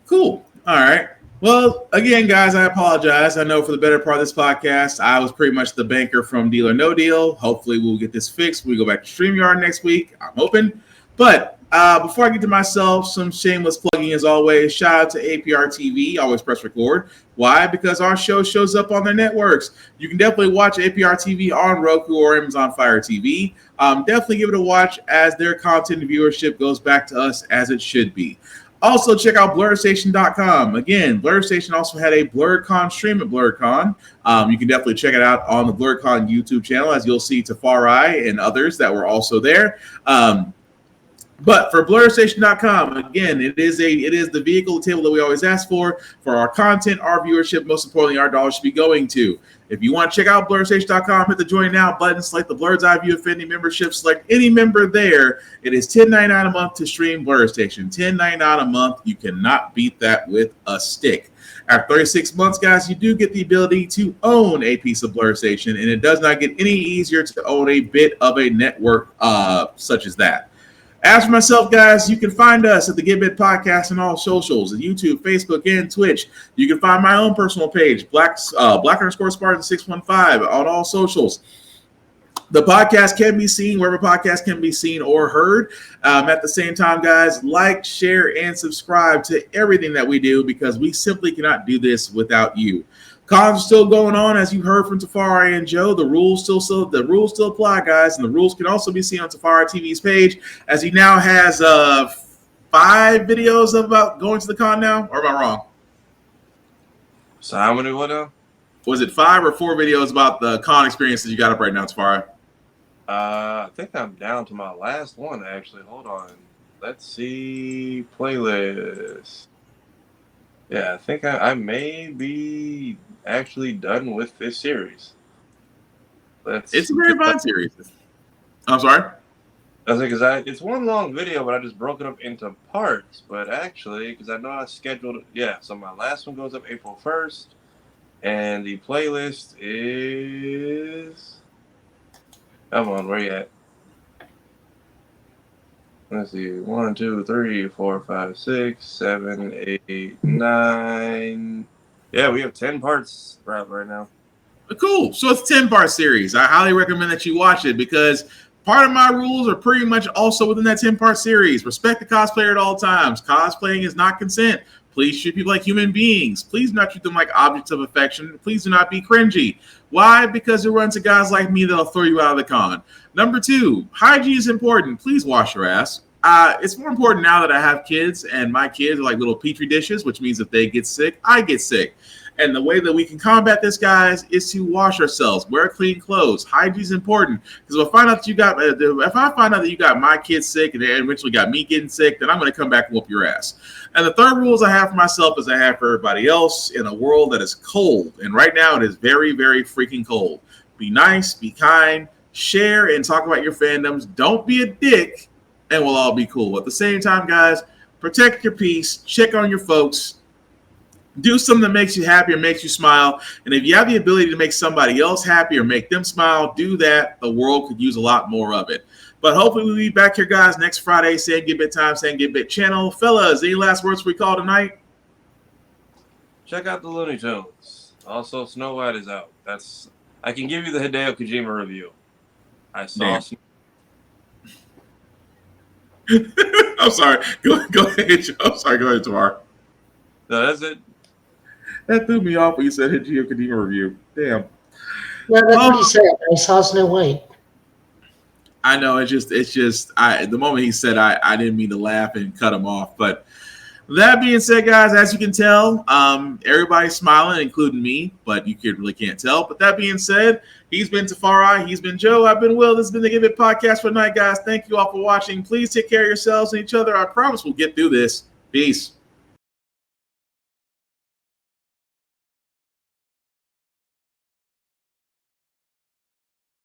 Cool. All right. Well, again, guys, I apologize. I know for the better part of this podcast, I was pretty much the banker from Deal or No Deal. Hopefully, we'll get this fixed when we go back to StreamYard next week. I'm hoping. But before I get to myself, some shameless plugging as always. Shout out to APR TV. Always press record. Why? Because our show shows up on their networks. You can definitely watch APR TV on Roku or Amazon Fire TV. Definitely give it a watch as their content and viewership goes back to us as it should be. Also, check out BlurredStation.com. Again, BlurredStation also had a BlurredCon stream at BlurredCon. You can definitely check it out on the BlurredCon YouTube channel, as you'll see Tafari and others that were also there. But for BlurredStation.com, again, it is the vehicle table that we always ask for our content, our viewership, most importantly, our dollars should be going to. If you want to check out BlurredStation.com, hit the Join Now button, select the Blurred's Eye View Affinity membership, select any member there. It is $10.99 a month to stream BlurredStation. $10.99 a month. You cannot beat that with a stick. After 36 months, guys, you do get the ability to own a piece of BlurredStation, and it does not get any easier to own a bit of a network such as that. As for myself, guys, you can find us at the Get Bit Podcast on all socials, at YouTube, Facebook, and Twitch. You can find my own personal page, Black_Spartan615 on all socials. The podcast can be seen wherever podcasts can be seen or heard. At the same time, guys, like, share, and subscribe to everything that we do because we simply cannot do this without you. Cons are still going on, as you heard from Tafari and Joe. The rules still apply, guys, and the rules can also be seen on Tafari TV's page, as he now has 5 videos about going to the con now. Or am I wrong? So how many what now? Was it 5 or 4 videos about the con experiences you got up right now, Tafari? I think I'm down to my last one, actually. Hold on. Let's see. Playlist. Yeah, I think I may be actually done with this series. It's a very fun series. I'm sorry? I was because it's one long video, but I just broke it up into parts. But actually, because I know I scheduled it. Yeah, so my last one goes up April 1st. And the playlist is... Come on, where you at? Let's see. 1, 2, 3, 4, 5, 6, 7, 8, 9. Yeah, we have 10 parts right now. Cool. So it's a 10-part series. I highly recommend that you watch it because part of my rules are pretty much also within that 10-part series. Respect the cosplayer at all times. Cosplaying is not consent. Please treat people like human beings. Please do not treat them like objects of affection. Please do not be cringy. Why? Because it runs to guys like me that'll throw you out of the con. Number 2, hygiene is important. Please wash your ass. It's more important now that I have kids, and my kids are like little petri dishes, which means if they get sick, I get sick. And the way that we can combat this, guys, is to wash ourselves, wear clean clothes. Hygiene is important because if I find out that you got my kids sick and they eventually got me getting sick, then I'm going to come back and whoop your ass. And the third rules I have for myself is I have for everybody else in a world that is cold. And right now it is very, very freaking cold. Be nice, be kind, share, and talk about your fandoms. Don't be a dick, and we'll all be cool. At the same time, guys, protect your peace, check on your folks. Do something that makes you happy or makes you smile. And if you have the ability to make somebody else happy or make them smile, do that. The world could use a lot more of it. But hopefully we'll be back here, guys, next Friday. Same Get Bit time, same Get Bit channel. Fellas, any last words we call tonight? Check out the Looney Tunes. Also, Snow White is out. I can give you the Hideo Kojima review. I saw. I'm sorry. Go ahead, Joe. I'm sorry. Go ahead, Tamar. No, that's it. That threw me off when you said Hideo Kojima review. Damn. Yeah, that's what he said. I saw Snow White. I know. It's just. The moment he said, I didn't mean to laugh and cut him off. But that being said, guys, as you can tell, everybody's smiling, including me. But you really can't tell. But that being said, he's been Tafari, he's been Joe, I've been Will. This has been the Give It Podcast for tonight, guys. Thank you all for watching. Please take care of yourselves and each other. I promise we'll get through this. Peace.